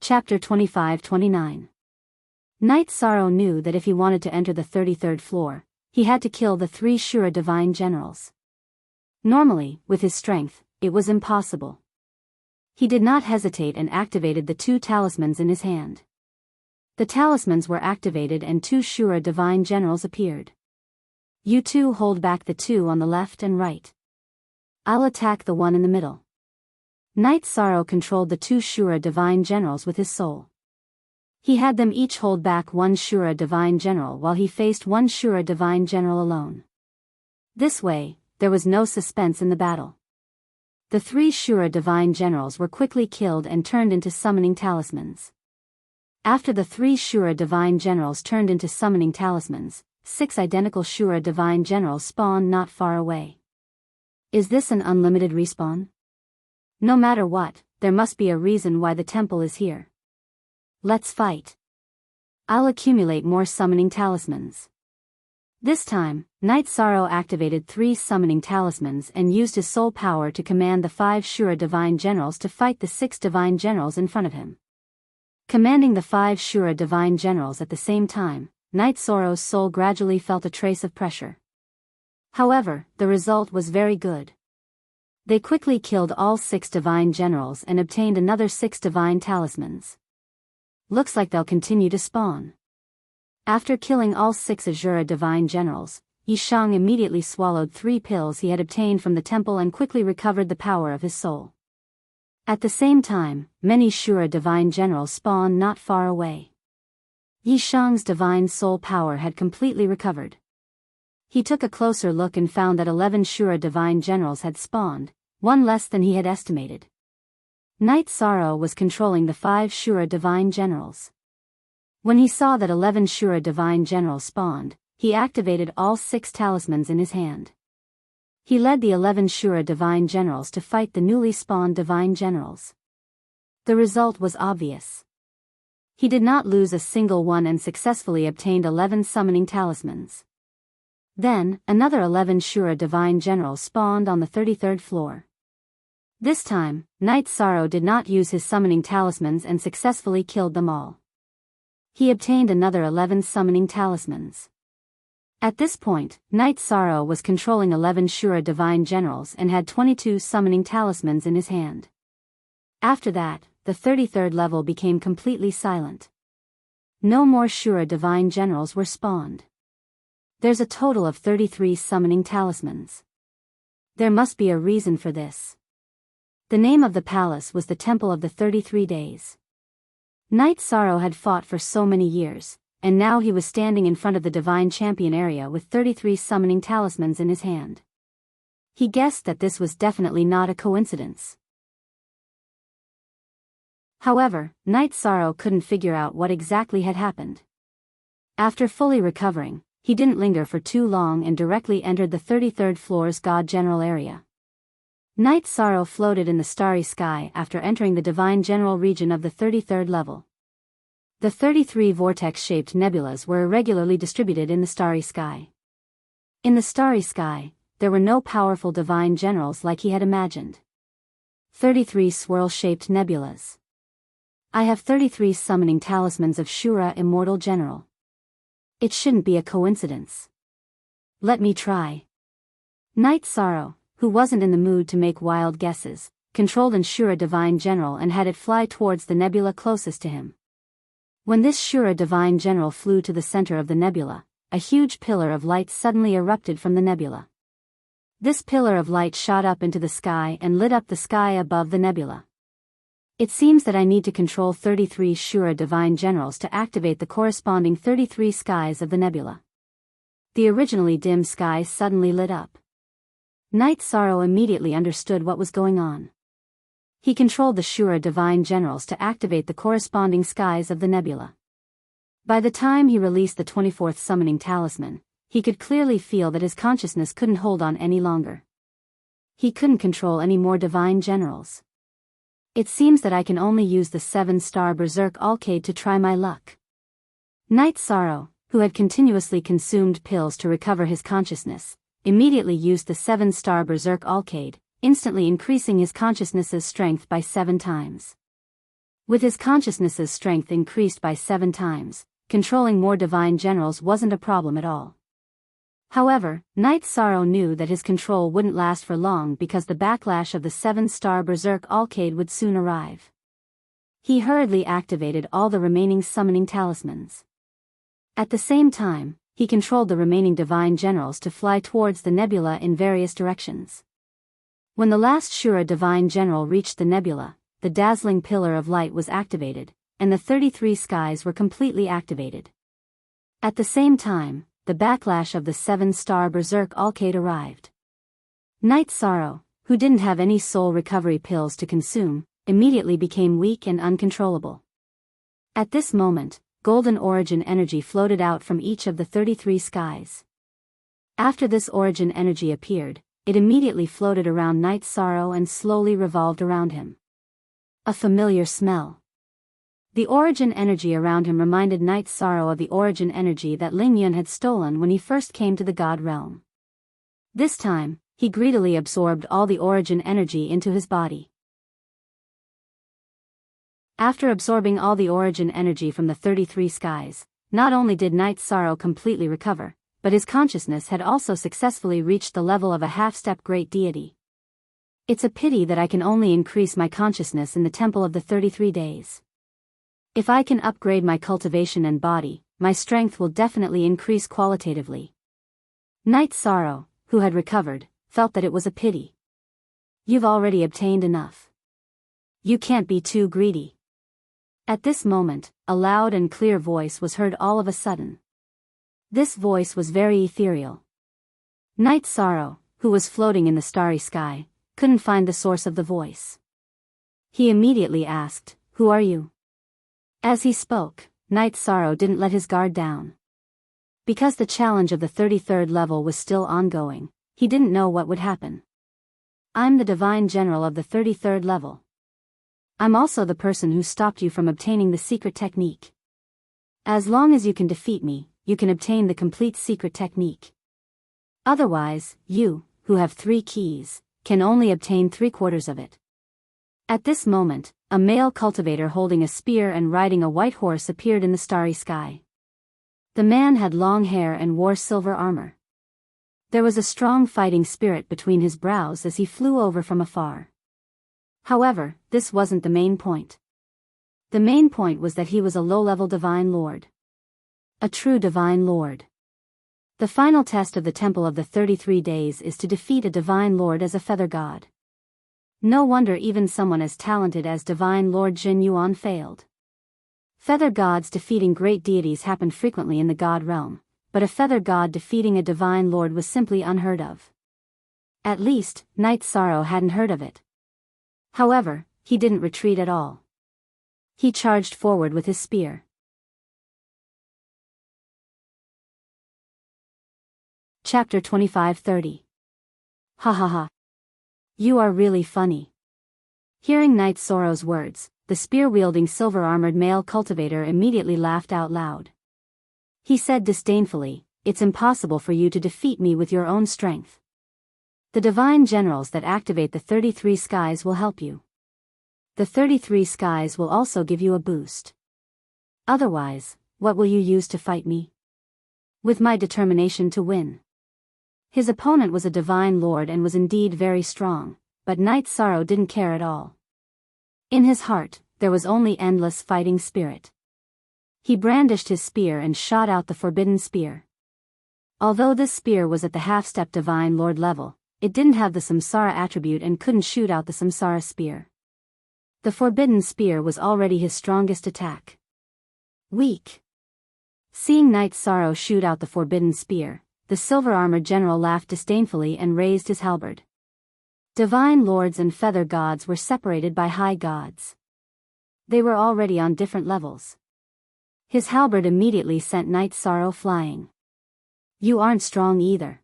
Chapter 25-29. Knight Sorrow knew that if he wanted to enter the 33rd floor, he had to kill the 3 Shura divine generals. Normally, with his strength, it was impossible. He did not hesitate and activated the 2 talismans in his hand. The talismans were activated and 2 Shura divine generals appeared. You 2 hold back the 2 on the left and right. I'll attack the one in the middle. Knight Sorrow controlled the 2 Shura divine generals with his soul. He had them each hold back 1 Shura divine general while he faced 1 Shura divine general alone. This way, there was no suspense in the battle. The 3 Shura divine generals were quickly killed and turned into summoning talismans. After the 3 Shura divine generals turned into summoning talismans, 6 identical Shura divine generals spawned not far away. Is this an unlimited respawn? No matter what, there must be a reason why the temple is here. Let's fight. I'll accumulate more summoning talismans. This time, Knight Sorrow activated 3 summoning talismans and used his soul power to command the 5 Shura divine generals to fight the 6 divine generals in front of him. Commanding the 5 Shura divine generals at the same time, Knight Sorrow's soul gradually felt a trace of pressure. However, the result was very good. They quickly killed all 6 divine generals and obtained another 6 divine talismans. Looks like they'll continue to spawn. After killing all 6 Azura divine generals, Yishang immediately swallowed 3 pills he had obtained from the temple and quickly recovered the power of his soul. At the same time, many Shura divine generals spawned not far away. Yishang's divine soul power had completely recovered. He took a closer look and found that 11 Shura divine generals had spawned, 1 less than he had estimated. Knight Sorrow was controlling the 5 Shura divine generals. When he saw that 11 Shura divine generals spawned, he activated all 6 talismans in his hand. He led the 11 Shura divine generals to fight the newly spawned divine generals. The result was obvious. He did not lose a single one and successfully obtained 11 summoning talismans. Then, another 11 Shura divine generals spawned on the 33rd floor. This time, Knight Sorrow did not use his summoning talismans and successfully killed them all. He obtained another 11 summoning talismans. At this point, Knight Sorrow was controlling 11 Shura divine generals and had 22 summoning talismans in his hand. After that, the 33rd level became completely silent. No more Shura divine generals were spawned. There's a total of 33 summoning talismans. There must be a reason for this. The name of the palace was the Temple of the 33 Days. Knight Sorrow had fought for so many years, and now he was standing in front of the Divine Champion area with 33 summoning talismans in his hand. He guessed that this was definitely not a coincidence. However, Knight Sorrow couldn't figure out what exactly had happened. After fully recovering, he didn't linger for too long and directly entered the 33rd floor's God General area. Knight Sorrow floated in the starry sky after entering the Divine General region of the 33rd level. The 33 vortex-shaped nebulas were irregularly distributed in the starry sky. In the starry sky, there were no powerful divine generals like he had imagined. 33 swirl-shaped nebulas. I have 33 summoning talismans of Shura Immortal General. It shouldn't be a coincidence. Let me try. Knight Sorrow, who wasn't in the mood to make wild guesses, controlled an Shura Divine General and had it fly towards the nebula closest to him. When this Shura Divine General flew to the center of the nebula, a huge pillar of light suddenly erupted from the nebula. This pillar of light shot up into the sky and lit up the sky above the nebula. It seems that I need to control 33 Shura Divine Generals to activate the corresponding 33 skies of the nebula. The originally dim sky suddenly lit up. Knight Sorrow immediately understood what was going on. He controlled the Shura Divine Generals to activate the corresponding skies of the nebula. By the time he released the 24th summoning talisman, he could clearly feel that his consciousness couldn't hold on any longer. He couldn't control any more Divine Generals. It seems that I can only use the 7-star Berserk Alcade to try my luck. Knight Sorrow, who had continuously consumed pills to recover his consciousness, immediately used the 7-star Berserk Alcade, instantly increasing his consciousness's strength by 7 times. With his consciousness's strength increased by 7 times, controlling more divine generals wasn't a problem at all. However, Knight Sorrow knew that his control wouldn't last for long because the backlash of the 7-star Berserk Alcade would soon arrive. He hurriedly activated all the remaining summoning talismans. At the same time, he controlled the remaining divine generals to fly towards the nebula in various directions. When the last Shura divine general reached the nebula, the dazzling pillar of light was activated, and the 33 skies were completely activated. At the same time, the backlash of the 7-star Berserk Alcade arrived. Knight Sorrow, who didn't have any soul recovery pills to consume, immediately became weak and uncontrollable. At this moment, golden origin energy floated out from each of the 33 skies. After this origin energy appeared, it immediately floated around Knight Sorrow and slowly revolved around him. A familiar smell. The origin energy around him reminded Knight Sorrow of the origin energy that Ling Yun had stolen when he first came to the God Realm. This time, he greedily absorbed all the origin energy into his body. After absorbing all the origin energy from the 33 skies, not only did Knight Sorrow completely recover, but his consciousness had also successfully reached the level of a half-step great deity. It's a pity that I can only increase my consciousness in the Temple of the 33 Days. If I can upgrade my cultivation and body, my strength will definitely increase qualitatively. Knight Sorrow, who had recovered, felt that it was a pity. You've already obtained enough. You can't be too greedy. At this moment, a loud and clear voice was heard all of a sudden. This voice was very ethereal. Knight Sorrow, who was floating in the starry sky, couldn't find the source of the voice. He immediately asked, "Who are you?" As he spoke, Knight Sorrow didn't let his guard down. Because the challenge of the 33rd level was still ongoing, he didn't know what would happen. I'm the Divine General of the 33rd level. I'm also the person who stopped you from obtaining the secret technique. As long as you can defeat me, you can obtain the complete secret technique. Otherwise, you, who have 3 keys, can only obtain 3/4 of it. At this moment, a male cultivator holding a spear and riding a white horse appeared in the starry sky. The man had long hair and wore silver armor. There was a strong fighting spirit between his brows as he flew over from afar. However, this wasn't the main point. The main point was that he was a low-level divine lord. A true divine lord. The final test of the Temple of the 33 Days is to defeat a divine lord as a feather god. No wonder even someone as talented as Divine Lord Jin Yuan failed. Feather gods defeating great deities happened frequently in the god realm, but a feather god defeating a divine lord was simply unheard of. At least, Knight Sorrow hadn't heard of it. However, he didn't retreat at all. He charged forward with his spear. Chapter 25-30. Ha ha ha. You are really funny. Hearing Knight Sorrow's words, the spear-wielding silver-armored male cultivator immediately laughed out loud. He said disdainfully, "It's impossible for you to defeat me with your own strength. The divine generals that activate the 33 skies will help you. The 33 skies will also give you a boost. Otherwise, what will you use to fight me?" "With my determination to win." His opponent was a divine lord and was indeed very strong, but Knight Sorrow didn't care at all. In his heart, there was only endless fighting spirit. He brandished his spear and shot out the forbidden spear. Although this spear was at the half-step divine lord level, it didn't have the samsara attribute and couldn't shoot out the samsara spear. The forbidden spear was already his strongest attack. Weak. Seeing Knight Sorrow shoot out the forbidden spear, the silver-armored general laughed disdainfully and raised his halberd. Divine lords and feather gods were separated by high gods. They were already on different levels. His halberd immediately sent Knight Sorrow flying. "You aren't strong either."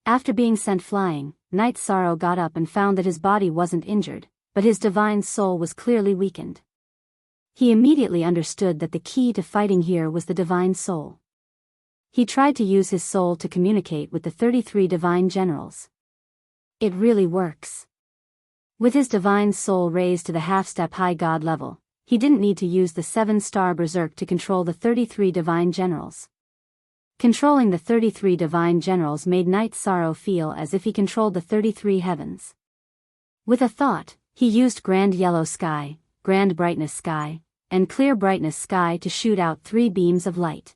After being sent flying, Knight Sorrow got up and found that his body wasn't injured, but his divine soul was clearly weakened. He immediately understood that the key to fighting here was the divine soul. He tried to use his soul to communicate with the 33 divine generals. It really works. With his divine soul raised to the half-step high god level, he didn't need to use the 7-star berserk to control the 33 divine generals. Controlling the 33 divine generals made Night Sorrow feel as if he controlled the 33 heavens. With a thought, he used Grand Yellow Sky, Grand Brightness Sky, and Clear Brightness Sky to shoot out 3 beams of light.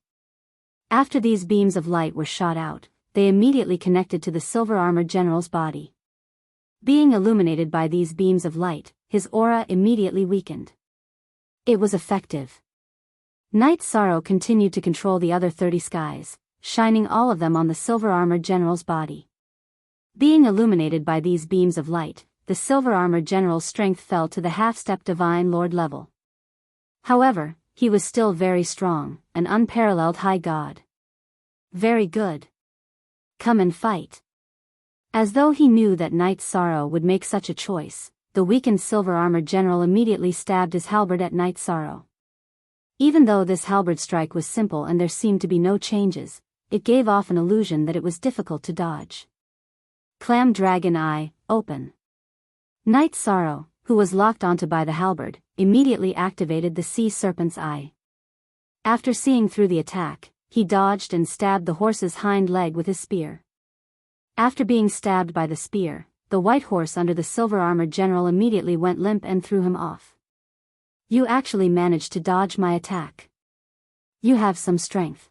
After these beams of light were shot out, they immediately connected to the silver armored general's body. Being illuminated by these beams of light, his aura immediately weakened. It was effective. Night Sorrow continued to control the other 30 skies, shining all of them on the silver armored general's body. Being illuminated by these beams of light, the silver armored general's strength fell to the half-step divine lord level. However, he was still very strong, an unparalleled high god. Very good. Come and fight. As though he knew that Night Sorrow would make such a choice, the weakened silver-armored general immediately stabbed his halberd at Night Sorrow. Even though this halberd strike was simple and there seemed to be no changes, it gave off an illusion that it was difficult to dodge. Clam Dragon Eye, open. Night Sorrow, who was locked onto by the halberd, immediately activated the Sea Serpent's Eye. After seeing through the attack, he dodged and stabbed the horse's hind leg with his spear. After being stabbed by the spear, the white horse under the silver-armored general immediately went limp and threw him off. You actually managed to dodge my attack. You have some strength.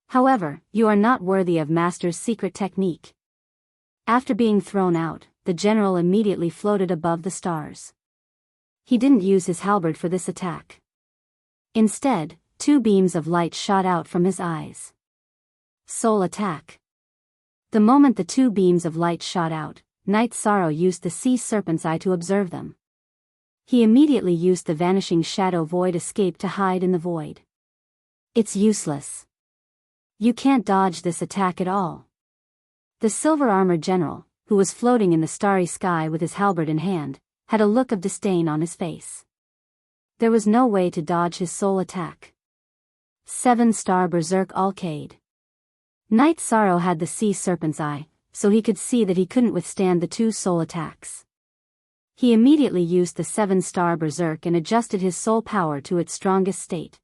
However, you are not worthy of Master's secret technique. After being thrown out, the general immediately floated above the stars. He didn't use his halberd for this attack. Instead, 2 beams of light shot out from his eyes. Soul attack. The moment the 2 beams of light shot out, Night Sorrow used the Sea Serpent's Eye to observe them. He immediately used the Vanishing Shadow Void Escape to hide in the void. It's useless. You can't dodge this attack at all. The silver-armored general, who was floating in the starry sky with his halberd in hand, had a look of disdain on his face. There was no way to dodge his soul attack. 7-star Berserk Alcade. Night Sorrow had the Sea Serpent's Eye, so he could see that he couldn't withstand the 2 soul attacks. He immediately used the 7-star Berserk and adjusted his soul power to its strongest state.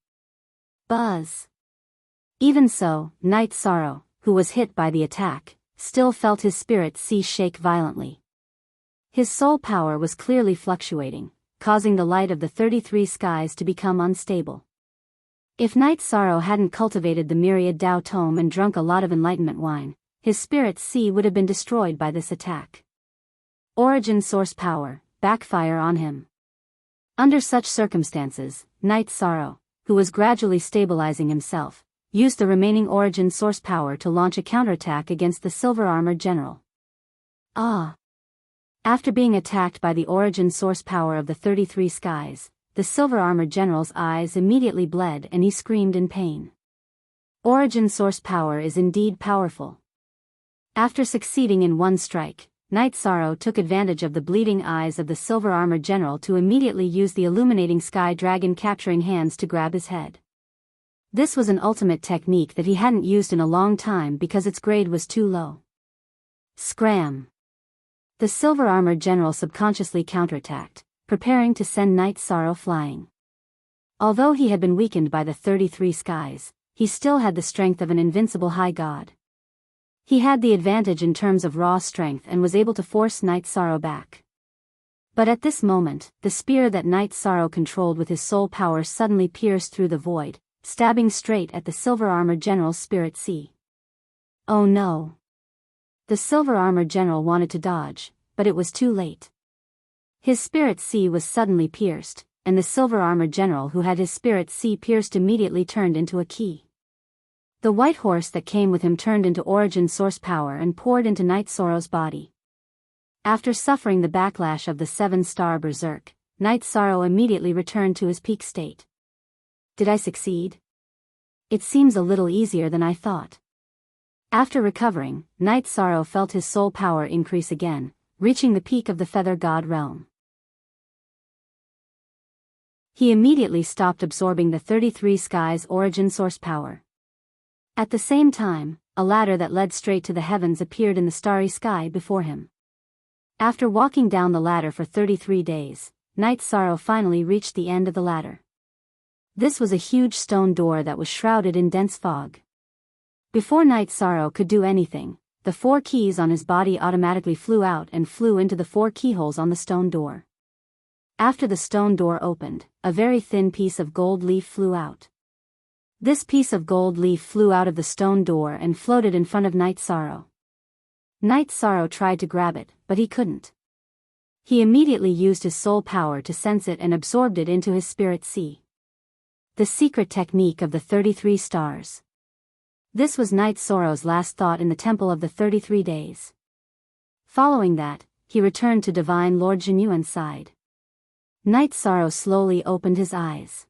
Buzz. Even so, Night Sorrow, who was hit by the attack, still felt his spirit sea shake violently. His soul power was clearly fluctuating, causing the light of the 33 skies to become unstable. If Night Sorrow hadn't cultivated the myriad Tao Tome and drunk a lot of enlightenment wine, his spirit sea would have been destroyed by this attack. Origin source power, backfire on him. Under such circumstances, Night Sorrow, who was gradually stabilizing himself, used the remaining origin source power to launch a counterattack against the silver-armored general. After being attacked by the origin source power of the 33 skies, the silver-armored general's eyes immediately bled and he screamed in pain. Origin source power is indeed powerful. After succeeding in one strike, Night Sorrow took advantage of the bleeding eyes of the silver-armored general to immediately use the illuminating sky dragon capturing hands to grab his head. This was an ultimate technique that he hadn't used in a long time because its grade was too low. Scram! The silver-armored general subconsciously counterattacked, preparing to send Night Sorrow flying. Although he had been weakened by the 33 skies, he still had the strength of an invincible high god. He had the advantage in terms of raw strength and was able to force Night Sorrow back. But at this moment, the spear that Night Sorrow controlled with his soul power suddenly pierced through the void, stabbing straight at the silver-armored general's spirit sea. Oh no! The silver-armored general wanted to dodge, but it was too late. His spirit sea was suddenly pierced, and the silver-armored general who had his spirit sea pierced immediately turned into a key. The white horse that came with him turned into origin source power and poured into Night Sorrow's body. After suffering the backlash of the 7-star Berserk, Night Sorrow immediately returned to his peak state. Did I succeed? It seems a little easier than I thought. After recovering, Night Sorrow felt his soul power increase again, reaching the peak of the Feather God realm. He immediately stopped absorbing the 33 skies origin source power. At the same time, a ladder that led straight to the heavens appeared in the starry sky before him. After walking down the ladder for 33 days, Night Sorrow finally reached the end of the ladder. This was a huge stone door that was shrouded in dense fog. Before Night Sorrow could do anything, the 4 keys on his body automatically flew out and flew into the 4 keyholes on the stone door. After the stone door opened, a very thin piece of gold leaf flew out. This piece of gold leaf flew out of the stone door and floated in front of Night Sorrow. Night Sorrow tried to grab it, but he couldn't. He immediately used his soul power to sense it and absorbed it into his spirit sea. The secret technique of the 33 stars. This was Night Sorrow's last thought in the Temple of the 33 Days. Following that, he returned to Divine Lord Jinyuan's side. Night Sorrow slowly opened his eyes.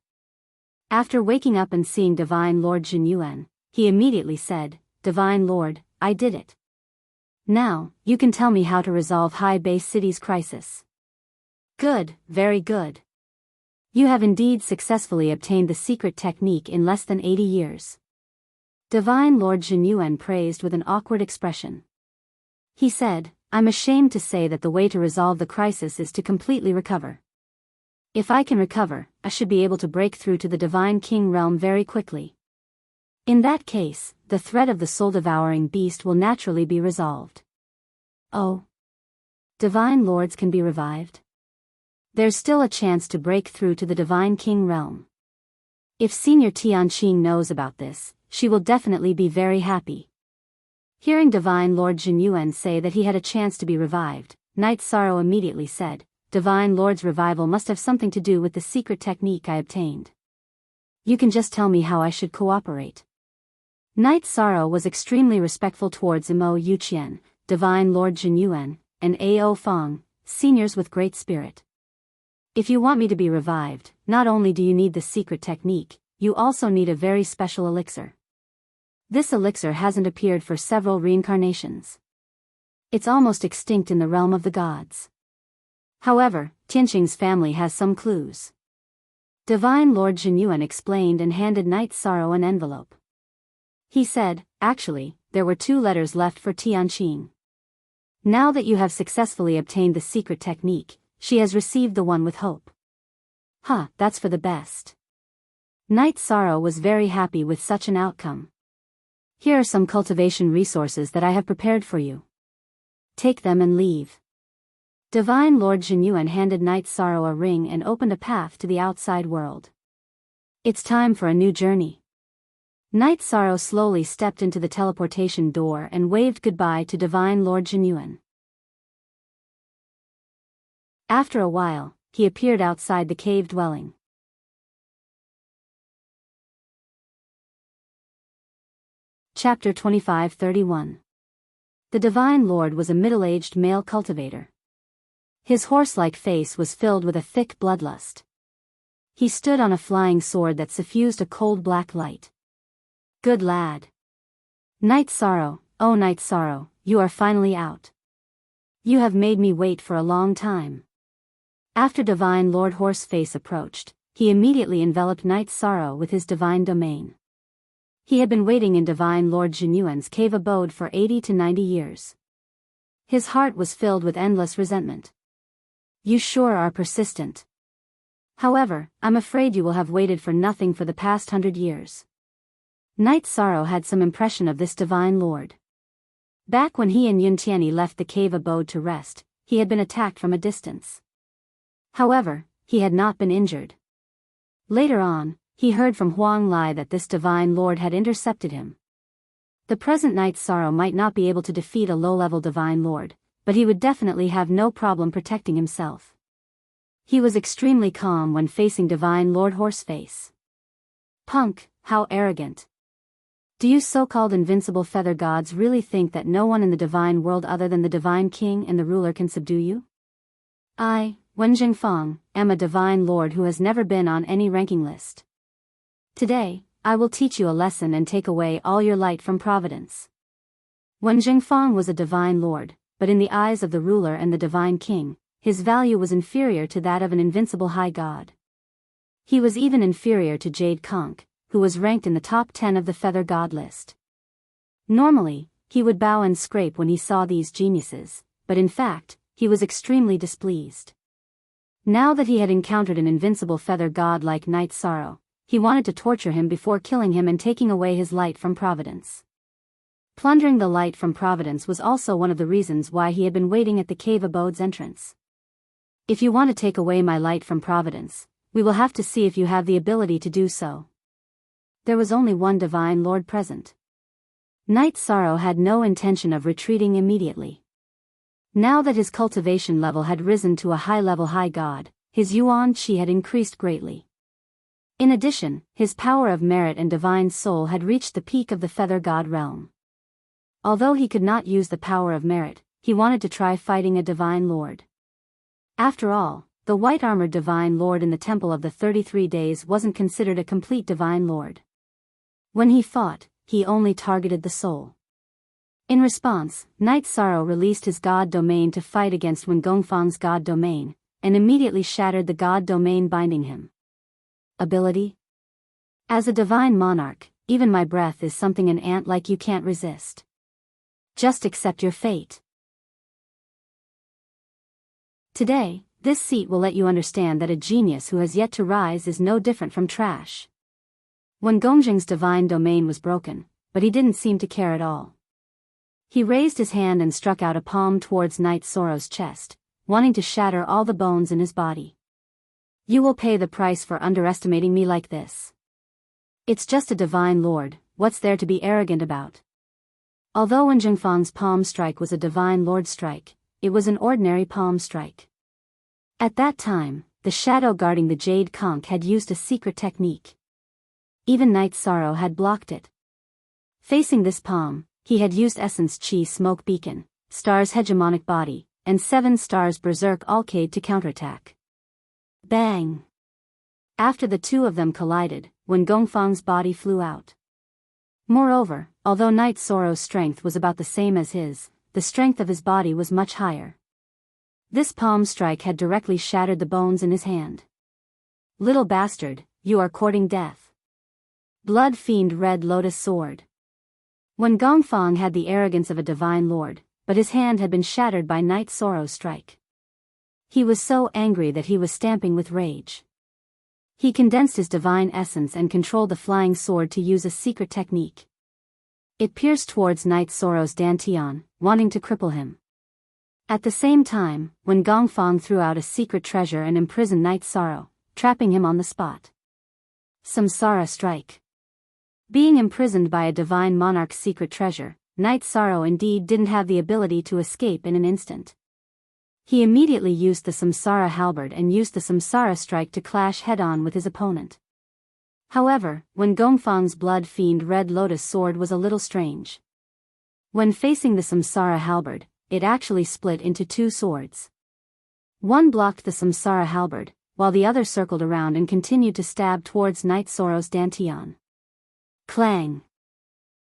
After waking up and seeing Divine Lord Jinyuan, he immediately said, "Divine Lord, I did it. Now, you can tell me how to resolve High Base City's crisis." "Good, very good. You have indeed successfully obtained the secret technique in less than 80 years. Divine Lord Jinyuan praised with an awkward expression. He said, "I'm ashamed to say that the way to resolve the crisis is to completely recover. If I can recover, I should be able to break through to the Divine King realm very quickly. In that case, the threat of the soul-devouring beast will naturally be resolved." "Oh. Divine Lords can be revived? There's still a chance to break through to the Divine King realm. If Senior Tianqing knows about this, she will definitely be very happy." Hearing Divine Lord Jinyuan say that he had a chance to be revived, Night Sorrow immediately said, "Divine Lord's revival must have something to do with the secret technique I obtained. You can just tell me how I should cooperate." Night Sorrow was extremely respectful towards Imo Yuqian, Divine Lord Jinyuan, and Ao Fong, seniors with great spirit. "If you want me to be revived, not only do you need the secret technique, you also need a very special elixir. This elixir hasn't appeared for several reincarnations. It's almost extinct in the realm of the gods. However, Tianqing's family has some clues." Divine Lord Jinyuan explained and handed Night Sorrow an envelope. He said, "Actually, there were 2 letters left for Tianqing. Now that you have successfully obtained the secret technique, she has received the one with hope." That's for the best." Night Sorrow was very happy with such an outcome. "Here are some cultivation resources that I have prepared for you. Take them and leave." Divine Lord Jinyuan handed Night Sorrow a ring and opened a path to the outside world. "It's time for a new journey." Night Sorrow slowly stepped into the teleportation door and waved goodbye to Divine Lord Jinyuan. After a while, he appeared outside the cave dwelling. Chapter 25-31. The Divine Lord was a middle-aged male cultivator. His horse-like face was filled with a thick bloodlust. He stood on a flying sword that suffused a cold black light. "Good lad. Night Sorrow, oh Night Sorrow, you are finally out. You have made me wait for a long time." After Divine Lord Horseface approached, he immediately enveloped Night Sorrow with his divine domain. He had been waiting in Divine Lord Jinyuan's cave abode for 80 to 90 years. His heart was filled with endless resentment. "You sure are persistent. However, I'm afraid you will have waited for nothing for the past 100 years. Night Sorrow had some impression of this Divine Lord. Back when he and Yuntiani left the cave abode to rest, he had been attacked from a distance. However, he had not been injured. Later on, he heard from Huang Lai that this Divine Lord had intercepted him. The present Night Sorrow might not be able to defeat a low-level Divine Lord, but he would definitely have no problem protecting himself. He was extremely calm when facing Divine Lord Horseface. "Punk, how arrogant. Do you so-called invincible feather gods really think that no one in the divine world other than the Divine King and the ruler can subdue you? I, Wen Jingfang, am a Divine Lord who has never been on any ranking list. Today, I will teach you a lesson and take away all your light from Providence." Wen Jingfang was a Divine Lord, but in the eyes of the ruler and the Divine King, his value was inferior to that of an invincible high god. He was even inferior to Jade Conch, who was ranked in the top 10 of the Feather God list. Normally, he would bow and scrape when he saw these geniuses, but in fact, he was extremely displeased. Now that he had encountered an invincible feather god like Night Sorrow, he wanted to torture him before killing him and taking away his light from Providence. Plundering the light from Providence was also one of the reasons why he had been waiting at the cave abode's entrance. If you want to take away my light from Providence, we will have to see if you have the ability to do so. There was only one divine lord present. Night Sorrow had no intention of retreating immediately. Now that his cultivation level had risen to a high-level high god, his yuan qi had increased greatly. In addition, his power of merit and divine soul had reached the peak of the feather god realm. Although he could not use the power of merit, he wanted to try fighting a divine lord. After all, the white-armored divine lord in the Temple of the 33 Days wasn't considered a complete divine lord. When he fought, he only targeted the soul. In response, Night Sorrow released his god domain to fight against Wen Gongfang's god domain, and immediately shattered the god domain binding him. Ability? As a divine monarch, even my breath is something an ant like you can't resist. Just accept your fate. Today, this seat will let you understand that a genius who has yet to rise is no different from trash. Wen Gongxing's divine domain was broken, but he didn't seem to care at all. He raised his hand and struck out a palm towards Night Sorrow's chest, wanting to shatter all the bones in his body. You will pay the price for underestimating me like this. It's just a divine lord, what's there to be arrogant about? Although Wen Gongfang's palm strike was a divine lord strike, it was an ordinary palm strike. At that time, the shadow guarding the jade conch had used a secret technique. Even Night Sorrow had blocked it. Facing this palm, he had used Essence Chi Smoke Beacon, Star's Hegemonic Body, and 7 Stars Berserk Alcade to counterattack. Bang! After the two of them collided, Wen Gongfang's body flew out. Moreover, although Night Sorrow's strength was about the same as his, the strength of his body was much higher. This palm strike had directly shattered the bones in his hand. Little bastard, you are courting death. Blood Fiend Red Lotus Sword. Wen Gongfang had the arrogance of a divine lord, but his hand had been shattered by Night Sorrow's strike. He was so angry that he was stamping with rage. He condensed his divine essence and controlled the flying sword to use a secret technique. It pierced towards Night Sorrow's dantian, wanting to cripple him. At the same time, Wen Gongfang threw out a secret treasure and imprisoned Night Sorrow, trapping him on the spot. Samsara Strike. Being imprisoned by a divine monarch's secret treasure, Night Sorrow indeed didn't have the ability to escape in an instant. He immediately used the Samsara Halberd and used the Samsara Strike to clash head-on with his opponent. However, Wen Gongfang's Blood Fiend Red Lotus Sword was a little strange. When facing the Samsara Halberd, it actually split into 2 swords. One blocked the Samsara Halberd, while the other circled around and continued to stab towards Night Sorrow's dantian. Clang!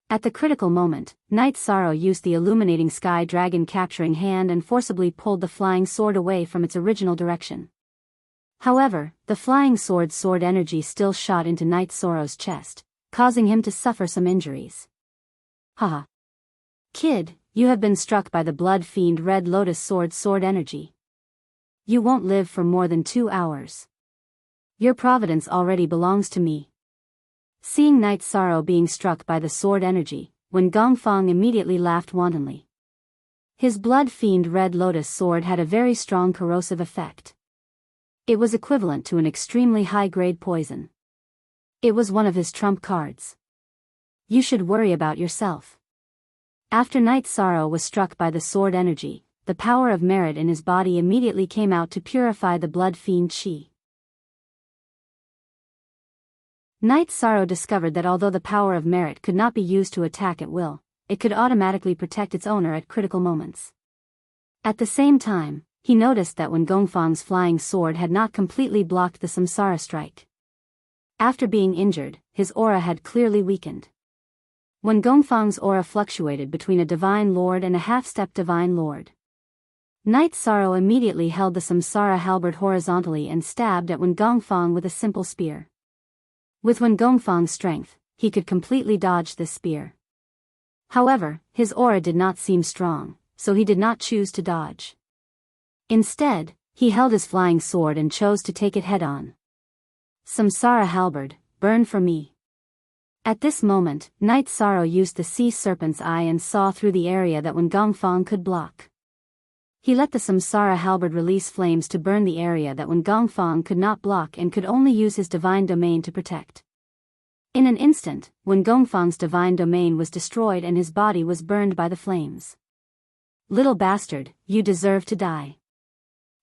At the critical moment, Night Sorrow used the illuminating Sky Dragon capturing hand and forcibly pulled the flying sword away from its original direction. However, the flying sword's sword energy still shot into Night Sorrow's chest, causing him to suffer some injuries. Haha. Kid, you have been struck by the Blood Fiend Red Lotus sword energy. You won't live for more than 2 hours. Your providence already belongs to me. Seeing Night Sorrow being struck by the sword energy, Wen Gongfang immediately laughed wantonly. His Blood Fiend Red Lotus sword had a very strong corrosive effect. It was equivalent to an extremely high-grade poison. It was one of his trump cards. You should worry about yourself. After Night Sorrow was struck by the sword energy, the power of merit in his body immediately came out to purify the Blood Fiend Qi. Night Sorrow discovered that although the power of merit could not be used to attack at will, it could automatically protect its owner at critical moments. At the same time, he noticed that Wen Gongfang's flying sword had not completely blocked the Samsara Strike. After being injured, his aura had clearly weakened. Wen Gongfang's aura fluctuated between a divine lord and a half-step divine lord. Night Sorrow immediately held the Samsara Halberd horizontally and stabbed at Wen Gongfang with a simple spear. With Wen Gongfang's strength, he could completely dodge this spear. However, his aura did not seem strong, so he did not choose to dodge. Instead, He held his flying sword and chose to take it head-on. Samsara halberd, burn for me. At this moment, Night Sorrow used the sea serpent's eye and saw through the area that Wen Gongfang could block. He let the Samsara halberd release flames to burn the area that Wen Gongfang could not block and could only use his divine domain to protect. In an instant, Wen Gongfang's divine domain was destroyed and his body was burned by the flames. Little bastard, you deserve to die.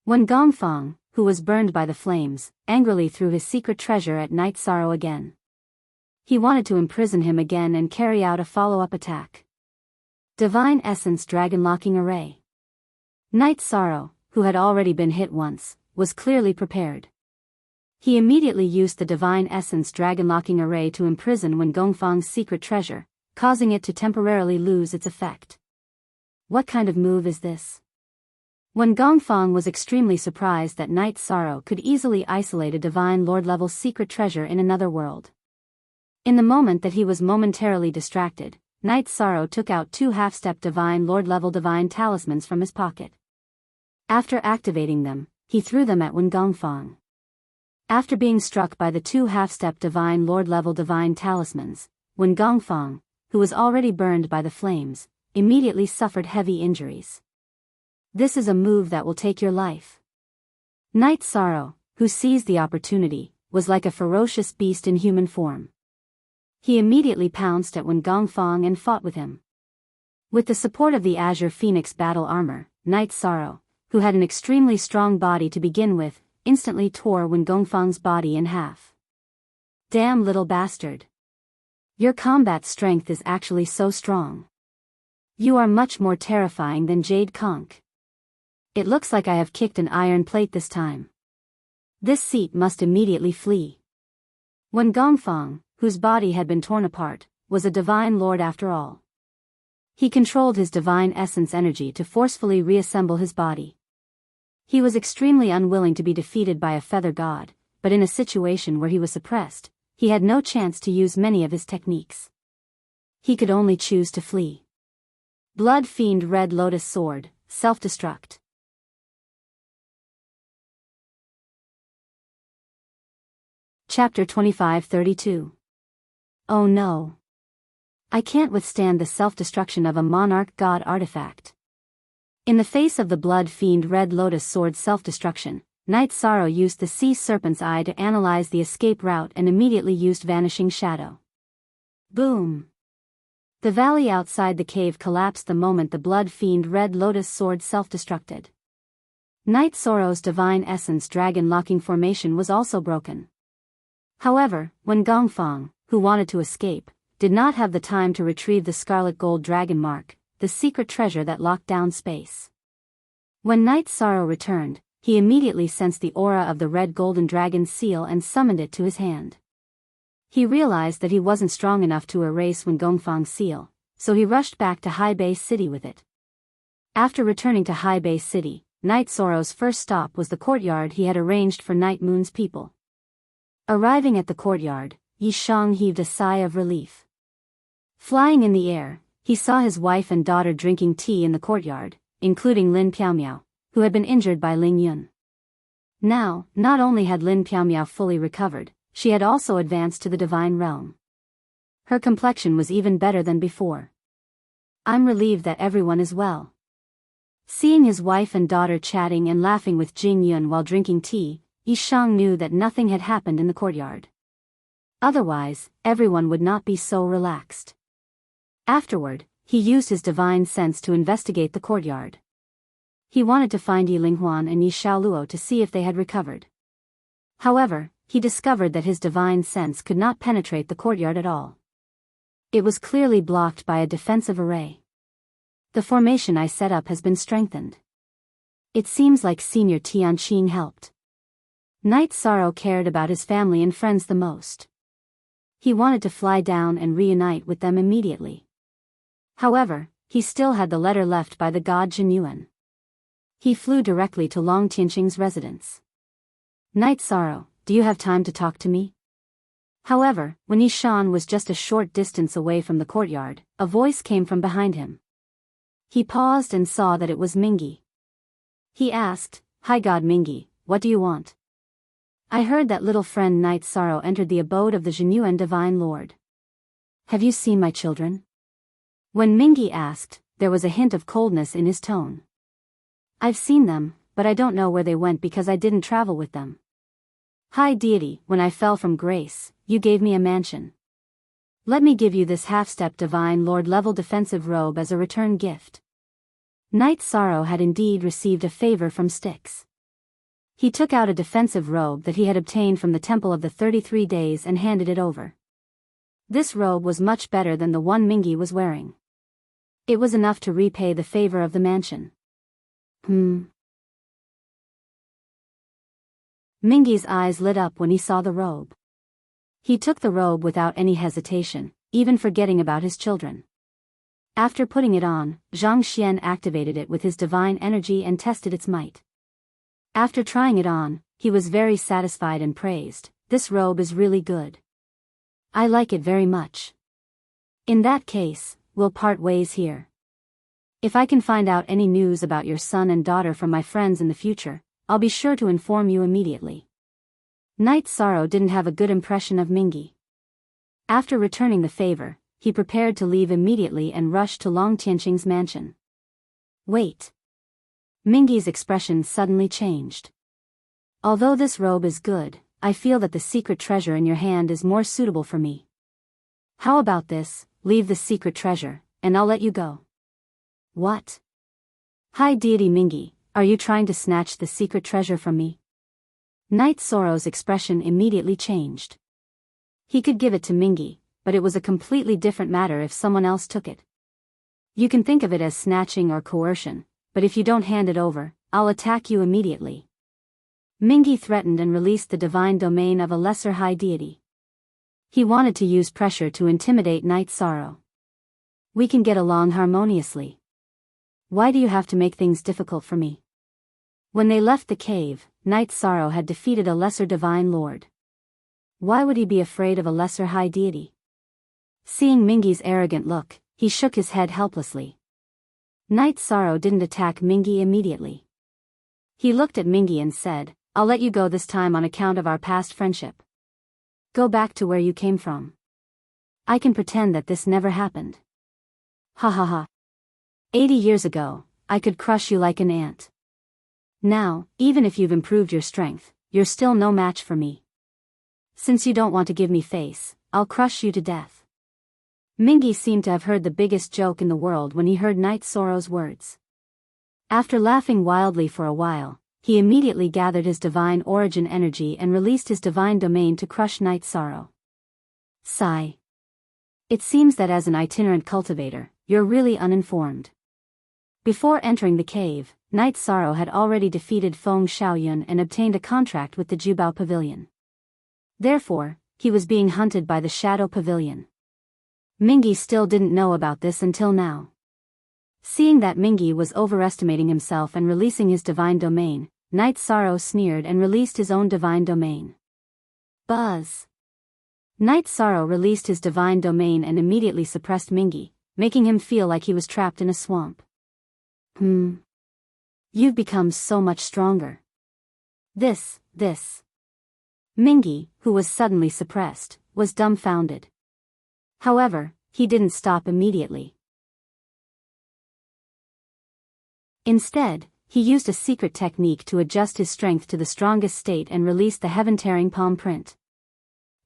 Wen Gongfang, who was burned by the flames, angrily threw his secret treasure at Night Sorrow again. He wanted to imprison him again and carry out a follow-up attack. Divine Essence Dragon Locking Array. Night Sorrow, who had already been hit once, was clearly prepared. He immediately used the Divine Essence Dragon Locking Array to imprison Wen Gongfang's secret treasure, causing it to temporarily lose its effect. What kind of move is this? Wen Gongfang was extremely surprised that Night Sorrow could easily isolate a Divine Lord-level secret treasure in another world. In the moment that he was momentarily distracted, Night Sorrow took out 2 half-step Divine Lord-level Divine Talismans from his pocket. After activating them, he threw them at Wen Gongfang. After being struck by the 2 half-step Divine Lord-level Divine Talismans, Wen Gongfang, who was already burned by the flames, immediately suffered heavy injuries. This is a move that will take your life. Night Sorrow, who seized the opportunity, was like a ferocious beast in human form. He immediately pounced at Wen Gongfang and fought with him. With the support of the Azure Phoenix battle armor, Night Sorrow, who had an extremely strong body to begin with, instantly tore Wen Gongfang's body in half. Damn little bastard. Your combat strength is actually so strong. You are much more terrifying than Jade Conch. It looks like I have kicked an iron plate this time. This seat must immediately flee. Wen Gongfang, whose body had been torn apart, was a divine lord after all. He controlled his divine essence energy to forcefully reassemble his body. He was extremely unwilling to be defeated by a feather god, but in a situation where he was suppressed, he had no chance to use many of his techniques. He could only choose to flee. Blood Fiend Red Lotus Sword, Self-Destruct. Chapter 25-32. Oh no. I can't withstand the self-destruction of a monarch god artifact. In the face of the Blood Fiend Red Lotus Sword self-destruction, Night Sorrow used the Sea Serpent's Eye to analyze the escape route and immediately used Vanishing Shadow. Boom! The valley outside the cave collapsed the moment the Blood Fiend Red Lotus Sword self-destructed. Night Sorrow's Divine Essence Dragon Locking Formation was also broken. However, Wen Gongfang, who wanted to escape, did not have the time to retrieve the Scarlet Gold Dragon Mark, the secret treasure that locked down space. When Night Sorrow returned, he immediately sensed the aura of the Red Golden Dragon seal and summoned it to his hand. He realized that he wasn't strong enough to erase Wen Gongfang's seal, so he rushed back to High Bay City with it. After returning to High Bay City, Night Sorrow's first stop was the courtyard he had arranged for Night Moon's people. Arriving at the courtyard, Yi Shang heaved a sigh of relief. Flying in the air, he saw his wife and daughter drinking tea in the courtyard, including Lin Piaomiao, who had been injured by Ling Yun. Now, not only had Lin Piaomiao fully recovered, she had also advanced to the divine realm. Her complexion was even better than before. I'm relieved that everyone is well. Seeing his wife and daughter chatting and laughing with Jing Yun while drinking tea, Yi Shang knew that nothing had happened in the courtyard. Otherwise, everyone would not be so relaxed. Afterward, he used his divine sense to investigate the courtyard. He wanted to find Yi Linghuan and Yi Xiaoluo to see if they had recovered. However, he discovered that his divine sense could not penetrate the courtyard at all. It was clearly blocked by a defensive array. The formation I set up has been strengthened. It seems like Senior Tianqing helped. Night Sorrow cared about his family and friends the most. He wanted to fly down and reunite with them immediately. However, he still had the letter left by the god Jinyuan. He flew directly to Long Tianqing's residence. Night Sorrow, do you have time to talk to me? However, when Yi Shan was just a short distance away from the courtyard, a voice came from behind him. He paused and saw that it was Mingi. He asked, "High God Mingi, what do you want?" "I heard that little friend Night Sorrow entered the abode of the genuine Divine Lord. Have you seen my children?" When Mingi asked, there was a hint of coldness in his tone. "I've seen them, but I don't know where they went because I didn't travel with them. High deity, when I fell from grace, you gave me a mansion. Let me give you this half-step Divine Lord level defensive robe as a return gift." Night Sorrow had indeed received a favor from Styx. He took out a defensive robe that he had obtained from the Temple of the 33 Days and handed it over. This robe was much better than the one Mingi was wearing. It was enough to repay the favor of the mansion. Mingi's eyes lit up when he saw the robe. He took the robe without any hesitation, even forgetting about his children. After putting it on, Zhang Xian activated it with his divine energy and tested its might. After trying it on, he was very satisfied and praised, "This robe is really good. I like it very much. In that case, we'll part ways here. If I can find out any news about your son and daughter from my friends in the future, I'll be sure to inform you immediately." Night Sorrow didn't have a good impression of Mingi. After returning the favor, he prepared to leave immediately and rushed to Long Tianqing's mansion. "Wait." Mingi's expression suddenly changed. "Although this robe is good, I feel that the secret treasure in your hand is more suitable for me. How about this, leave the secret treasure, and I'll let you go." "What? High deity Mingi, are you trying to snatch the secret treasure from me?" Night Sorrow's expression immediately changed. He could give it to Mingi, but it was a completely different matter if someone else took it. "You can think of it as snatching or coercion, but if you don't hand it over, I'll attack you immediately." Mingi threatened and released the divine domain of a lesser high deity. He wanted to use pressure to intimidate Night Sorrow. "We can get along harmoniously. Why do you have to make things difficult for me?" When they left the cave, Night Sorrow had defeated a lesser divine lord. Why would he be afraid of a lesser high deity? Seeing Mingi's arrogant look, he shook his head helplessly. Night Sorrow didn't attack Mingi immediately. He looked at Mingi and said, "I'll let you go this time on account of our past friendship. Go back to where you came from. I can pretend that this never happened. Ha ha ha. 80 years ago, I could crush you like an ant. Now, even if you've improved your strength, you're still no match for me. Since you don't want to give me face, I'll crush you to death." Mingi seemed to have heard the biggest joke in the world when he heard Night Sorrow's words. After laughing wildly for a while, he immediately gathered his divine origin energy and released his divine domain to crush Night Sorrow. Sigh. It seems that as an itinerant cultivator, you're really uninformed. Before entering the cave, Night Sorrow had already defeated Feng Xiaoyun and obtained a contract with the Jubao Pavilion. Therefore, he was being hunted by the Shadow Pavilion. Mingi still didn't know about this until now. Seeing that Mingi was overestimating himself and releasing his divine domain, Night Sorrow sneered and released his own divine domain. Buzz! Night Sorrow released his divine domain and immediately suppressed Mingi, making him feel like he was trapped in a swamp. You've become so much stronger. This. Mingi, who was suddenly suppressed, was dumbfounded. However, he didn't stop immediately. Instead, he used a secret technique to adjust his strength to the strongest state and released the heaven-tearing palm print.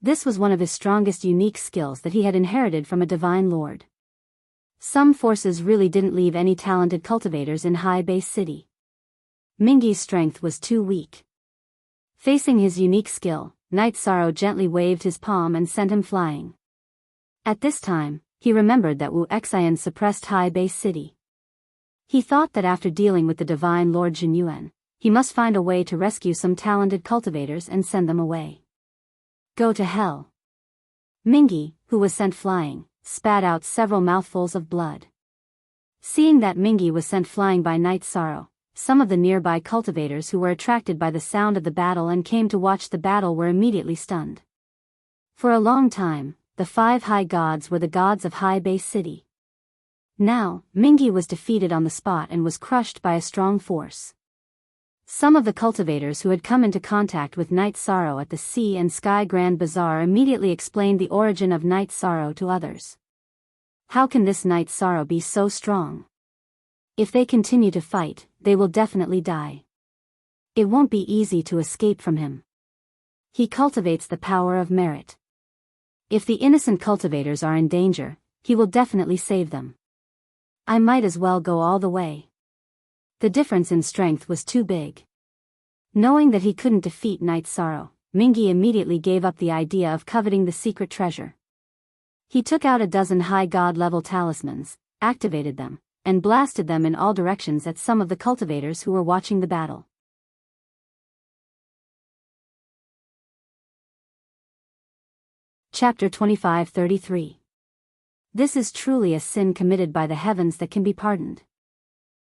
This was one of his strongest unique skills that he had inherited from a divine lord. Some forces really didn't leave any talented cultivators in High Base City. Mingi's strength was too weak. Facing his unique skill, Night Sorrow gently waved his palm and sent him flying. At this time, he remembered that Wu Xian suppressed High Base City. He thought that after dealing with the divine Lord Jinyuan, he must find a way to rescue some talented cultivators and send them away. Go to hell. Mingi, who was sent flying, spat out several mouthfuls of blood. Seeing that Mingi was sent flying by Night Sorrow, some of the nearby cultivators who were attracted by the sound of the battle and came to watch the battle were immediately stunned. For a long time, the 5 high gods were the gods of High Base City. Now, Mingi was defeated on the spot and was crushed by a strong force. Some of the cultivators who had come into contact with Night Sorrow at the Sea and Sky Grand Bazaar immediately explained the origin of Night Sorrow to others. How can this Night Sorrow be so strong? If they continue to fight, they will definitely die. It won't be easy to escape from him. He cultivates the power of merit. If the innocent cultivators are in danger, he will definitely save them. I might as well go all the way. The difference in strength was too big. Knowing that he couldn't defeat Night Sorrow, Mingi immediately gave up the idea of coveting the secret treasure. He took out a dozen high god-level talismans, activated them, and blasted them in all directions at some of the cultivators who were watching the battle. Chapter 25-33. This is truly a sin committed by the heavens that can be pardoned.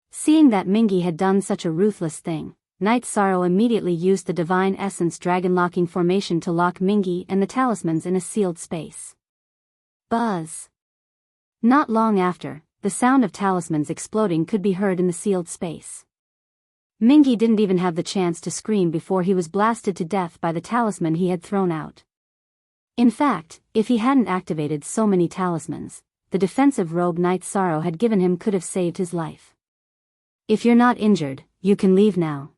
Seeing that Mingi had done such a ruthless thing, Night Sorrow immediately used the Divine Essence dragon-locking formation to lock Mingi and the talismans in a sealed space. Buzz! Not long after, the sound of talismans exploding could be heard in the sealed space. Mingi didn't even have the chance to scream before he was blasted to death by the talisman he had thrown out. In fact, if he hadn't activated so many talismans, the defensive robe Night Sorrow had given him could have saved his life. If you're not injured, you can leave now.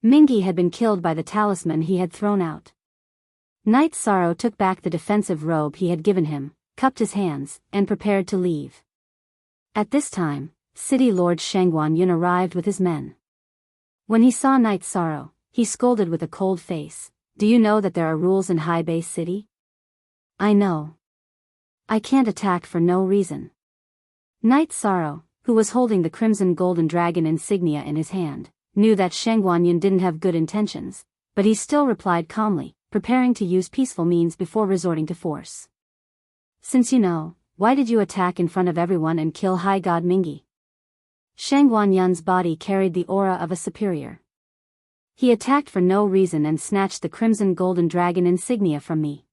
Mingi had been killed by the talisman he had thrown out. Night Sorrow took back the defensive robe he had given him, cupped his hands, and prepared to leave. At this time, City Lord Shangguan Yun arrived with his men. When he saw Night Sorrow, he scolded with a cold face. Do you know that there are rules in High Bay City? I know. I can't attack for no reason. Night Sorrow, who was holding the crimson golden dragon insignia in his hand, knew that Shangguan Yun didn't have good intentions, but he still replied calmly, preparing to use peaceful means before resorting to force. Since you know, why did you attack in front of everyone and kill High God Mingi? Shangguan Yun's body carried the aura of a superior. He attacked for no reason and snatched the crimson golden dragon insignia from me.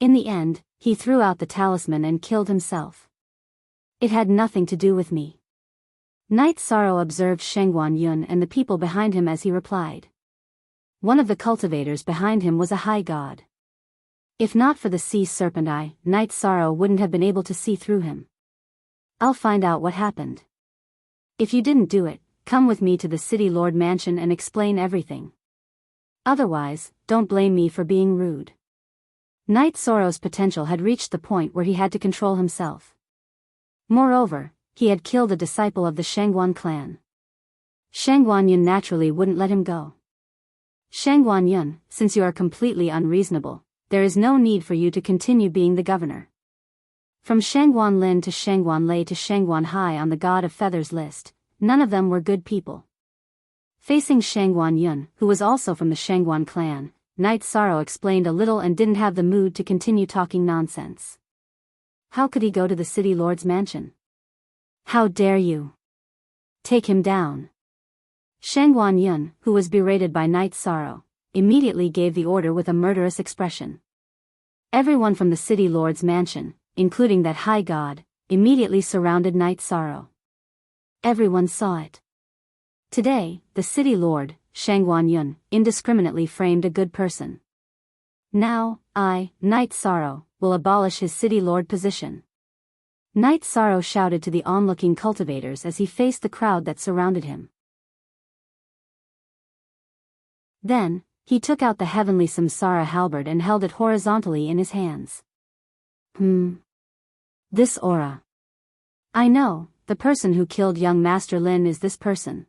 In the end, he threw out the talisman and killed himself. It had nothing to do with me. Night Sorrow observed Shangguan Yun and the people behind him as he replied. One of the cultivators behind him was a high god. If not for the sea serpent eye, Night Sorrow wouldn't have been able to see through him. I'll find out what happened. If you didn't do it, come with me to the City Lord Mansion and explain everything. Otherwise, don't blame me for being rude. Night Sorrow's potential had reached the point where he had to control himself. Moreover, he had killed a disciple of the Shangguan clan. Shangguan Yun naturally wouldn't let him go. Shangguan Yun, since you are completely unreasonable, there is no need for you to continue being the governor. From Shangguan Lin to Shangguan Lei to Shangguan Hai on the God of Feathers list, none of them were good people. Facing Shangguan Yun, who was also from the Shangguan clan, Night Sorrow explained a little and didn't have the mood to continue talking nonsense. How could he go to the City Lord's mansion? How dare you? Take him down. Shangguan Yun, who was berated by Night Sorrow, immediately gave the order with a murderous expression. Everyone from the City Lord's mansion, including that high god, immediately surrounded Night Sorrow. Everyone saw it. Today, the City Lord, Shangguan Yun, indiscriminately framed a good person. Now, I, Night Sorrow, will abolish his City Lord position. Night Sorrow shouted to the onlooking cultivators as he faced the crowd that surrounded him. Then, he took out the heavenly samsara halberd and held it horizontally in his hands. This aura. I know, the person who killed young Master Lin is this person.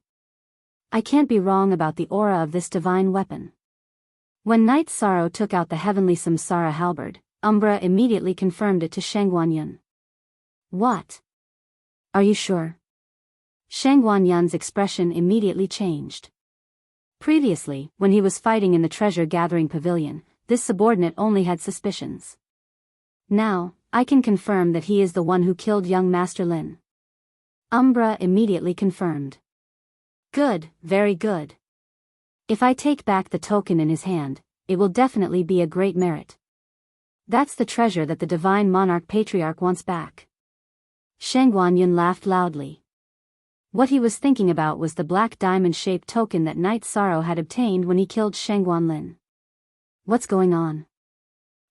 I can't be wrong about the aura of this divine weapon. When Night Sorrow took out the heavenly samsara halberd, Umbra immediately confirmed it to Shangguan Yun. What? Are you sure? Shangguan Yun's expression immediately changed. Previously, when he was fighting in the treasure-gathering pavilion, this subordinate only had suspicions. Now, I can confirm that he is the one who killed young Master Lin. Umbra immediately confirmed. Good, very good. If I take back the token in his hand, it will definitely be a great merit. That's the treasure that the Divine Monarch Patriarch wants back. Shangguan Yun laughed loudly. What he was thinking about was the black diamond-shaped token that Night Sorrow had obtained when he killed Shangguan Lin. What's going on?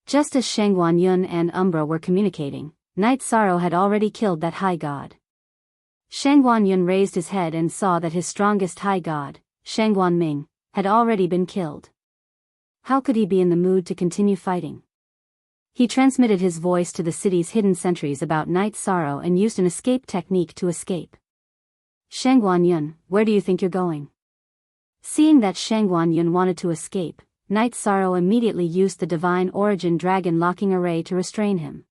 Just as Shangguan Yun and Umbra were communicating, Night Sorrow had already killed that high god. Shangguan Yun raised his head and saw that his strongest high god, Shangguan Ming, had already been killed. How could he be in the mood to continue fighting? He transmitted his voice to the city's hidden sentries about Night Sorrow and used an escape technique to escape. Shangguan Yun, where do you think you're going? Seeing that Shangguan Yun wanted to escape, Night Sorrow immediately used the Divine Origin Dragon locking array to restrain him.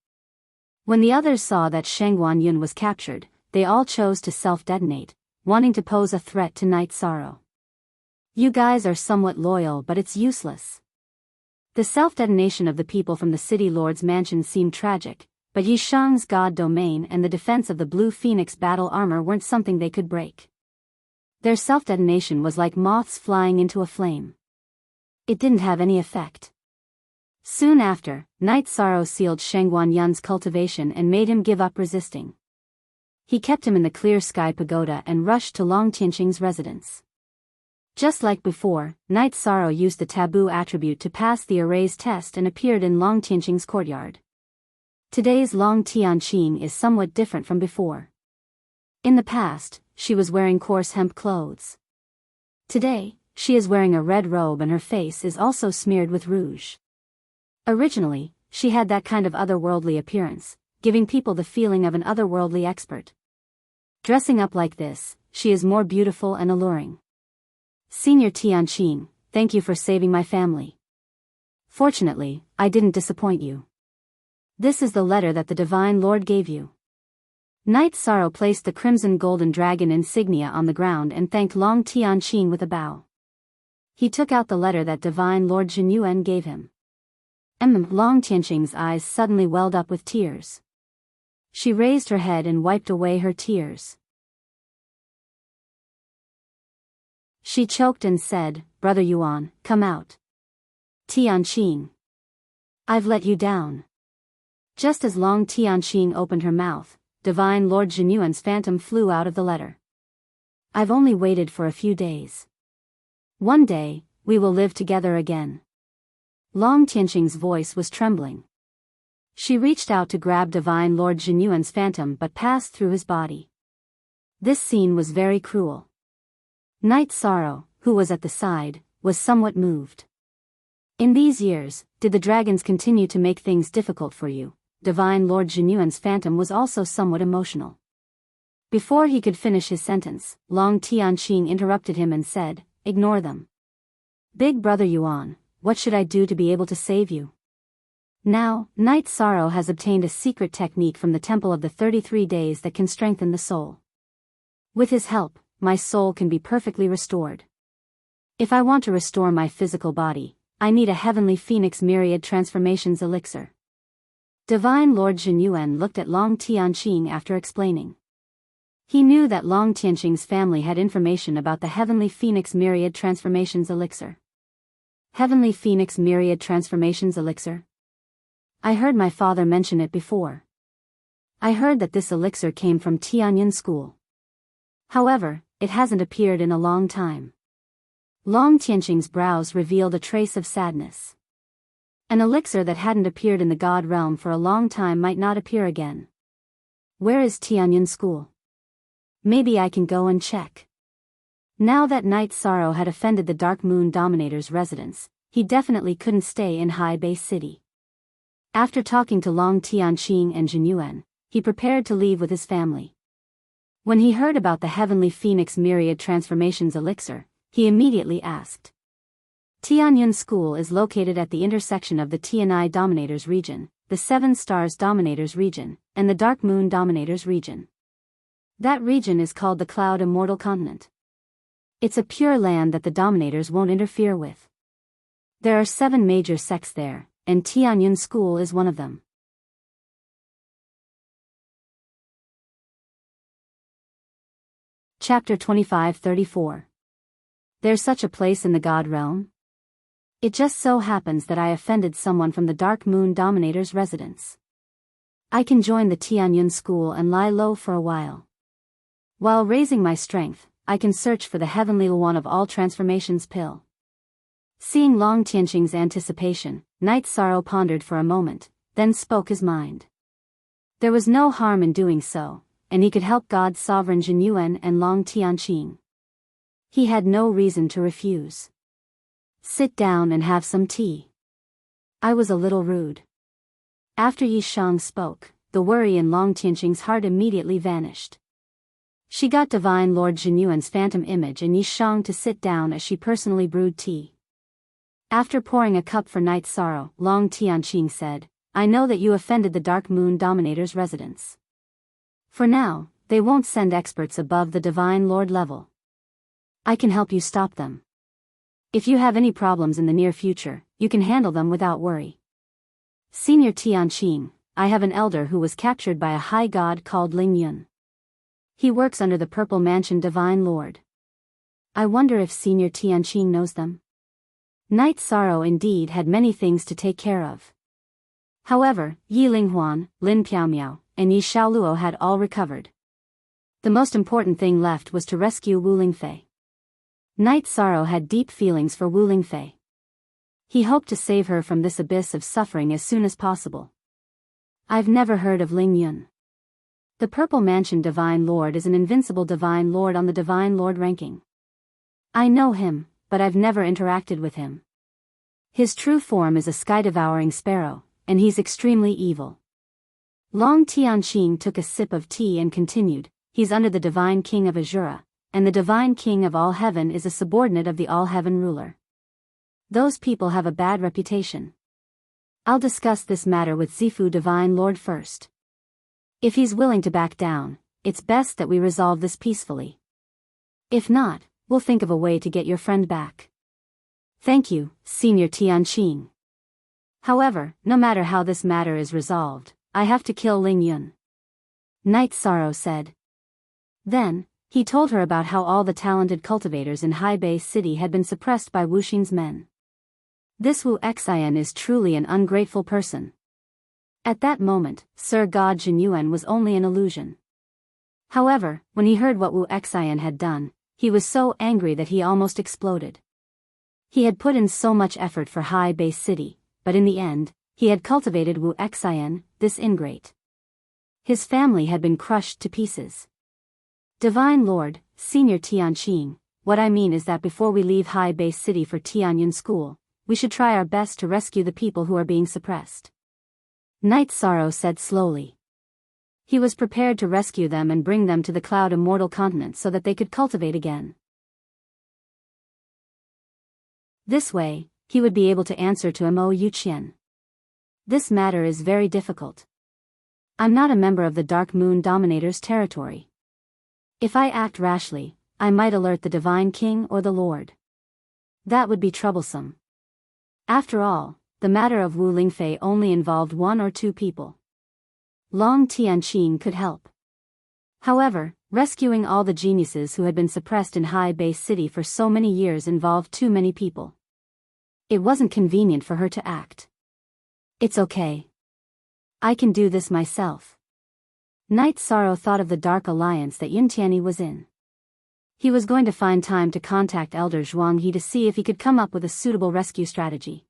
When the others saw that Shangguan Yun was captured, they all chose to self-detonate, wanting to pose a threat to Night Sorrow. You guys are somewhat loyal, but it's useless. The self-detonation of the people from the City Lord's mansion seemed tragic, but Yi Shang's god domain and the defense of the Blue Phoenix battle armor weren't something they could break. Their self-detonation was like moths flying into a flame. It didn't have any effect. Soon after, Night Sorrow sealed Shangguan Yun's cultivation and made him give up resisting. He kept him in the Clear Sky Pagoda and rushed to Long Tianqing's residence. Just like before, Night Sorrow used the taboo attribute to pass the array's test and appeared in Long Tianqing's courtyard. Today's Long Tianqing is somewhat different from before. In the past, she was wearing coarse hemp clothes. Today, she is wearing a red robe and her face is also smeared with rouge. Originally, she had that kind of otherworldly appearance, giving people the feeling of an otherworldly expert. Dressing up like this, she is more beautiful and alluring. Senior Tianqing, thank you for saving my family. Fortunately, I didn't disappoint you. This is the letter that the Divine Lord gave you. Night Sorrow placed the crimson golden dragon insignia on the ground and thanked Long Tianqing with a bow. He took out the letter that Divine Lord Jin Yuan gave him. Long Tianqing's eyes suddenly welled up with tears. She raised her head and wiped away her tears. She choked and said, Brother Yuan, come out. Tianqing. I've let you down. Just as Long Tianqing opened her mouth, Divine Lord Jin Yuan's phantom flew out of the letter. I've only waited for a few days. One day, we will live together again. Long Tianqing's voice was trembling. She reached out to grab Divine Lord Jin Yuan's phantom but passed through his body. This scene was very cruel. Night Sorrow, who was at the side, was somewhat moved. In these years, did the dragons continue to make things difficult for you? Divine Lord Jin Yuan's phantom was also somewhat emotional. Before he could finish his sentence, Long Tianqing interrupted him and said, Ignore them. Big Brother Yuan, what should I do to be able to save you? Now, Night Sorrow has obtained a secret technique from the Temple of the 33 Days that can strengthen the soul. With his help, my soul can be perfectly restored. If I want to restore my physical body, I need a Heavenly Phoenix Myriad Transformations elixir. Divine Lord Jin Yuan looked at Long Tianqing after explaining. He knew that Long Tianqing's family had information about the Heavenly Phoenix Myriad Transformations elixir. Heavenly Phoenix Myriad Transformations elixir? I heard my father mention it before. I heard that this elixir came from Tianyun School. However, it hasn't appeared in a long time. Long Tianqing's brows revealed a trace of sadness. An elixir that hadn't appeared in the God realm for a long time might not appear again. Where is Tianyun School? Maybe I can go and check. Now that Night Sorrow had offended the Dark Moon Dominator's residence, he definitely couldn't stay in High Bay City. After talking to Long Tianqing and Jin Yuan, he prepared to leave with his family. When he heard about the Heavenly Phoenix Myriad Transformations elixir, he immediately asked. Tianyun School is located at the intersection of the Tianai Dominators region, the Seven Stars Dominators region, and the Dark Moon Dominators region. That region is called the Cloud Immortal Continent. It's a pure land that the Dominators won't interfere with. There are 7 major sects there, and Tianyun School is one of them. Chapter 25-34. There's such a place in the God realm? It just so happens that I offended someone from the Dark Moon Dominator's residence. I can join the Tianyun School and lie low for a while. While raising my strength, I can search for the heavenly one of all transformations pill. Seeing Long Tianqing's anticipation, Knight Sorrow pondered for a moment, then spoke his mind. There was no harm in doing so, and he could help God's sovereign Jin Yuan and Long Tianqing. He had no reason to refuse. Sit down and have some tea. I was a little rude. After Yi Shang spoke, the worry in Long Tianqing's heart immediately vanished. She got Divine Lord Jin Yuan's phantom image and Yi Shang to sit down as she personally brewed tea. After pouring a cup for Knight Sorrow, Long Tianqing said, I know that you offended the Dark Moon Dominator's residents. For now, they won't send experts above the Divine Lord level. I can help you stop them. If you have any problems in the near future, you can handle them without worry. Senior Tianqing, I have an elder who was captured by a high god called Ling Yun. He works under the Purple Mansion Divine Lord. I wonder if Senior Tianqing knows them. Knight Sorrow indeed had many things to take care of. However, Yi Linghuan, Lin Piaomiao, and Yi Xiaoluo had all recovered. The most important thing left was to rescue Wu Lingfei. Knight Sorrow had deep feelings for Wu Lingfei. He hoped to save her from this abyss of suffering as soon as possible. I've never heard of Ling Yun. The Purple Mansion Divine Lord is an invincible Divine Lord on the Divine Lord ranking. I know him, but I've never interacted with him. His true form is a sky-devouring sparrow, and he's extremely evil. Long Tianqing took a sip of tea and continued, he's under the Divine King of Azura, and the Divine King of all heaven is a subordinate of the all-heaven ruler. Those people have a bad reputation. I'll discuss this matter with Zifu Divine Lord first. If he's willing to back down, it's best that we resolve this peacefully. If not, we'll think of a way to get your friend back. Thank you, Senior Tianqing. However, no matter how this matter is resolved, I have to kill Ling Yun. Knight Sorrow said. Then, he told her about how all the talented cultivators in High Bay City had been suppressed by Wu Xin's men. This Wu Xian is truly an ungrateful person. At that moment, Sir God Jin Yuan was only an illusion. However, when he heard what Wu Xian had done, he was so angry that he almost exploded. He had put in so much effort for High Bay City, but in the end, he had cultivated Wu Xian, this ingrate. His family had been crushed to pieces. Divine Lord, Senior Tianqing, what I mean is that before we leave High Bay City for Tianyun School, we should try our best to rescue the people who are being suppressed. Knight Sorrow said slowly. He was prepared to rescue them and bring them to the Cloud Immortal Continent so that they could cultivate again. This way, he would be able to answer to Mo Yuqian. This matter is very difficult. I'm not a member of the Dark Moon Dominator's territory. If I act rashly, I might alert the Divine King or the Lord. That would be troublesome. After all, the matter of Wu Lingfei only involved 1 or 2 people. Long Tianqing could help. However, rescuing all the geniuses who had been suppressed in High Bay City for so many years involved too many people. It wasn't convenient for her to act. It's okay. I can do this myself. Knight Sorrow thought of the dark alliance that Yuntiani was in. He was going to find time to contact Elder Zhuang He to see if he could come up with a suitable rescue strategy.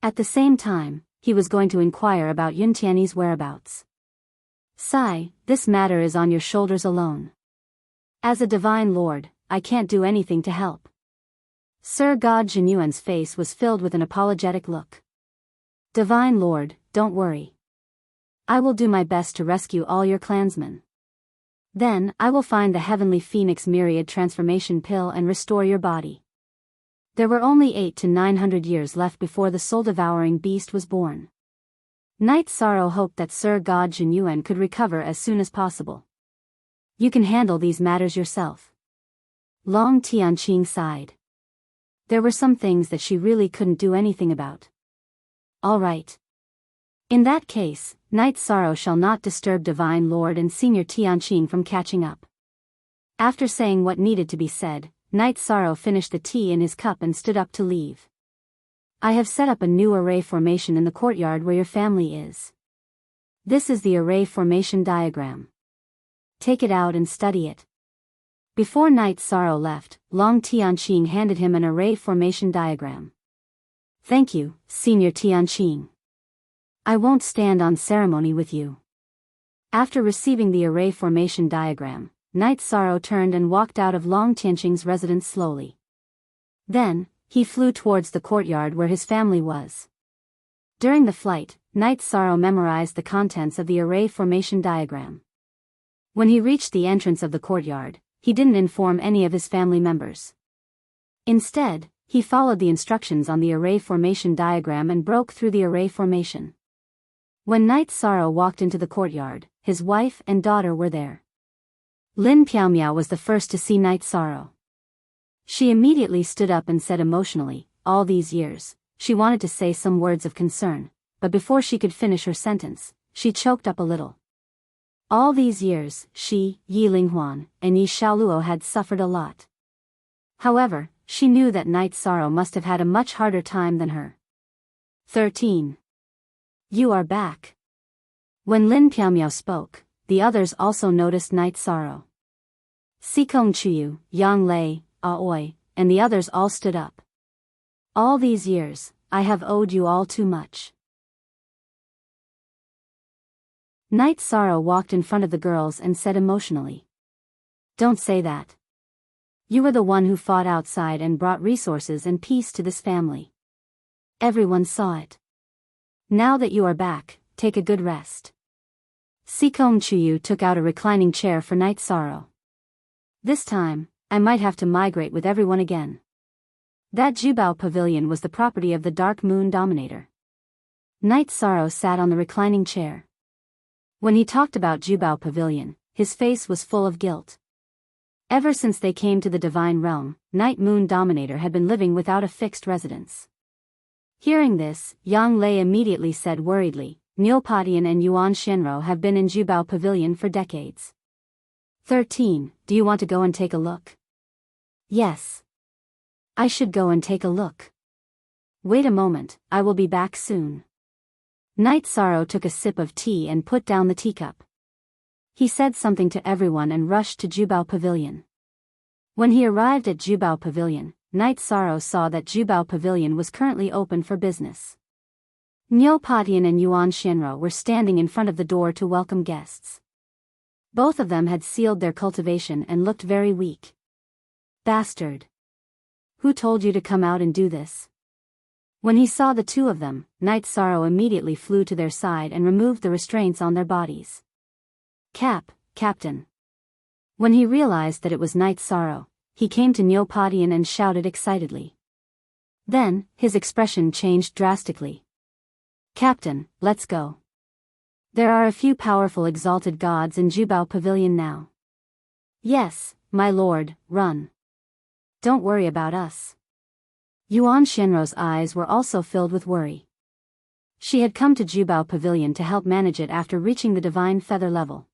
At the same time, he was going to inquire about Yuntiani's whereabouts. Sai, this matter is on your shoulders alone. As a Divine Lord, I can't do anything to help. Sir God Jin Yuan's face was filled with an apologetic look. Divine Lord, don't worry. I will do my best to rescue all your clansmen. Then, I will find the Heavenly Phoenix Myriad Transformation Pill and restore your body. There were only 800 to 900 years left before the soul-devouring beast was born. Knight Sorrow hoped that Sir God Jin Yuan could recover as soon as possible. You can handle these matters yourself. Long Tianqing sighed. There were some things that she really couldn't do anything about. All right. In that case, Knight Sorrow shall not disturb Divine Lord and Senior Tianqing from catching up. After saying what needed to be said, Knight Sorrow finished the tea in his cup and stood up to leave. I have set up a new array formation in the courtyard where your family is. This is the array formation diagram. Take it out and study it. Before Night Sorrow left, Long Tianqing handed him an array formation diagram. "Thank you, Senior Tianqing. I won't stand on ceremony with you." After receiving the array formation diagram, Night Sorrow turned and walked out of Long Tianqing's residence slowly. Then, he flew towards the courtyard where his family was. During the flight, Night Sorrow memorized the contents of the array formation diagram. When he reached the entrance of the courtyard, he didn't inform any of his family members. Instead, he followed the instructions on the array formation diagram and broke through the array formation. When Night Sorrow walked into the courtyard, his wife and daughter were there. Lin Piaomiao was the first to see Night Sorrow. She immediately stood up and said emotionally, all these years, she wanted to say some words of concern, but before she could finish her sentence, she choked up a little. All these years, she, Yi Linghuan, and Yi Xiaoluo had suffered a lot. However, she knew that Night Sorrow must have had a much harder time than her. 13. You are back. When Lin Piaomiao spoke, the others also noticed Night Sorrow. Sikong Chuyu, Yang Lei, Aoi, and the others all stood up. All these years, I have owed you all too much. Night Sorrow walked in front of the girls and said emotionally. Don't say that. You were the one who fought outside and brought resources and peace to this family. Everyone saw it. Now that you are back, take a good rest. Sikong Chuyu took out a reclining chair for Night Sorrow. This time, I might have to migrate with everyone again. That Jubao Pavilion was the property of the Dark Moon Dominator. Night Sorrow sat on the reclining chair. When he talked about Jubao Pavilion, his face was full of guilt. Ever since they came to the Divine Realm, Night Moon Dominator had been living without a fixed residence. Hearing this, Yang Lei immediately said worriedly, Neopatian and Yuan Shenro have been in Jubao Pavilion for decades. 13. Do you want to go and take a look? Yes. I should go and take a look. Wait a moment, I will be back soon. Night Sorrow took a sip of tea and put down the teacup. He said something to everyone and rushed to Jubao Pavilion. When he arrived at Jubao Pavilion, Night Sorrow saw that Jubao Pavilion was currently open for business. Neopatian and Yuan Shenro were standing in front of the door to welcome guests. Both of them had sealed their cultivation and looked very weak. Bastard! Who told you to come out and do this? When he saw the two of them, Night Sorrow immediately flew to their side and removed the restraints on their bodies. Captain. When he realized that it was Night Sorrow, he came to Neopatian and shouted excitedly. Then, his expression changed drastically. Captain, let's go. There are a few powerful exalted gods in Jubao Pavilion now. Yes, my lord, run. Don't worry about us. Yuan Shenro's eyes were also filled with worry. She had come to Jubao Pavilion to help manage it after reaching the divine feather level.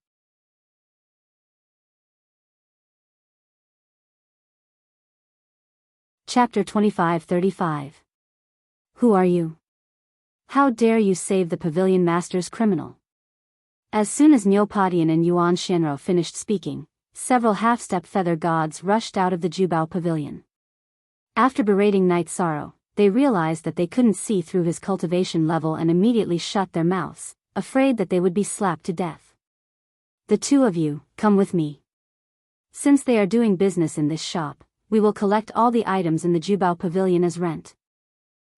Chapter 25-35. Who are you? How dare you save the Pavilion Master's criminal? As soon as Neopatian and Yuan Shenro finished speaking, several half-step feather gods rushed out of the Jubao Pavilion. After berating Night Sorrow, they realized that they couldn't see through his cultivation level and immediately shut their mouths, afraid that they would be slapped to death. The two of you, come with me. Since they are doing business in this shop, we will collect all the items in the Jubao Pavilion as rent.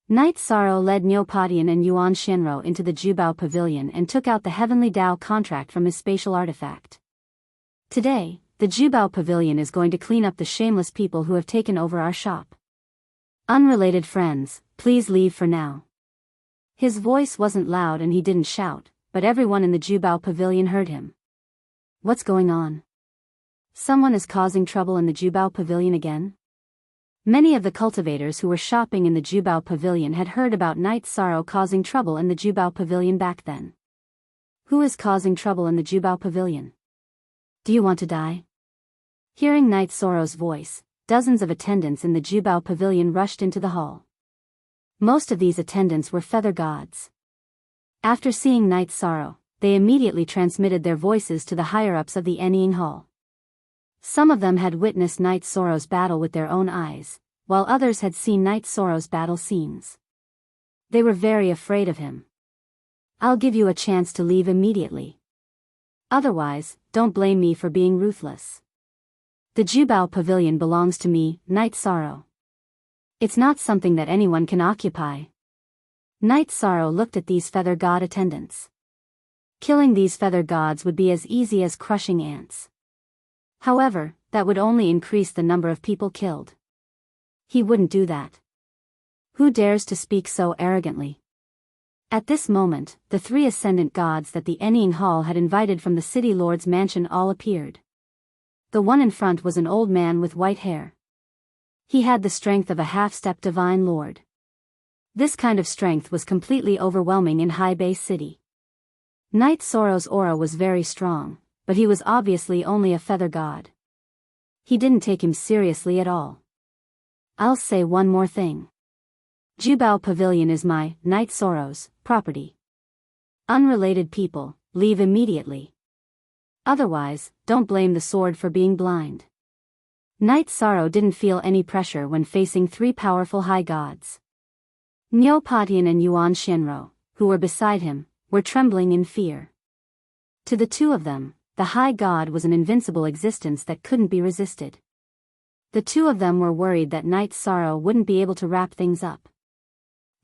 Night Sorrow led Neopatian and Yuan Shenro into the Jubao Pavilion and took out the Heavenly Dao contract from his spatial artifact. Today, the Jubao Pavilion is going to clean up the shameless people who have taken over our shop. Unrelated friends, please leave for now. His voice wasn't loud and he didn't shout, but everyone in the Jubao Pavilion heard him. What's going on? Someone is causing trouble in the Jubao Pavilion again? Many of the cultivators who were shopping in the Jubao Pavilion had heard about Night Sorrow causing trouble in the Jubao Pavilion back then. Who is causing trouble in the Jubao Pavilion? Do you want to die? Hearing Night Sorrow's voice, dozens of attendants in the Jubao Pavilion rushed into the hall. Most of these attendants were feather gods. After seeing Night Sorrow, they immediately transmitted their voices to the higher-ups of the Enying Hall. Some of them had witnessed Night Sorrow's battle with their own eyes, while others had seen Night Sorrow's battle scenes. They were very afraid of him. "I'll give you a chance to leave immediately. Otherwise, don't blame me for being ruthless. The Jubao Pavilion belongs to me, Night Sorrow. It's not something that anyone can occupy." Night Sorrow looked at these feather god attendants. Killing these feather gods would be as easy as crushing ants. However, that would only increase the number of people killed. He wouldn't do that. Who dares to speak so arrogantly? At this moment, the 3 ascendant gods that the Ennying Hall had invited from the city lord's mansion all appeared. The one in front was an old man with white hair. He had the strength of a half-step divine lord. This kind of strength was completely overwhelming in High Bay City. Night Sorrow's aura was very strong, but he was obviously only a feather god. He didn't take him seriously at all. "I'll say one more thing. Jubao Pavilion is my, Night Sorrow's, property. Unrelated people, leave immediately. Otherwise, don't blame the sword for being blind." Night Sorrow didn't feel any pressure when facing 3 powerful high gods. Niu Patian and Yuan Shenro, who were beside him, were trembling in fear. To the 2 of them, the high god was an invincible existence that couldn't be resisted. The 2 of them were worried that Night Sorrow wouldn't be able to wrap things up.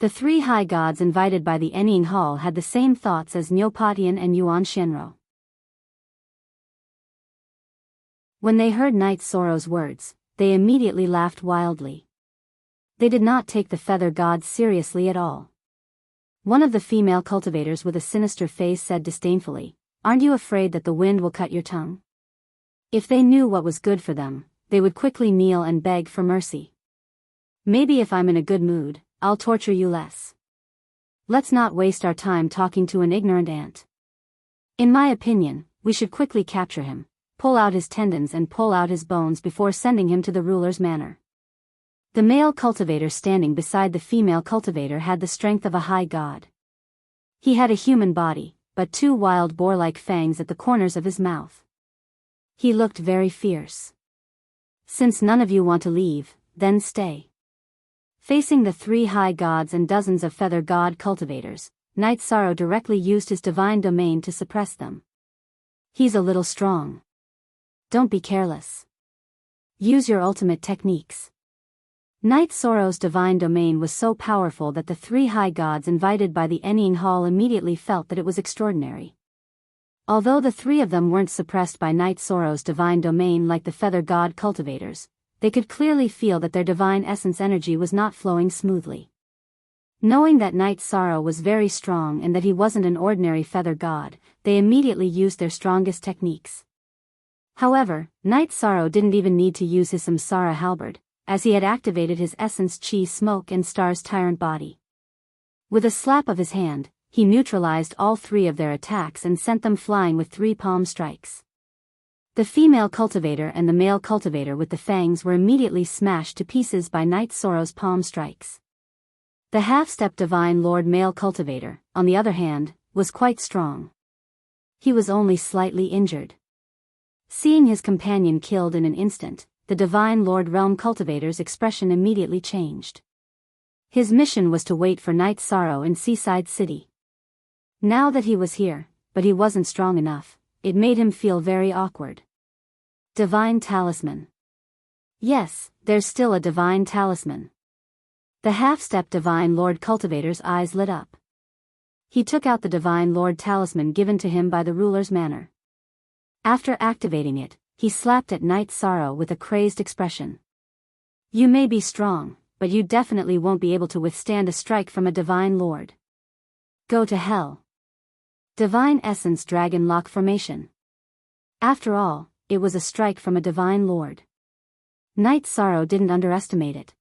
The 3 high gods invited by the Ennying Hall had the same thoughts as Niu Patian and Yuan Shenro. When they heard Night Sorrow's words, they immediately laughed wildly. They did not take the feather gods seriously at all. One of the female cultivators with a sinister face said disdainfully, "Aren't you afraid that the wind will cut your tongue?" If they knew what was good for them, they would quickly kneel and beg for mercy. "Maybe if I'm in a good mood, I'll torture you less. Let's not waste our time talking to an ignorant ant. In my opinion, we should quickly capture him, pull out his tendons and pull out his bones before sending him to the ruler's manor." The male cultivator standing beside the female cultivator had the strength of a high god. He had a human body, but 2 wild boar-like fangs at the corners of his mouth. He looked very fierce. "Since none of you want to leave, then stay." Facing the 3 high gods and dozens of feather god cultivators, Night Sorrow directly used his divine domain to suppress them. "He's a little strong. Don't be careless. Use your ultimate techniques." Night Sorrow's divine domain was so powerful that the 3 high gods invited by the Ennying Hall immediately felt that it was extraordinary. Although the 3 of them weren't suppressed by Night Sorrow's divine domain like the feather god cultivators, they could clearly feel that their divine essence energy was not flowing smoothly. Knowing that Night Sorrow was very strong and that he wasn't an ordinary feather god, they immediately used their strongest techniques. However, Night Sorrow didn't even need to use his Samsara halberd, as he had activated his essence chi smoke and star's tyrant body. With a slap of his hand, he neutralized all 3 of their attacks and sent them flying with 3 palm strikes. The female cultivator and the male cultivator with the fangs were immediately smashed to pieces by Night Sorrow's palm strikes. The half-step divine lord male cultivator, on the other hand, was quite strong. He was only slightly injured. Seeing his companion killed in an instant, the divine lord realm cultivator's expression immediately changed. His mission was to wait for Night Sorrow in Seaside City. Now that he was here, but he wasn't strong enough, it made him feel very awkward. Divine talisman. Yes, there's still a divine talisman. The half-step divine lord cultivator's eyes lit up. He took out the divine lord talisman given to him by the ruler's manor. After activating it, he slapped at Night Sorrow with a crazed expression. "You may be strong, but you definitely won't be able to withstand a strike from a divine lord. Go to hell." Divine Essence Dragon Lock Formation. After all, it was a strike from a divine lord. Night Sorrow didn't underestimate it.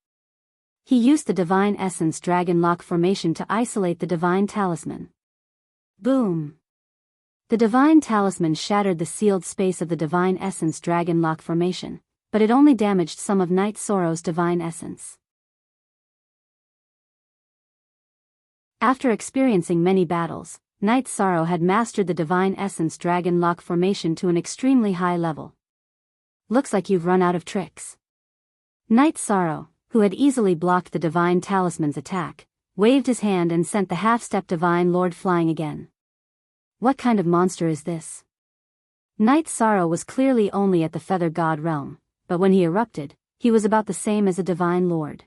He used the Divine Essence Dragon Lock Formation to isolate the Divine Talisman. Boom! The Divine Talisman shattered the sealed space of the Divine Essence Dragon Lock Formation, but it only damaged some of Night Sorrow's Divine Essence. After experiencing many battles, Night Sorrow had mastered the Divine Essence Dragon Lock Formation to an extremely high level. looks like you've run out of tricks. Knight Sorrow, who had easily blocked the Divine Talisman's attack, waved his hand and sent the half-step Divine Lord flying again. What kind of monster is this? Knight Sorrow was clearly only at the Feather God realm, but when he erupted, he was about the same as a Divine Lord.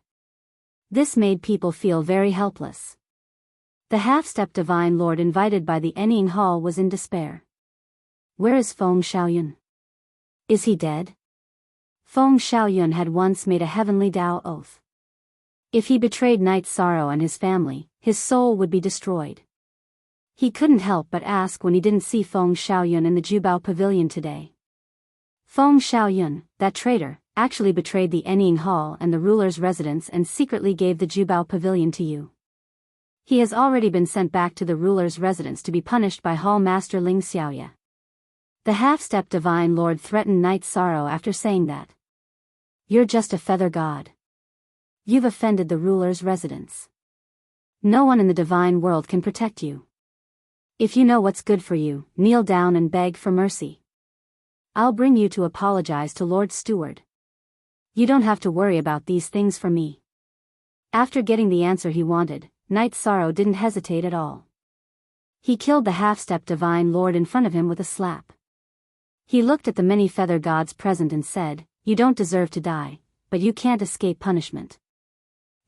This made people feel very helpless. The half-step Divine Lord invited by the Enning Hall was in despair. Where is Feng Xiaoyun? Is he dead? Feng Xiaoyun had once made a heavenly Tao oath. If he betrayed Knight Sorrow and his family, his soul would be destroyed. He couldn't help but ask when he didn't see Feng Xiaoyun in the Jubao Pavilion today. Feng Xiaoyun, that traitor, actually betrayed the Enning Hall and the ruler's residence and secretly gave the Jubao Pavilion to you. He has already been sent back to the ruler's residence to be punished by Hall Master Ling Xiaoya. The half-step Divine Lord threatened Knight Sorrow after saying that. You're just a feather god. You've offended the ruler's residence. No one in the divine world can protect you. If you know what's good for you, kneel down and beg for mercy. I'll bring you to apologize to Lord Steward. You don't have to worry about these things for me. After getting the answer he wanted, Knight Sorrow didn't hesitate at all. He killed the half-step Divine Lord in front of him with a slap. He looked at the many feather gods present and said, You don't deserve to die, but you can't escape punishment.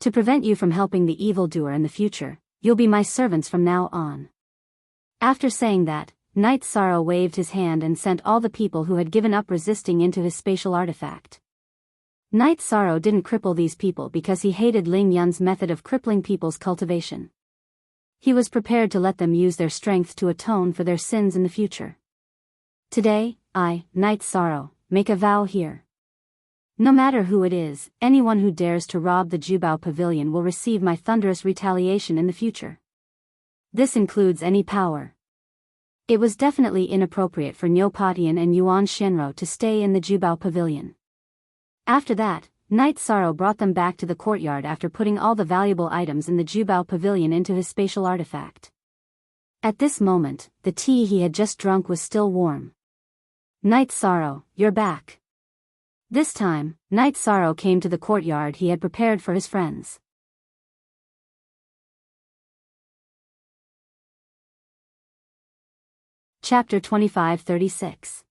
To prevent you from helping the evildoer in the future, you'll be my servants from now on. After saying that, Knight Sorrow waved his hand and sent all the people who had given up resisting into his spatial artifact. Knight Sorrow didn't cripple these people because he hated Ling Yun's method of crippling people's cultivation. He was prepared to let them use their strength to atone for their sins in the future. Today, I, Knight Sorrow, make a vow here. No matter who it is, anyone who dares to rob the Jubao Pavilion will receive my thunderous retaliation in the future. This includes any power. It was definitely inappropriate for Niu Patian and Yuan Shenro to stay in the Jubao Pavilion. After that, Knight Sorrow brought them back to the courtyard after putting all the valuable items in the Jubao Pavilion into his spatial artifact. At this moment, the tea he had just drunk was still warm. Knight Sorrow, you're back. This time, Knight Sorrow came to the courtyard he had prepared for his friends. Chapter 25-36.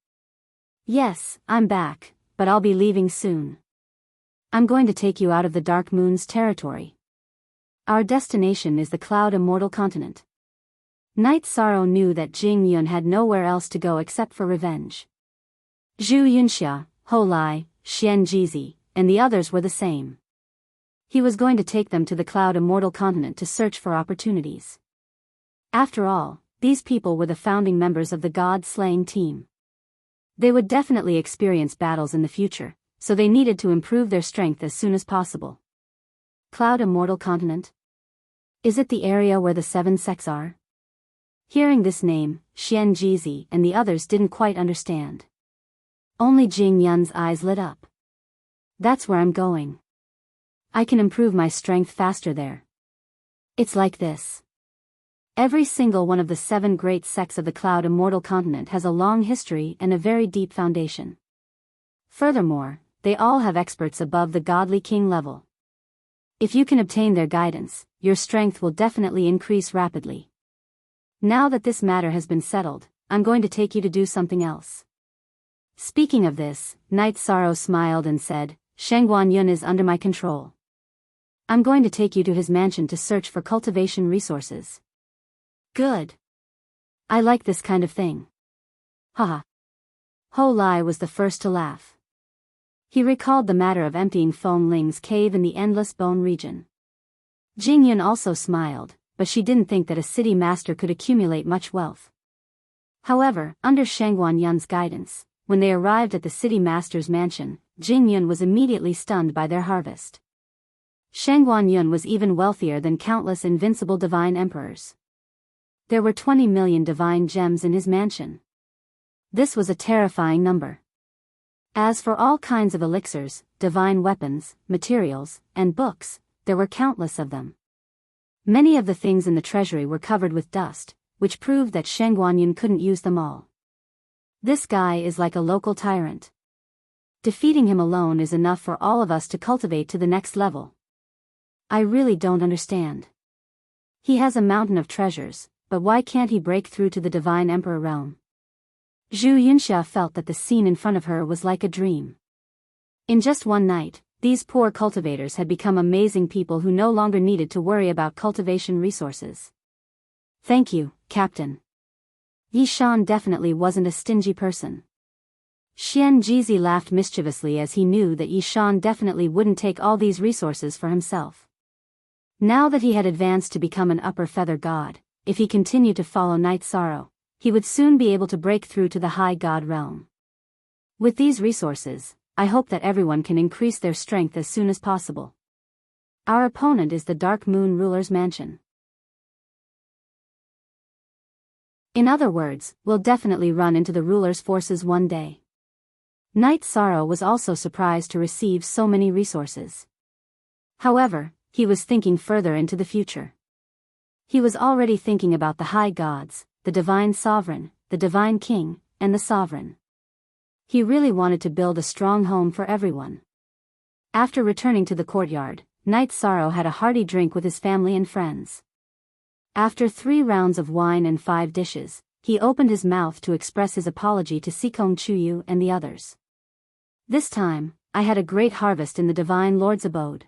Yes, I'm back, but I'll be leaving soon. I'm going to take you out of the Dark Moon's territory. Our destination is the Cloud Immortal Continent. Knight Sorrow knew that Jing Yun had nowhere else to go except for revenge. Zhu Yunxia, Ho Lai, Xian Jizi, and the others were the same. He was going to take them to the Cloud Immortal Continent to search for opportunities. After all, these people were the founding members of the God-slaying team. They would definitely experience battles in the future, so they needed to improve their strength as soon as possible. Cloud Immortal Continent? Is it the area where the 7 sects are? Hearing this name, Xian Jizi and the others didn't quite understand. Only Jing Yun's eyes lit up. That's where I'm going. I can improve my strength faster there. It's like this. Every single one of the 7 great sects of the Cloud Immortal Continent has a long history and a very deep foundation. Furthermore, they all have experts above the godly king level. If you can obtain their guidance, your strength will definitely increase rapidly. Now that this matter has been settled, I'm going to take you to do something else. Speaking of this, Knight Sorrow smiled and said, Shengguan Yun is under my control. I'm going to take you to his mansion to search for cultivation resources. Good. I like this kind of thing. Haha. Ho Lai was the first to laugh. He recalled the matter of emptying Feng Ling's cave in the Endless Bone region. Jing Yun also smiled, but she didn't think that a city master could accumulate much wealth. However, under Shengguan Yun's guidance, when they arrived at the city master's mansion, Jing Yun was immediately stunned by their harvest. Shengguan Yun was even wealthier than countless invincible divine emperors. There were 20 million divine gems in his mansion. This was a terrifying number. As for all kinds of elixirs, divine weapons, materials, and books, there were countless of them. Many of the things in the treasury were covered with dust, which proved that Shengguan Yun couldn't use them all. This guy is like a local tyrant. Defeating him alone is enough for all of us to cultivate to the next level. I really don't understand. He has a mountain of treasures, but why can't he break through to the Divine Emperor realm? Zhu Yunxia felt that the scene in front of her was like a dream. In just one night, these poor cultivators had become amazing people who no longer needed to worry about cultivation resources. Thank you, Captain. Yi Shan definitely wasn't a stingy person. Xian Jizi laughed mischievously as he knew that Yi Shan definitely wouldn't take all these resources for himself. Now that he had advanced to become an upper feather god, if he continued to follow Night Sorrow, he would soon be able to break through to the high god realm. With these resources, I hope that everyone can increase their strength as soon as possible. Our opponent is the Dark Moon Ruler's mansion. In other words, we'll definitely run into the ruler's forces one day. Night Sorrow was also surprised to receive so many resources. However, he was thinking further into the future. He was already thinking about the high gods, the divine sovereign, the divine king, and the sovereign. He really wanted to build a strong home for everyone. After returning to the courtyard, Night Sorrow had a hearty drink with his family and friends. After 3 rounds of wine and 5 dishes, he opened his mouth to express his apology to Sikong Chuyu and the others. This time, I had a great harvest in the Divine Lord's abode.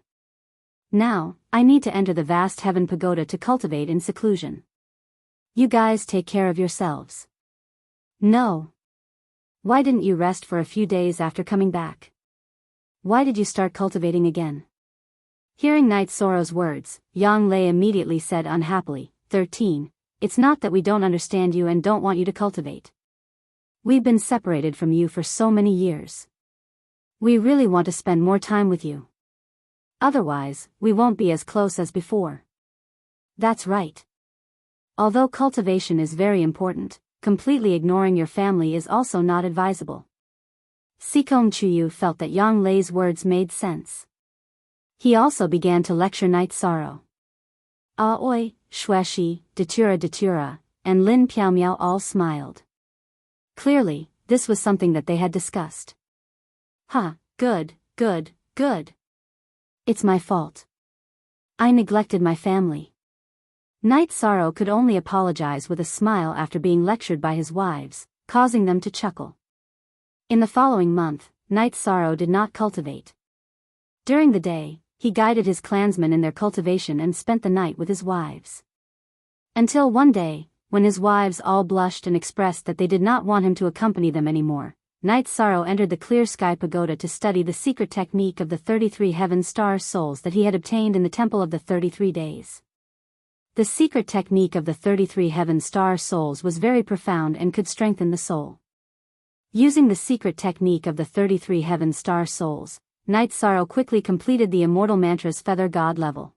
Now, I need to enter the vast heaven pagoda to cultivate in seclusion. You guys take care of yourselves. No. Why didn't you rest for a few days after coming back? Why did you start cultivating again? Hearing Night Sorrow's words, Yang Lei immediately said unhappily, 13, it's not that we don't understand you and don't want you to cultivate. We've been separated from you for so many years. We really want to spend more time with you. Otherwise, we won't be as close as before. That's right. Although cultivation is very important, completely ignoring your family is also not advisable. Sikong Chuyu felt that Yang Lei's words made sense. He also began to lecture Night Sorrow. Aoi, Shueshi, Datura, and Lin Piaomiao all smiled. Clearly, this was something that they had discussed. Good. It's my fault. I neglected my family. Night Sorrow could only apologize with a smile after being lectured by his wives, causing them to chuckle. In the following month, Night Sorrow did not cultivate. During the day, he guided his clansmen in their cultivation and spent the night with his wives. Until one day, when his wives all blushed and expressed that they did not want him to accompany them anymore, Night Sorrow entered the Clear Sky Pagoda to study the secret technique of the 33 heaven star souls that he had obtained in the Temple of the 33 Days. The secret technique of the 33 heaven star souls was very profound and could strengthen the soul. Using the secret technique of the 33 heaven star souls, Night Sorrow quickly completed the Immortal Mantra's Feather God level.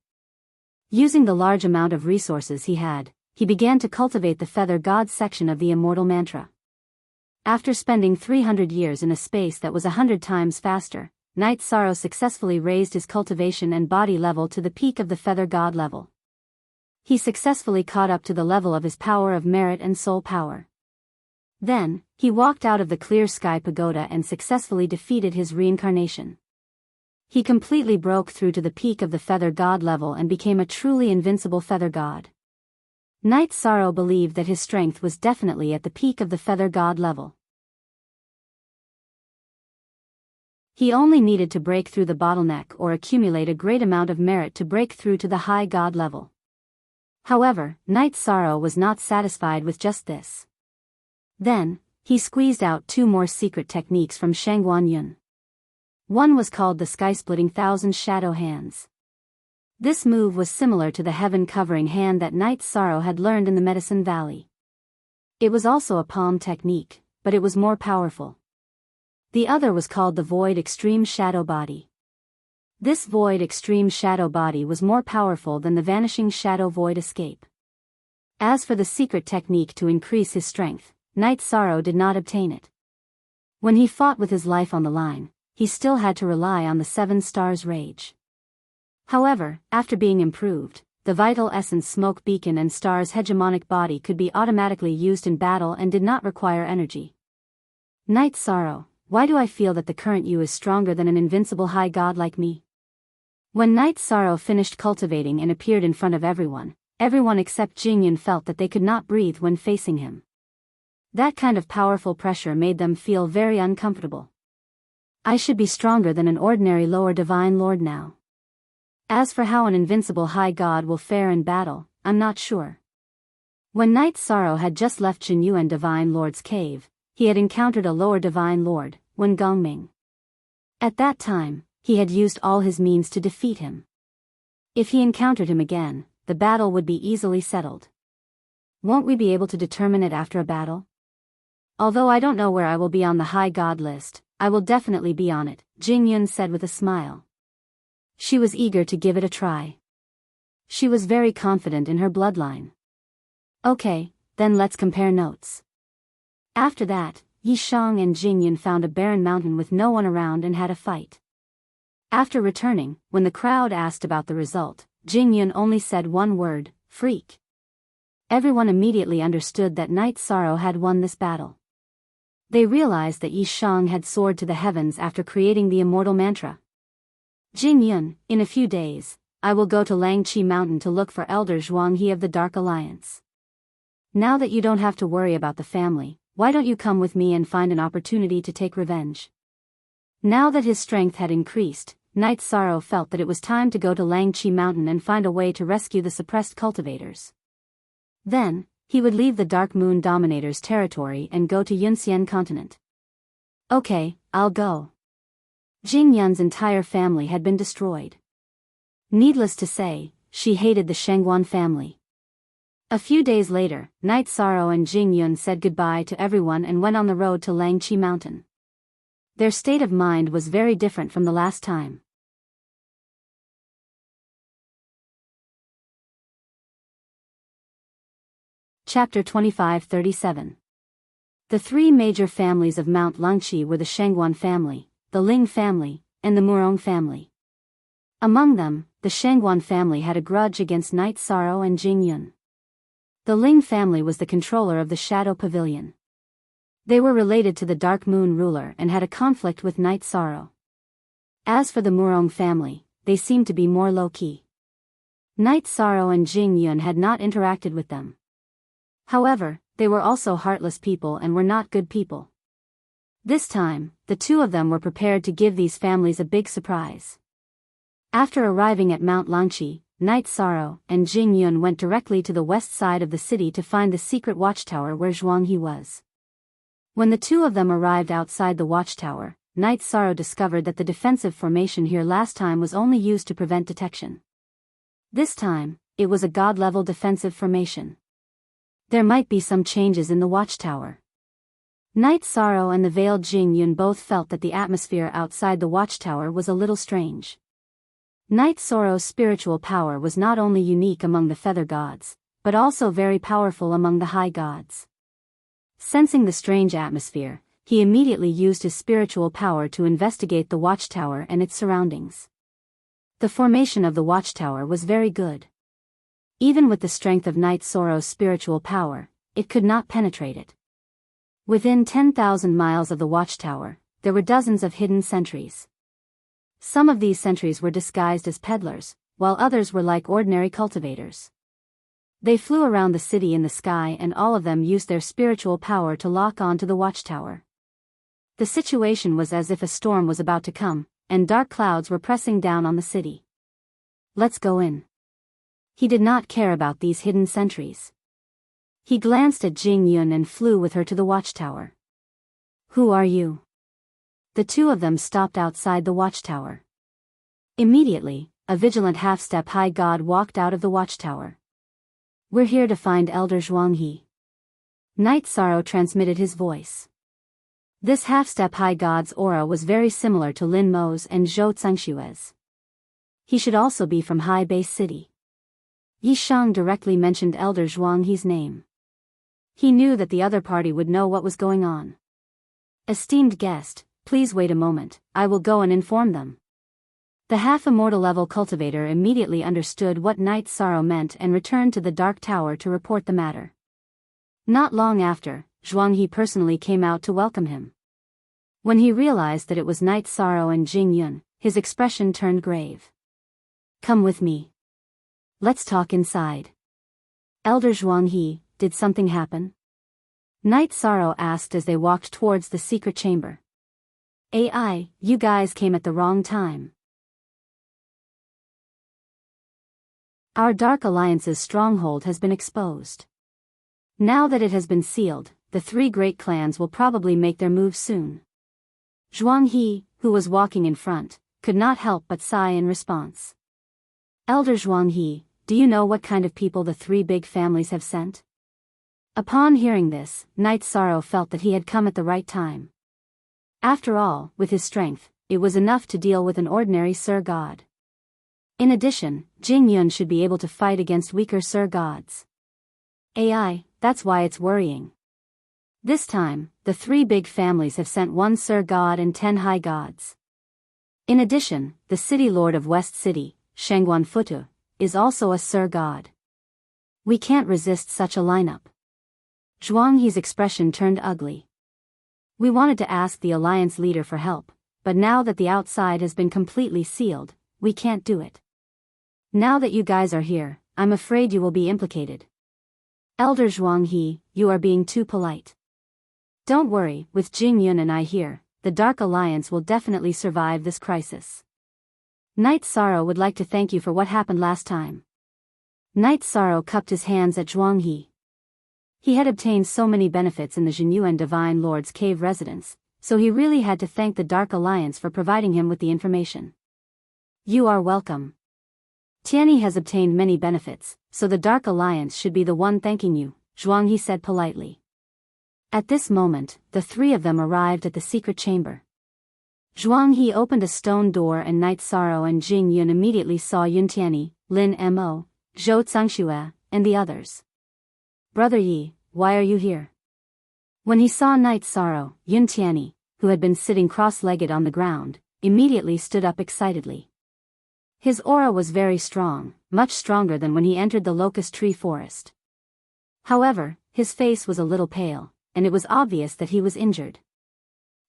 Using the large amount of resources he had, he began to cultivate the Feather God section of the Immortal Mantra. After spending 300 years in a space that was 100 times faster, Night Sorrow successfully raised his cultivation and body level to the peak of the Feather God level. He successfully caught up to the level of his power of merit and soul power. Then, he walked out of the Clear Sky Pagoda and successfully defeated his reincarnation. He completely broke through to the peak of the Feather God level and became a truly invincible Feather God. Night Sorrow believed that his strength was definitely at the peak of the Feather God level. He only needed to break through the bottleneck or accumulate a great amount of merit to break through to the high God level. However, Night Sorrow was not satisfied with just this. Then, he squeezed out 2 more secret techniques from Shangguan Yun. One was called the Sky-Splitting Thousand Shadow Hands. This move was similar to the heaven-covering hand that Night Sorrow had learned in the Medicine Valley. It was also a palm technique, but it was more powerful. The other was called the Void Extreme Shadow Body. This Void Extreme Shadow Body was more powerful than the Vanishing Shadow Void Escape. As for the secret technique to increase his strength, Night Sorrow did not obtain it. When he fought with his life on the line, he still had to rely on the 7 stars rage. However, after being improved, the Vital Essence Smoke Beacon and Star's hegemonic body could be automatically used in battle and did not require energy. Night Sorrow, why do I feel that the current you is stronger than an invincible high god like me? When Night Sorrow finished cultivating and appeared in front of everyone except Jingyun felt that they could not breathe when facing him. That kind of powerful pressure made them feel very uncomfortable. I should be stronger than an ordinary lower divine lord now. As for how an invincible high god will fare in battle, I'm not sure. When Night Sorrow had just left Jinyuan Divine Lord's cave, he had encountered a lower divine lord, Wen Gongming. At that time, he had used all his means to defeat him. If he encountered him again, the battle would be easily settled. Won't we be able to determine it after a battle? Although I don't know where I will be on the high god list, I will definitely be on it, Jingyun said with a smile. She was eager to give it a try. She was very confident in her bloodline. Okay, then let's compare notes. After that, Yishang and Jingyun found a barren mountain with no one around and had a fight. After returning, when the crowd asked about the result, Jingyun only said one word, freak. Everyone immediately understood that Night Sorrow had won this battle. They realized that Yishang had soared to the heavens after creating the immortal mantra. Jingyun, in a few days, I will go to Langqi Mountain to look for Elder Zhuanghe of the Dark Alliance. Now that you don't have to worry about the family, why don't you come with me and find an opportunity to take revenge? Now that his strength had increased, Night Sorrow felt that it was time to go to Langqi Mountain and find a way to rescue the suppressed cultivators. Then, he would leave the Dark Moon Dominator's territory and go to Yunxian continent. Okay, I'll go. Jingyun's entire family had been destroyed. Needless to say, she hated the Shengguan family. A few days later, Night Sorrow and Jingyun said goodbye to everyone and went on the road to Langqi Mountain. Their state of mind was very different from the last time. Chapter 25-37. The three major families of Mount Langqi were the Shengguan family, the Ling family, and the Murong family. Among them, the Shengguan family had a grudge against Night Sorrow and Jingyun. The Ling family was the controller of the Shadow Pavilion. They were related to the Dark Moon ruler and had a conflict with Night Sorrow. As for the Murong family, they seemed to be more low-key. Night Sorrow and Jingyun had not interacted with them. However, they were also heartless people and were not good people. This time, the two of them were prepared to give these families a big surprise. After arriving at Mount Langqi, Night Sorrow and Jingyun went directly to the west side of the city to find the secret watchtower where Zhuanghe was. When the two of them arrived outside the watchtower, Night Sorrow discovered that the defensive formation here last time was only used to prevent detection. This time, it was a god-level defensive formation. There might be some changes in the watchtower. Night Sorrow and the veiled Jingyun both felt that the atmosphere outside the watchtower was a little strange. Night Sorrow's spiritual power was not only unique among the feather gods, but also very powerful among the high gods. Sensing the strange atmosphere, he immediately used his spiritual power to investigate the watchtower and its surroundings. The formation of the watchtower was very good. Even with the strength of Night Sorrow's spiritual power, it could not penetrate it. Within 10,000 miles of the watchtower, there were dozens of hidden sentries. Some of these sentries were disguised as peddlers, while others were like ordinary cultivators. They flew around the city in the sky and all of them used their spiritual power to lock on to the watchtower. The situation was as if a storm was about to come, and dark clouds were pressing down on the city. Let's go in. He did not care about these hidden sentries. He glanced at Jingyun and flew with her to the watchtower. Who are you? The two of them stopped outside the watchtower. Immediately, a vigilant half-step high god walked out of the watchtower. We're here to find Elder Zhuanghe. Night Sorrow transmitted his voice. This half-step high god's aura was very similar to Lin Mo's and Zhou Tsengxue's. He should also be from High Base City. Yishang directly mentioned Elder Zhuanghe's name. He knew that the other party would know what was going on. Esteemed guest, please wait a moment, I will go and inform them. The half-immortal level cultivator immediately understood what Night Sorrow meant and returned to the Dark Tower to report the matter. Not long after, Zhuanghe personally came out to welcome him. When he realized that it was Night Sorrow and Jing Yun, his expression turned grave. Come with me. Let's talk inside. Elder Zhuanghe, did something happen? Night Sorrow asked as they walked towards the secret chamber. AI, you guys came at the wrong time. Our Dark Alliance's stronghold has been exposed. Now that it has been sealed, the three great clans will probably make their move soon. Zhuanghe, who was walking in front, could not help but sigh in response. Elder Zhuanghe, do you know what kind of people the three big families have sent? Upon hearing this, Night Sorrow felt that he had come at the right time. After all, with his strength, it was enough to deal with an ordinary Sir God. In addition, Jing Yun should be able to fight against weaker Sir Gods. AI, that's why it's worrying. This time, the three big families have sent 1 Sir God and 10 High Gods. In addition, the City Lord of West City, Shengguan Futu, is also a Sir God. We can't resist such a lineup. Zhuanghe's expression turned ugly. We wanted to ask the alliance leader for help, but now that the outside has been completely sealed, we can't do it. Now that you guys are here, I'm afraid you will be implicated. Elder Zhuanghe, you are being too polite. Don't worry, with Jing Yun and I here, the Dark Alliance will definitely survive this crisis. Night Sorrow would like to thank you for what happened last time. Night Sorrow cupped his hands at Zhuanghe. He had obtained so many benefits in the Jinyuan Divine Lord's cave residence, so he really had to thank the Dark Alliance for providing him with the information. You are welcome. Tianyi has obtained many benefits, so the Dark Alliance should be the one thanking you, Zhuanghe said politely. At this moment, the three of them arrived at the secret chamber. Zhuanghe opened a stone door and Night Sorrow and Jing Yun immediately saw Yun Tianyi, Lin Mo, Zhou Zhangxue, and the others. Brother Yi, why are you here? When he saw Night Sorrow, Yun Tianyi, who had been sitting cross-legged on the ground, immediately stood up excitedly. His aura was very strong, much stronger than when he entered the locust tree forest. However, his face was a little pale, and it was obvious that he was injured.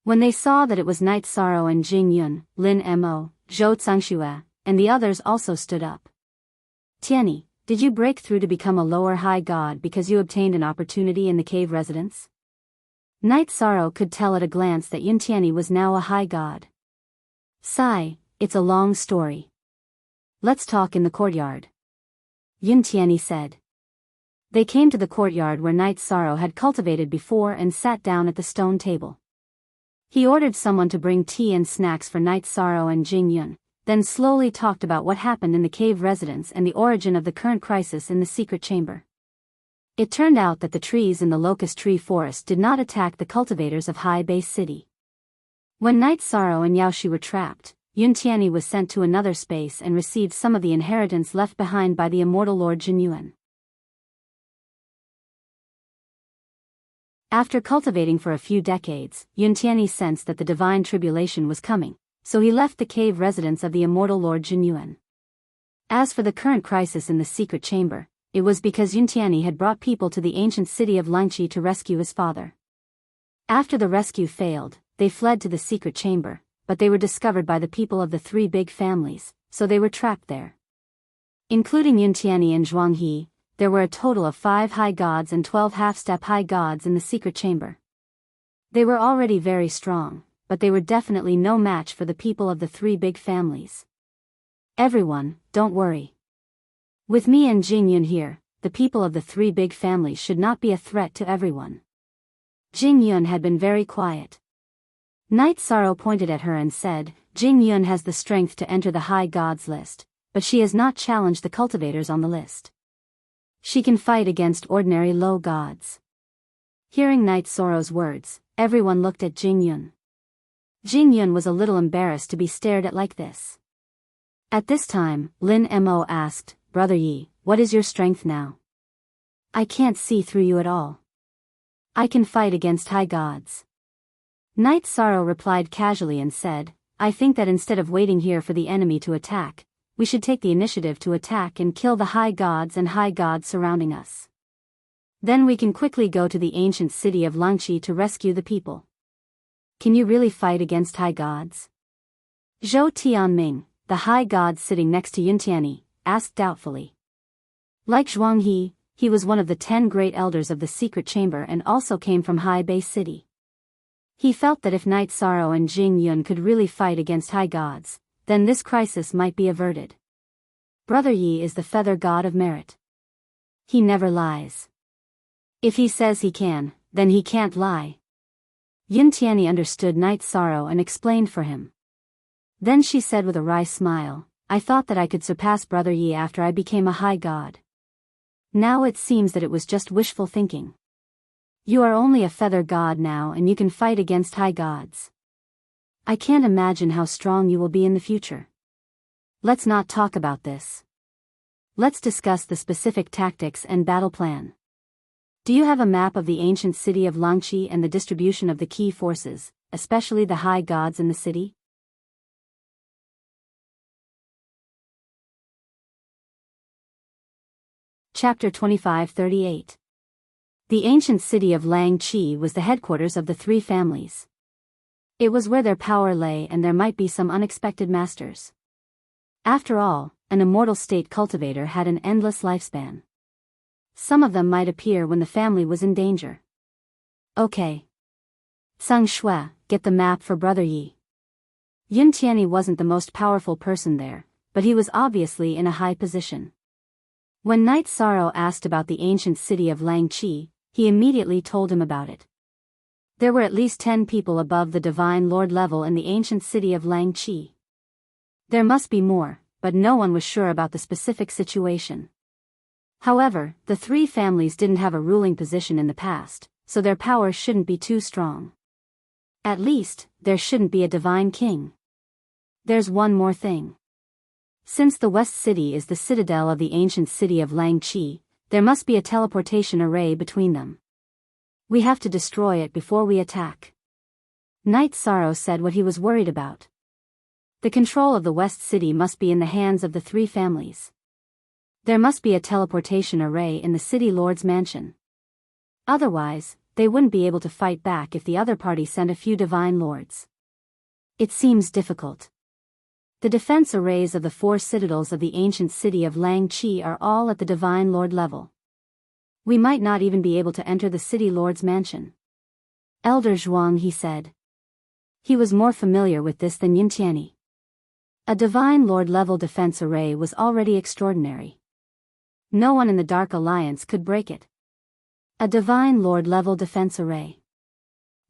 When they saw that it was Night Sorrow and Jing Yun, Lin Mo, Zhou Zhangxue, and the others also stood up. Tianyi, did you break through to become a lower high god because you obtained an opportunity in the cave residence? Night Sorrow could tell at a glance that Yun Tianyi was now a high god. Sigh, it's a long story. Let's talk in the courtyard. Yun Tianyi said. They came to the courtyard where Night Sorrow had cultivated before and sat down at the stone table. He ordered someone to bring tea and snacks for Night Sorrow and Jing Yun, then slowly talked about what happened in the cave residence and the origin of the current crisis in the secret chamber. It turned out that the trees in the locust tree forest did not attack the cultivators of High Base City. When Night Sorrow and Yaoshi were trapped, Yun Tianyi was sent to another space and received some of the inheritance left behind by the immortal Lord Jinyuan. After cultivating for a few decades, Yun Tianyi sensed that the divine tribulation was coming, so he left the cave residence of the immortal Lord Jinyuan. As for the current crisis in the secret chamber, it was because Yun Tianyi had brought people to the ancient city of Langqi to rescue his father. After the rescue failed, they fled to the secret chamber, but they were discovered by the people of the three big families, so they were trapped there. Including Yun Tianyi and Zhuanghe, there were a total of 5 high gods and 12 half-step high gods in the secret chamber. They were already very strong, but they were definitely no match for the people of the three big families. Everyone, don't worry. With me and Jing Yun here, the people of the three big families should not be a threat to everyone. Jing Yun had been very quiet. Night Sorrow pointed at her and said, Jing Yun has the strength to enter the high gods list, but she has not challenged the cultivators on the list. She can fight against ordinary low gods. Hearing Night Sorrow's words, everyone looked at Jing Yun. Jing Yun was a little embarrassed to be stared at like this. At this time, Lin Mo asked, Brother Yi, what is your strength now? I can't see through you at all. I can fight against high gods. Night Sorrow replied casually and said, I think that instead of waiting here for the enemy to attack, we should take the initiative to attack and kill the high gods and high gods surrounding us. Then we can quickly go to the ancient city of Langqi to rescue the people. Can you really fight against high gods? Zhou Tianming, the high god sitting next to Yuntiani, asked doubtfully. Like Zhuanghe, he was one of the 10 great elders of the secret chamber and also came from High Bay City. He felt that if Knight Sorrow and Jing Yun could really fight against high gods, then this crisis might be averted. Brother Yi is the feather god of merit. He never lies. If he says he can, then he can't lie. Yuntiani understood Knight Sorrow and explained for him. Then she said with a wry smile, I thought that I could surpass Brother Yi after I became a high god. Now it seems that it was just wishful thinking. You are only a feather god now and you can fight against high gods. I can't imagine how strong you will be in the future. Let's not talk about this. Let's discuss the specific tactics and battle plan. Do you have a map of the ancient city of Langqi and the distribution of the key forces, especially the high gods in the city? Chapter 25-38. The ancient city of Langqi was the headquarters of the three families. It was where their power lay and there might be some unexpected masters. After all, an immortal state cultivator had an endless lifespan. Some of them might appear when the family was in danger. Okay. Tseng Shui, get the map for Brother Yi. Yuntiani wasn't the most powerful person there, but he was obviously in a high position. When Knight Sorrow asked about the ancient city of Langqi, he immediately told him about it. There were at least 10 people above the Divine Lord level in the ancient city of Langqi. There must be more, but no one was sure about the specific situation. However, the three families didn't have a ruling position in the past, so their power shouldn't be too strong. At least, there shouldn't be a divine king. There's one more thing. Since the West City is the citadel of the ancient city of Langqi, there must be a teleportation array between them. We have to destroy it before we attack. Knight Sorrow said what he was worried about. The control of the West City must be in the hands of the three families. There must be a teleportation array in the City Lord's mansion. Otherwise, they wouldn't be able to fight back if the other party sent a few divine lords. It seems difficult. The defense arrays of the 4 citadels of the ancient city of Langqi are all at the Divine Lord level. We might not even be able to enter the City Lord's mansion. Elder Zhuang, he said. He was more familiar with this than Yuntiani. A Divine Lord level defense array was already extraordinary. No one in the Dark Alliance could break it. A Divine Lord level defense array.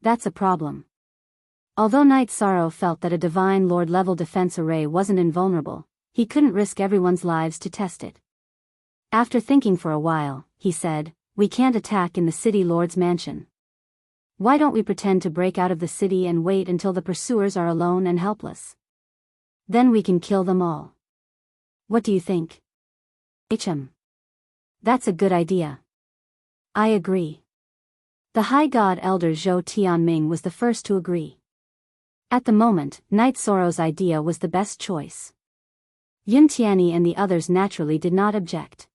That's a problem. Although Knight Sorrow felt that a Divine Lord level defense array wasn't invulnerable, he couldn't risk everyone's lives to test it. After thinking for a while, he said, we can't attack in the City Lord's mansion. Why don't we pretend to break out of the city and wait until the pursuers are alone and helpless? Then we can kill them all. What do you think? That's a good idea. I agree. The High God Elder Zhou Tianming was the first to agree. At the moment, Knight Sorrow's idea was the best choice. Yuntiani and the others naturally did not object.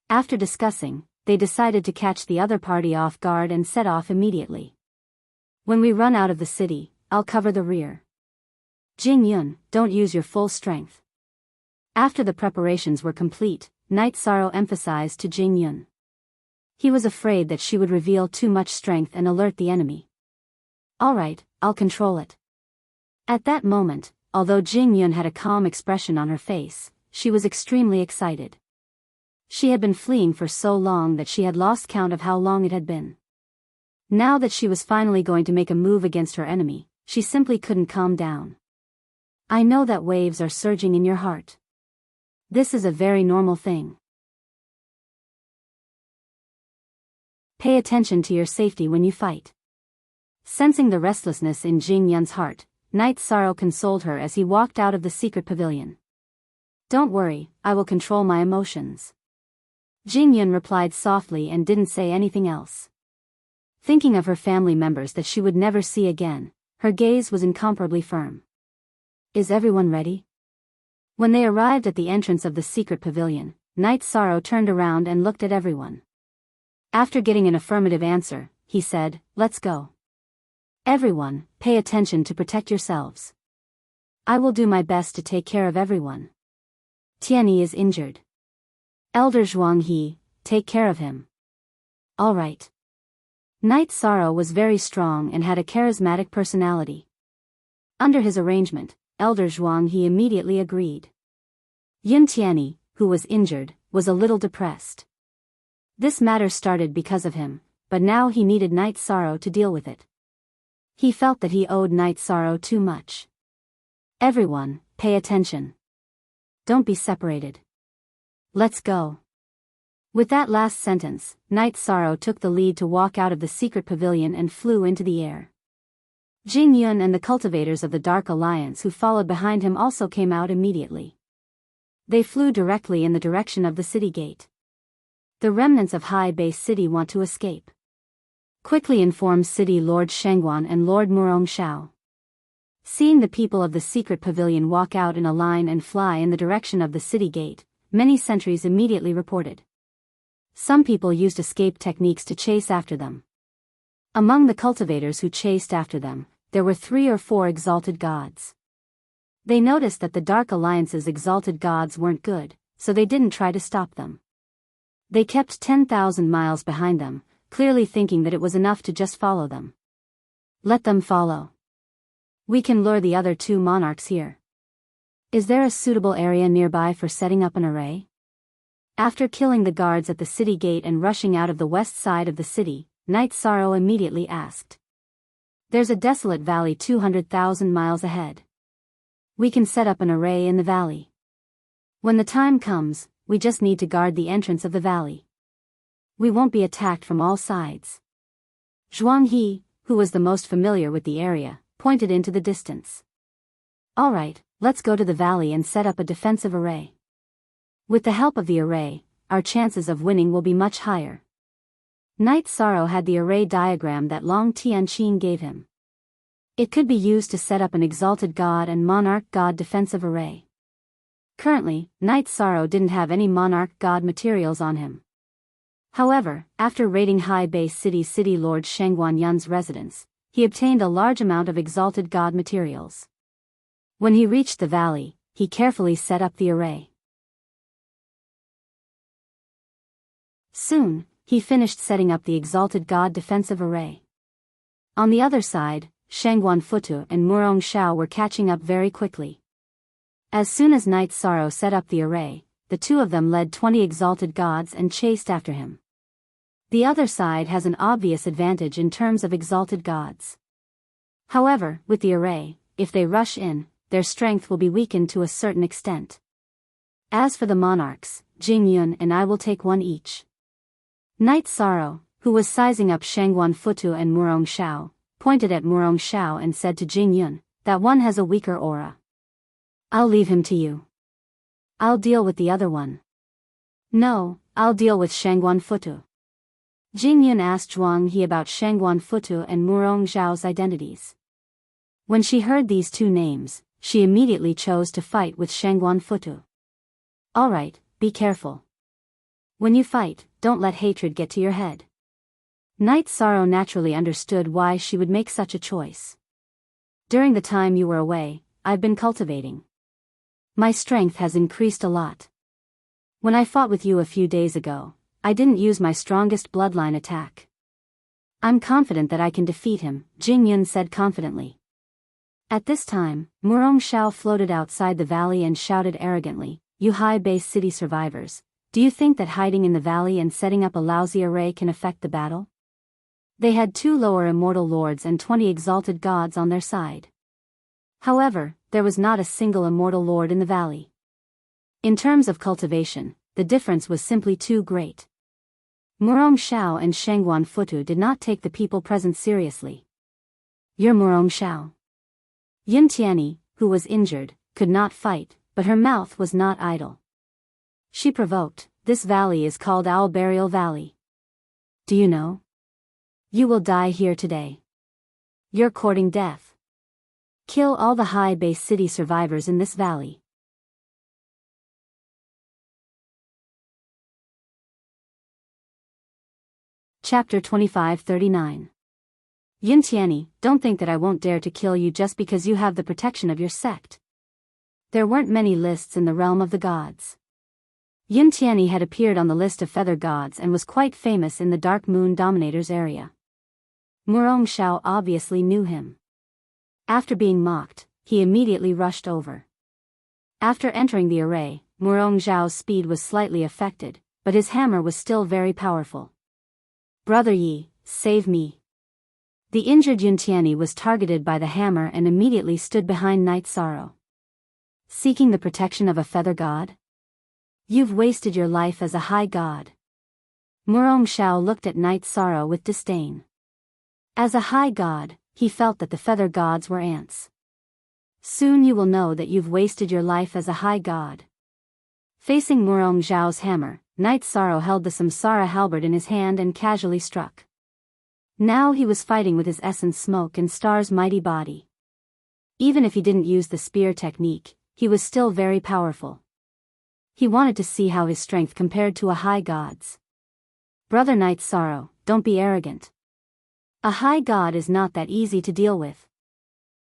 After discussing, they decided to catch the other party off guard and set off immediately. When we run out of the city, I'll cover the rear. Jing Yun, don't use your full strength. After the preparations were complete, Knight Sorrow emphasized to Jing Yun. He was afraid that she would reveal too much strength and alert the enemy. All right, I'll control it. At that moment, although Jing Yun had a calm expression on her face, she was extremely excited. She had been fleeing for so long that she had lost count of how long it had been. Now that she was finally going to make a move against her enemy, she simply couldn't calm down. I know that waves are surging in your heart. This is a very normal thing. Pay attention to your safety when you fight. Sensing the restlessness in Jing Yun's heart, Knight Sorrow consoled her as he walked out of the secret pavilion. Don't worry, I will control my emotions. Jing Yun replied softly and didn't say anything else. Thinking of her family members that she would never see again, her gaze was incomparably firm. Is everyone ready? When they arrived at the entrance of the secret pavilion, Knight Sorrow turned around and looked at everyone. After getting an affirmative answer, he said, let's go. Everyone, pay attention to protect yourselves. I will do my best to take care of everyone. Tianyi is injured. Elder Zhuanghe, take care of him. All right. Knight Sorrow was very strong and had a charismatic personality. Under his arrangement, Elder Zhuanghe immediately agreed. Yun Tianyi, who was injured, was a little depressed. This matter started because of him, but now he needed Knight Sorrow to deal with it. He felt that he owed Knight Sorrow too much. Everyone, pay attention. Don't be separated. Let's go. With that last sentence, Knight Sorrow took the lead to walk out of the secret pavilion and flew into the air. Jing Yun and the cultivators of the Dark Alliance who followed behind him also came out immediately. They flew directly in the direction of the city gate. The remnants of High Base City want to escape. Quickly inform City Lord Shengguan and Lord Murong Shao. Seeing the people of the secret pavilion walk out in a line and fly in the direction of the city gate, many sentries immediately reported. Some people used escape techniques to chase after them. Among the cultivators who chased after them, there were 3 or 4 exalted gods. They noticed that the Dark Alliance's exalted gods weren't good, so they didn't try to stop them. They kept 10,000 miles behind them, clearly thinking that it was enough to just follow them. Let them follow. We can lure the other 2 monarchs here. Is there a suitable area nearby for setting up an array? After killing the guards at the city gate and rushing out of the west side of the city, Knight Sorrow immediately asked. There's a desolate valley 200,000 miles ahead. We can set up an array in the valley. When the time comes, we just need to guard the entrance of the valley. We won't be attacked from all sides. Zhuanghe, who was the most familiar with the area, pointed into the distance. All right, let's go to the valley and set up a defensive array. With the help of the array, our chances of winning will be much higher. Knight Sorrow had the array diagram that Long Tianqing gave him. It could be used to set up an exalted god and monarch god defensive array. Currently, Knight Sorrow didn't have any monarch god materials on him. However, after raiding High Base City Lord Shengguan Yun's residence, he obtained a large amount of exalted god materials. When he reached the valley, he carefully set up the array. Soon, he finished setting up the exalted god defensive array. On the other side, Shengguan Futu and Murong Shao were catching up very quickly. As soon as Knight Sorrow set up the array, the 2 of them led 20 exalted gods and chased after him. The other side has an obvious advantage in terms of exalted gods. However, with the array, if they rush in, their strength will be weakened to a certain extent. As for the monarchs, Jing Yun and I will take 1 each. Knight Sorrow, who was sizing up Shengguan Futu and Murong Shao, pointed at Murong Shao and said to Jing Yun, that one has a weaker aura. I'll leave him to you. I'll deal with the other one. No, I'll deal with Shengguan Futu. Jing Yun asked Zhuanghe about Shengguan Futu and Murong Zhao's identities. When she heard these 2 names, she immediately chose to fight with Shengguan Futu. Alright, be careful. When you fight, don't let hatred get to your head. Knight Sorrow naturally understood why she would make such a choice. During the time you were away, I've been cultivating. My strength has increased a lot. When I fought with you a few days ago, I didn't use my strongest bloodline attack. I'm confident that I can defeat him, Jing Yun said confidently. At this time, Murong Shao floated outside the valley and shouted arrogantly, You High Base City survivors, do you think that hiding in the valley and setting up a lousy array can affect the battle? They had 2 lower immortal lords and 20 exalted gods on their side. However, there was not a single immortal lord in the valley. In terms of cultivation, the difference was simply too great. Murong Shao and Shengguan Futu did not take the people present seriously. You're Murong Shao. Yun Tianyi, who was injured, could not fight, but her mouth was not idle. She provoked, this valley is called Owl Burial Valley. Do you know? You will die here today. You're courting death. Kill all the High Base City survivors in this valley. Chapter 2539. Yin Tianyi, don't think that I won't dare to kill you just because you have the protection of your sect. There weren't many lists in the realm of the gods. Yin Tianyi had appeared on the list of feather gods and was quite famous in the Dark Moon Dominators area. Murong Xiao obviously knew him. After being mocked, he immediately rushed over. After entering the array, Murong Xiao's speed was slightly affected, but his hammer was still very powerful. Brother Yi, save me. The injured Yin Tianyi was targeted by the hammer and immediately stood behind Night Sorrow. Seeking the protection of a feather god? You've wasted your life as a high god. Murong Xiao looked at Night Sorrow with disdain. As a high god, he felt that the feather gods were ants. Soon you will know that you've wasted your life as a high god. Facing Murong Xiao's hammer, Night Sorrow held the Samsara halberd in his hand and casually struck. Now he was fighting with his essence Smoke and Star's mighty body. Even if he didn't use the spear technique, he was still very powerful. He wanted to see how his strength compared to a high god's. Brother Night Sorrow, don't be arrogant. A high god is not that easy to deal with.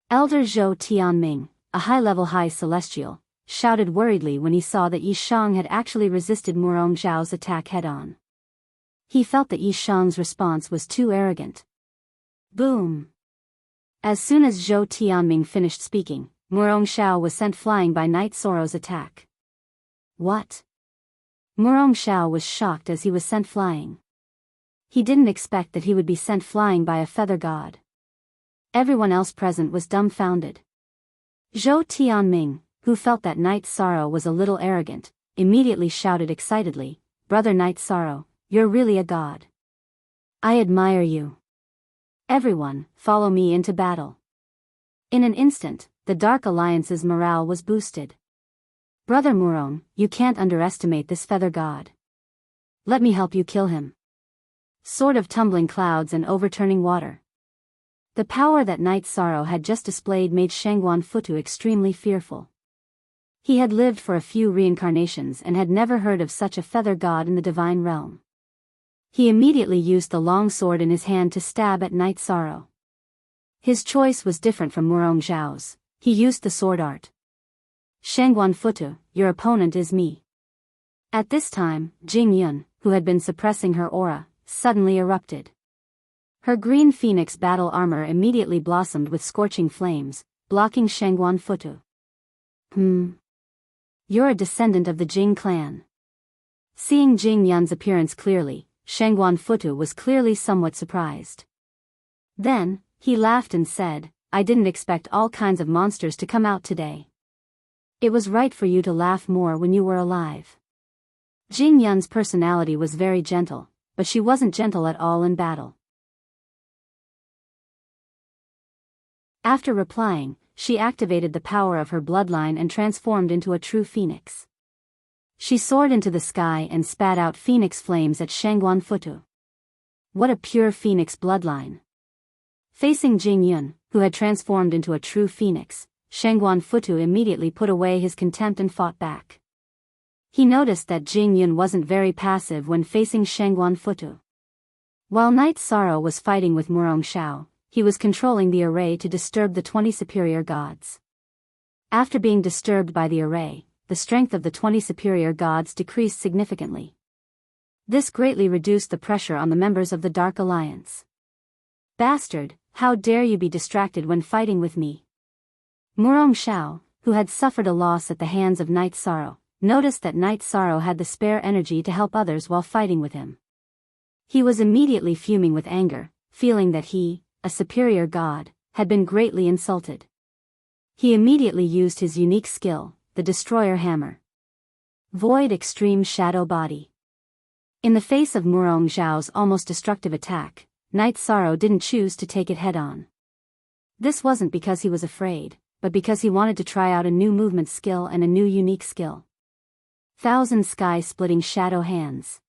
Elder Zhou Tianming, a high-level high celestial, shouted worriedly when he saw that Yi Shang had actually resisted Murong Xiao's attack head-on. He felt that Yi Shang's response was too arrogant. Boom! As soon as Zhou Tianming finished speaking, Murong Xiao was sent flying by Night Sorrow's attack. What? Murong Xiao was shocked as he was sent flying. He didn't expect that he would be sent flying by a feather god. Everyone else present was dumbfounded. Zhou Tianming, who felt that Night Sorrow was a little arrogant, immediately shouted excitedly, Brother Night Sorrow, you're really a god. I admire you. Everyone, follow me into battle. In an instant, the Dark Alliance's morale was boosted. Brother Murong, you can't underestimate this feather god. Let me help you kill him. Sword of tumbling clouds and overturning water. The power that Night Sorrow had just displayed made Shangguan Futu extremely fearful. He had lived for a few reincarnations and had never heard of such a feather god in the divine realm. He immediately used the long sword in his hand to stab at Night Sorrow. His choice was different from Murong Xiao's. He used the sword art. Shangguan Futu, your opponent is me. At this time, Jing Yun, who had been suppressing her aura, suddenly erupted. Her green phoenix battle armor immediately blossomed with scorching flames, blocking Shangguan Futu. You're a descendant of the Jing clan. Seeing Jing Yun's appearance clearly, Shangguan Futu was clearly somewhat surprised. Then, he laughed and said, I didn't expect all kinds of monsters to come out today. It was right for you to laugh more when you were alive. Jing Yun's personality was very gentle, but she wasn't gentle at all in battle. After replying, she activated the power of her bloodline and transformed into a true phoenix. She soared into the sky and spat out phoenix flames at Shangguan Futu. What a pure phoenix bloodline! Facing Jing Yun, who had transformed into a true phoenix, Shangguan Futu immediately put away his contempt and fought back. He noticed that Jing Yun wasn't very passive when facing Shangguan Futu. While Night Sorrow was fighting with Murong Xiao, he was controlling the array to disturb the 20 superior gods. After being disturbed by the array, the strength of the 20 superior gods decreased significantly. This greatly reduced the pressure on the members of the Dark Alliance. Bastard, how dare you be distracted when fighting with me? Murong Xiao, who had suffered a loss at the hands of Night Sorrow, noticed that Night Sorrow had the spare energy to help others while fighting with him. He was immediately fuming with anger, feeling that he, a superior god, had been greatly insulted. He immediately used his unique skill, the Destroyer Hammer. Void Extreme Shadow Body. In the face of Murong Xiao's almost destructive attack, Night Sorrow didn't choose to take it head-on. This wasn't because he was afraid, but because he wanted to try out a new movement skill and a new unique skill. Thousand Sky-Splitting Shadow Hands.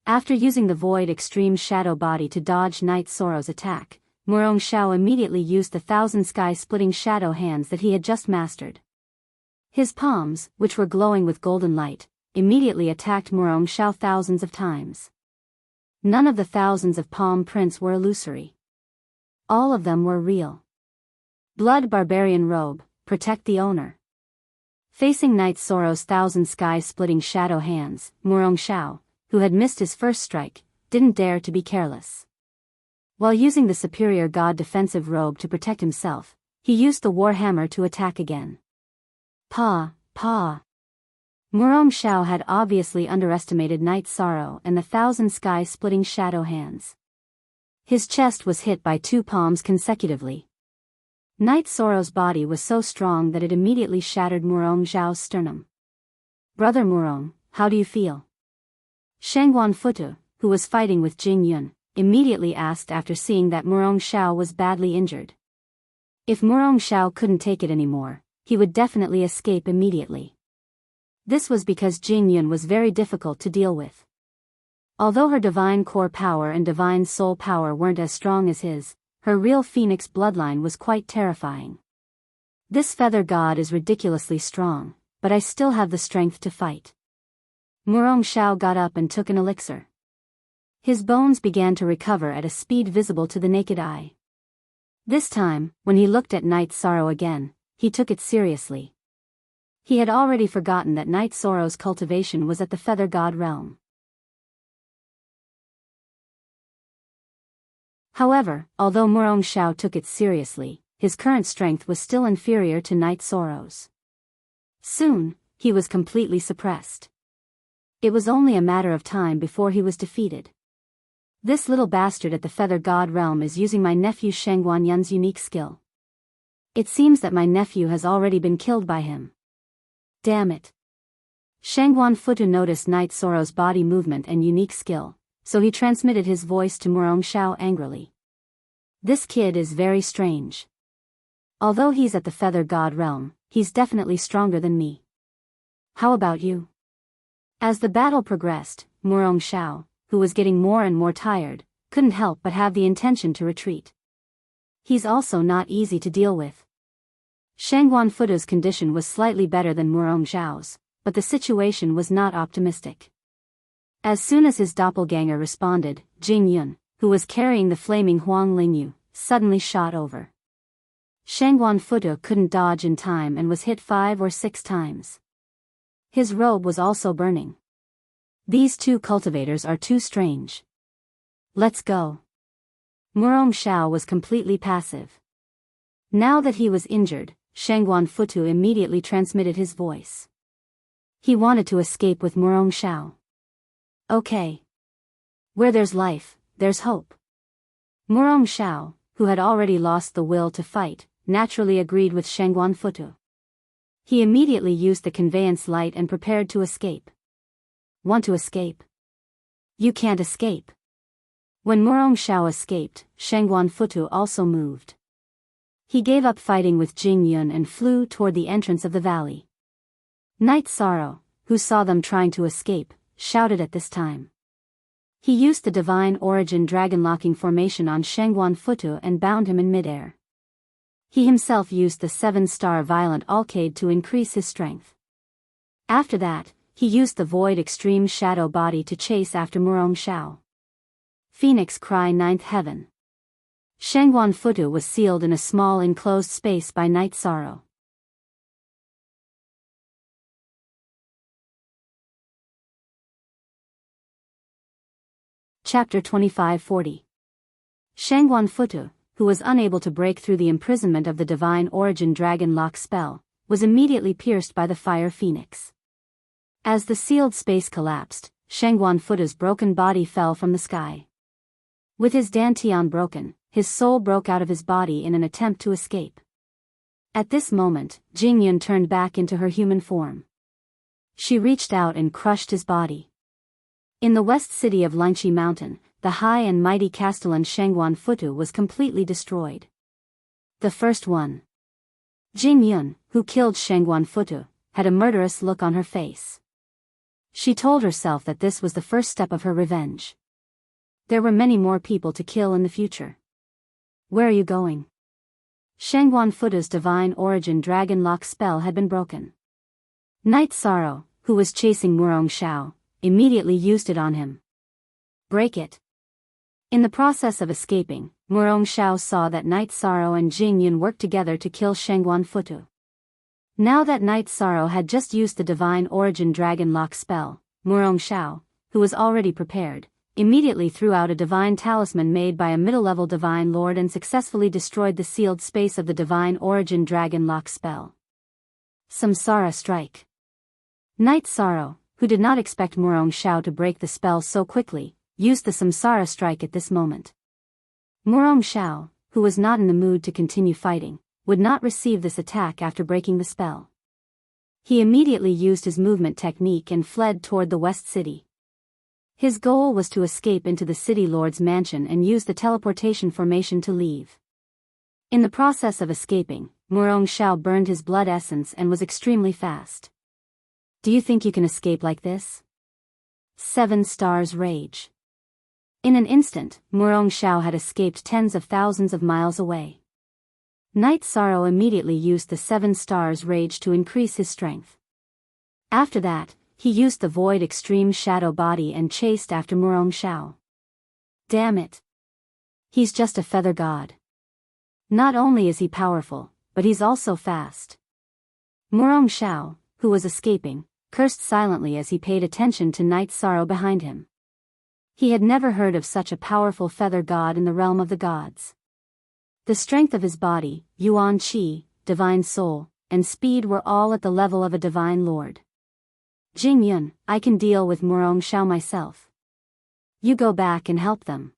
After using the Void Extreme Shadow Body to dodge Night Sorrow's attack, Murong Xiao immediately used the Thousand Sky-Splitting Shadow Hands that he had just mastered. His palms, which were glowing with golden light, immediately attacked Murong Xiao thousands of times. None of the thousands of palm prints were illusory. All of them were real. Blood Barbarian Robe, protect the owner. Facing Night Sorrow's thousand sky-splitting shadow hands, Murong Xiao, who had missed his first strike, didn't dare to be careless. While using the superior god defensive robe to protect himself, he used the warhammer to attack again. Pa. Murong Xiao had obviously underestimated Night Sorrow and the thousand sky-splitting shadow hands. His chest was hit by 2 palms consecutively. Night Sorrow's body was so strong that it immediately shattered Murong Xiao's sternum. Brother Murong, how do you feel? Shangguan Futu, who was fighting with Jing Yun, immediately asked after seeing that Murong Xiao was badly injured. If Murong Xiao couldn't take it anymore, he would definitely escape immediately. This was because Jing Yun was very difficult to deal with. Although her divine core power and divine soul power weren't as strong as his, her real phoenix bloodline was quite terrifying. This feather god is ridiculously strong, but I still have the strength to fight. Murong Xiao got up and took an elixir. His bones began to recover at a speed visible to the naked eye. This time, when he looked at Night Sorrow again, he took it seriously. He had already forgotten that Night Sorrow's cultivation was at the Feather God realm. However, although Murong Xiao took it seriously, his current strength was still inferior to Night Sorrow's. Soon, he was completely suppressed. It was only a matter of time before he was defeated. This little bastard at the Feather God realm is using my nephew Shangguan Yun's unique skill. It seems that my nephew has already been killed by him. Damn it. Shangguan Futu noticed Night Sorrow's body movement and unique skill, so he transmitted his voice to Murong Xiao angrily. This kid is very strange. Although he's at the Feather God realm, he's definitely stronger than me. How about you? As the battle progressed, Murong Xiao, who was getting more and more tired, couldn't help but have the intention to retreat. He's also not easy to deal with. Shangguan Futu's condition was slightly better than Murong Xiao's, but the situation was not optimistic. As soon as his doppelganger responded, Jing Yun, who was carrying the flaming Huang Lingyu, suddenly shot over. Shangguan Futu couldn't dodge in time and was hit 5 or 6 times. His robe was also burning. These 2 cultivators are too strange. Let's go. Murong Xiao was completely passive. Now that he was injured, Shangguan Futu immediately transmitted his voice. He wanted to escape with Murong Xiao. Okay. Where there's life, there's hope. Murong Xiao, who had already lost the will to fight, naturally agreed with Shangguan Futu. He immediately used the conveyance light and prepared to escape. Want to escape? You can't escape. When Murong Xiao escaped, Shangguan Futu also moved. He gave up fighting with Jing Yun and flew toward the entrance of the valley. Night Sorrow, who saw them trying to escape, shouted at this time. He used the Divine Origin Dragon-locking formation on Shangguan Futu and bound him in midair. He himself used the 7-star Violent Alcade to increase his strength. After that, he used the Void Extreme Shadow Body to chase after Murong Xiao. Phoenix Cry 9th Heaven. Shangguan Futu was sealed in a small enclosed space by Night Sorrow. Chapter 2540. Shangguan Futu, who was unable to break through the imprisonment of the Divine Origin Dragon Lock spell, was immediately pierced by the Fire Phoenix. As the sealed space collapsed, Shangguan Futu's broken body fell from the sky. With his dantian broken, his soul broke out of his body in an attempt to escape. At this moment, Jing Yun turned back into her human form. She reached out and crushed his body. In the west city of Lingqi Mountain, the high and mighty castellan Shangguan Futu was completely destroyed. The first one. Jing Yun, who killed Shangguan Futu, had a murderous look on her face. She told herself that this was the first step of her revenge. There were many more people to kill in the future. Where are you going? Shangguan Futu's Divine Origin Dragon Lock spell had been broken. Night Sorrow, who was chasing Murong Xiao, immediately used it on him. Break it. In the process of escaping, Murong Xiao saw that Night Sorrow and Jing Yun worked together to kill Shengguan Futu. Now that Night Sorrow had just used the Divine Origin Dragon Lock spell, Murong Xiao, who was already prepared, immediately threw out a divine talisman made by a middle-level divine lord and successfully destroyed the sealed space of the Divine Origin Dragon Lock spell. Samsara Strike. Night Sorrow, who did not expect Murong Xiao to break the spell so quickly, used the Samsara Strike at this moment. Murong Xiao, who was not in the mood to continue fighting, would not receive this attack after breaking the spell. He immediately used his movement technique and fled toward the West City. His goal was to escape into the City Lord's mansion and use the teleportation formation to leave. In the process of escaping, Murong Xiao burned his blood essence and was extremely fast. Do you think you can escape like this? 7 Stars Rage. In an instant, Murong Xiao had escaped tens of thousands of miles away. Night Sorrow immediately used the 7 Stars Rage to increase his strength. After that, he used the Void Extreme Shadow Body and chased after Murong Xiao. Damn it! He's just a feather god. Not only is he powerful, but he's also fast. Murong Xiao, who was escaping, cursed silently as he paid attention to Night Sorrow behind him. He had never heard of such a powerful feather god in the realm of the gods. The strength of his body, Yuan Qi, divine soul, and speed were all at the level of a divine lord. Jing Yun, I can deal with Murong Xiao myself. You go back and help them.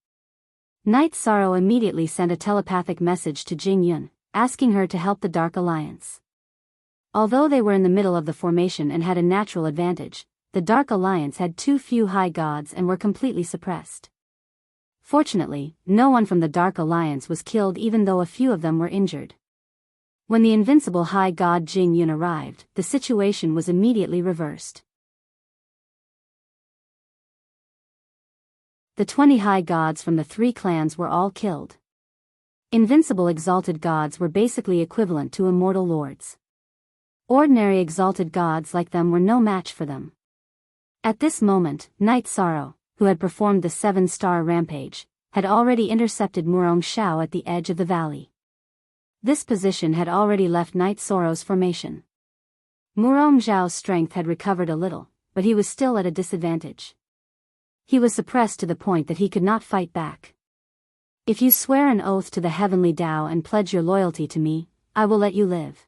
Night Sorrow immediately sent a telepathic message to Jing Yun, asking her to help the Dark Alliance. Although they were in the middle of the formation and had a natural advantage, the Dark Alliance had too few high gods and were completely suppressed. Fortunately, no one from the Dark Alliance was killed even though a few of them were injured. When the invincible high god Jing Yun arrived, the situation was immediately reversed. The 20 high gods from the 3 clans were all killed. Invincible exalted gods were basically equivalent to immortal lords. Ordinary exalted gods like them were no match for them. At this moment, Night Sorrow, who had performed the 7-star rampage, had already intercepted Murong Xiao at the edge of the valley. This position had already left Night Sorrow's formation. Murong Xiao's strength had recovered a little, but he was still at a disadvantage. He was suppressed to the point that he could not fight back. If you swear an oath to the heavenly Tao and pledge your loyalty to me, I will let you live.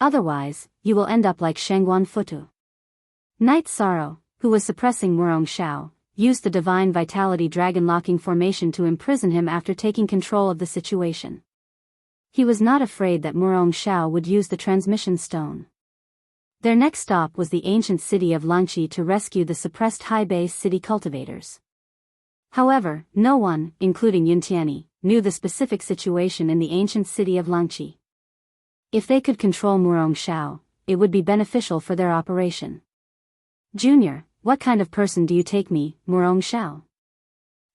Otherwise, you will end up like Shengguan Futu. Night Sorrow, who was suppressing Murong Xiao, used the Divine Vitality Dragon Locking formation to imprison him after taking control of the situation. He was not afraid that Murong Xiao would use the transmission stone. Their next stop was the ancient city of Langqi to rescue the suppressed high base city cultivators. However, no one, including Yuntiani, knew the specific situation in the ancient city of Langqi. If they could control Murong Xiao, it would be beneficial for their operation. Junior, what kind of person do you take me, Murong Xiao?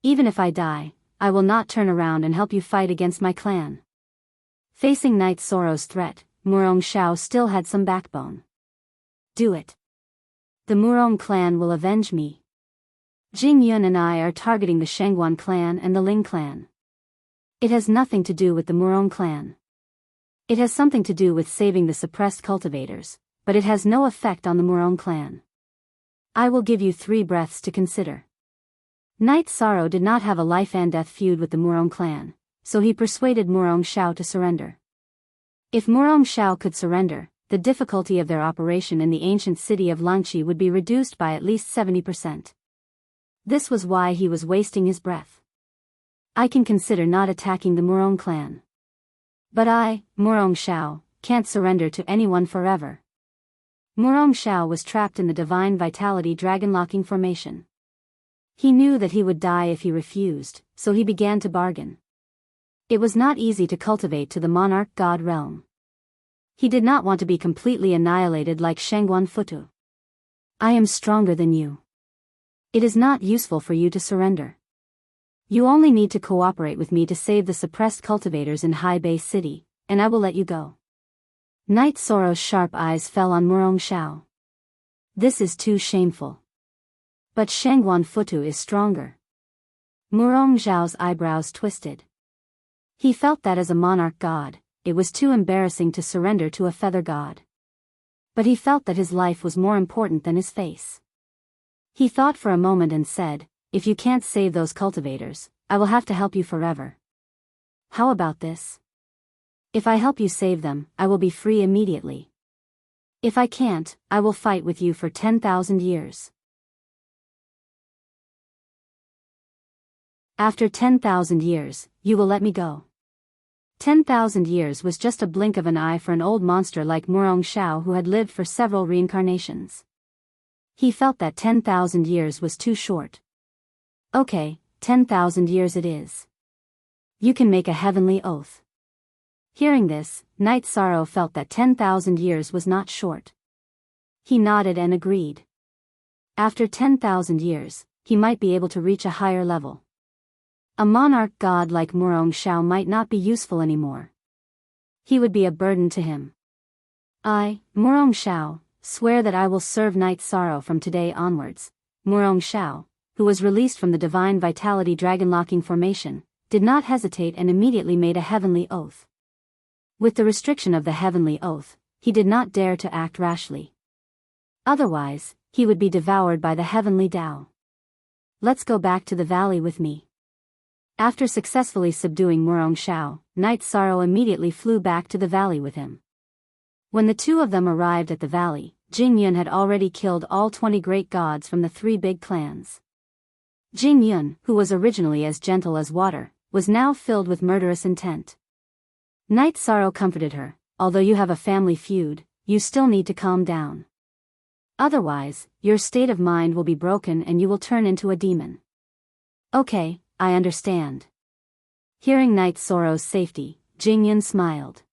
Even if I die, I will not turn around and help you fight against my clan. Facing Night Sorrow's threat, Murong Xiao still had some backbone. Do it. The Murong clan will avenge me. Jing Yun and I are targeting the Shengguan clan and the Ling clan. It has nothing to do with the Murong clan. It has something to do with saving the suppressed cultivators, but it has no effect on the Murong clan. I will give you 3 breaths to consider. Night Sorrow did not have a life-and-death feud with the Murong clan, so he persuaded Murong Xiao to surrender. If Murong Xiao could surrender, the difficulty of their operation in the ancient city of Langqi would be reduced by at least 70%. This was why he was wasting his breath. I can consider not attacking the Murong clan. But I, Murong Xiao, can't surrender to anyone forever. Murong Xiao was trapped in the Divine Vitality Dragon Locking formation. He knew that he would die if he refused, so he began to bargain. It was not easy to cultivate to the monarch god realm. He did not want to be completely annihilated like Shengguan Futu. I am stronger than you. It is not useful for you to surrender. You only need to cooperate with me to save the suppressed cultivators in High Bay City, and I will let you go. Night Sorrow's sharp eyes fell on Murong Xiao. This is too shameful. But Shengguan Futu is stronger. Murong Zhao's eyebrows twisted. He felt that as a monarch god, it was too embarrassing to surrender to a feather god. But he felt that his life was more important than his face. He thought for a moment and said, "If you can't save those cultivators, I will have to help you forever. How about this? If I help you save them, I will be free immediately. If I can't, I will fight with you for 10,000 years. After 10,000 years, you will let me go." 10,000 years was just a blink of an eye for an old monster like Murong Zhao who had lived for several reincarnations. He felt that 10,000 years was too short. Okay, 10,000 years it is. You can make a heavenly oath. Hearing this, Night Sorrow felt that 10,000 years was not short. He nodded and agreed. After 10,000 years, he might be able to reach a higher level. A monarch god like Murong Zhao might not be useful anymore. He would be a burden to him. I, Murong Zhao, swear that I will serve Night Sorrow from today onwards. Murong Zhao, who was released from the Divine Vitality Dragon-locking formation, did not hesitate and immediately made a heavenly oath. With the restriction of the heavenly oath, he did not dare to act rashly. Otherwise, he would be devoured by the heavenly Tao. Let's go back to the valley with me. After successfully subduing Murong Zhao, Night Sorrow immediately flew back to the valley with him. When the two of them arrived at the valley, Jing Yun had already killed all 20 great gods from the 3 big clans. Jing Yun, who was originally as gentle as water, was now filled with murderous intent. Night Sorrow comforted her, "Although you have a family feud, you still need to calm down. Otherwise, your state of mind will be broken and you will turn into a demon." "Okay, I understand." Hearing Night Sorrow's safety, Jing Yun smiled.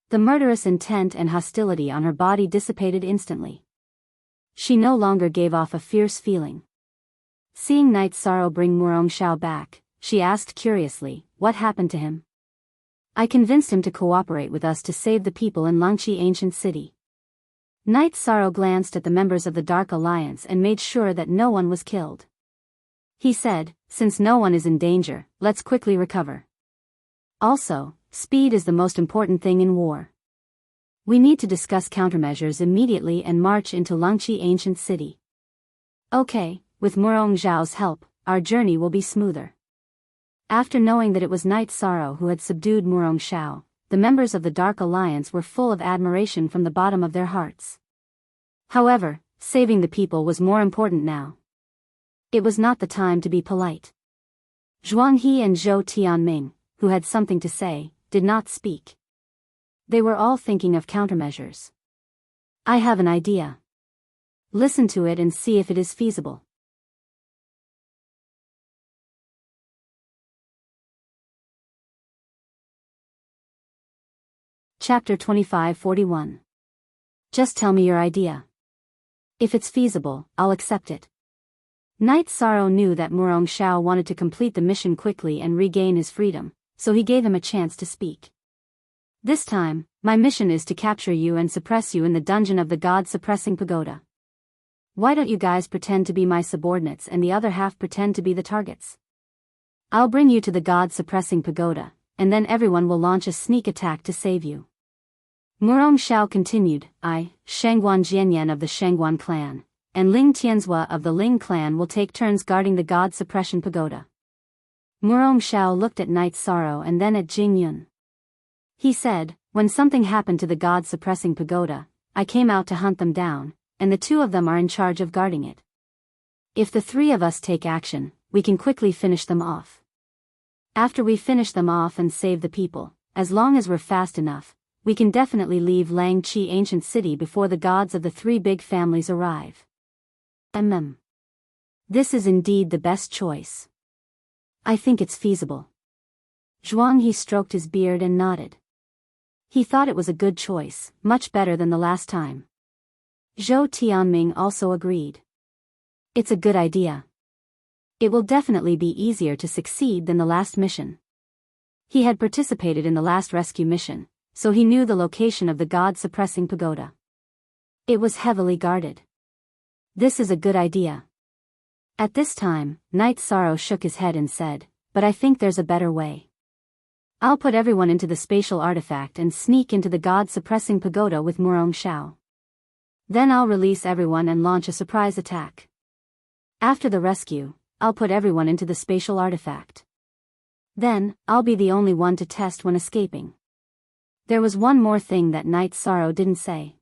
The murderous intent and hostility on her body dissipated instantly. She no longer gave off a fierce feeling. Seeing Night Sorrow bring Murong Zhao back, she asked curiously, "What happened to him?" "I convinced him to cooperate with us to save the people in Langqi Ancient City." Night Sorrow glanced at the members of the Dark Alliance and made sure that no one was killed. He said, "Since no one is in danger, let's quickly recover. Also, speed is the most important thing in war. We need to discuss countermeasures immediately and march into Langqi Ancient City." "Okay, with Murong Zhao's help, our journey will be smoother." After knowing that it was Night Sorrow who had subdued Murong Zhao, the members of the Dark Alliance were full of admiration from the bottom of their hearts. However, saving the people was more important now. It was not the time to be polite. Zhuang He and Zhou Tianming, who had something to say, did not speak. They were all thinking of countermeasures. "I have an idea. Listen to it and see if it is feasible." Chapter 2541. Just tell me your idea. If it's feasible, I'll accept it. Night Sorrow knew that Murong Zhao wanted to complete the mission quickly and regain his freedom, so he gave him a chance to speak. "This time, my mission is to capture you and suppress you in the dungeon of the God-suppressing pagoda. Why don't you guys pretend to be my subordinates and the other half pretend to be the targets? I'll bring you to the God-suppressing pagoda, and then everyone will launch a sneak attack to save you." Murong Zhao continued, "I, Shangguan Jianyan of the Shangguan clan, and Ling Tianzhua of the Ling clan will take turns guarding the God Suppression Pagoda." Murong Zhao looked at Night Sorrow and then at Jing Yun. He said, "When something happened to the God Suppressing Pagoda, I came out to hunt them down, and the 2 of them are in charge of guarding it. If the 3 of us take action, we can quickly finish them off. After we finish them off and save the people, as long as we're fast enough, we can definitely leave Langqi Ancient City before the gods of the 3 big families arrive." This is indeed the best choice. I think it's feasible." Zhuang He stroked his beard and nodded. He thought it was a good choice, much better than the last time. Zhou Tianming also agreed. "It's a good idea. It will definitely be easier to succeed than the last mission." He had participated in the last rescue mission, so he knew the location of the God-suppressing pagoda. It was heavily guarded. "This is a good idea. At this time, Night Sorrow shook his head and said, "But I think there's a better way. I'll put everyone into the spatial artifact and sneak into the god-suppressing pagoda with Murong Xiao. Then I'll release everyone and launch a surprise attack. After the rescue, I'll put everyone into the spatial artifact. Then, I'll be the only one to test when escaping." There was one more thing that Night Sorrow didn't say.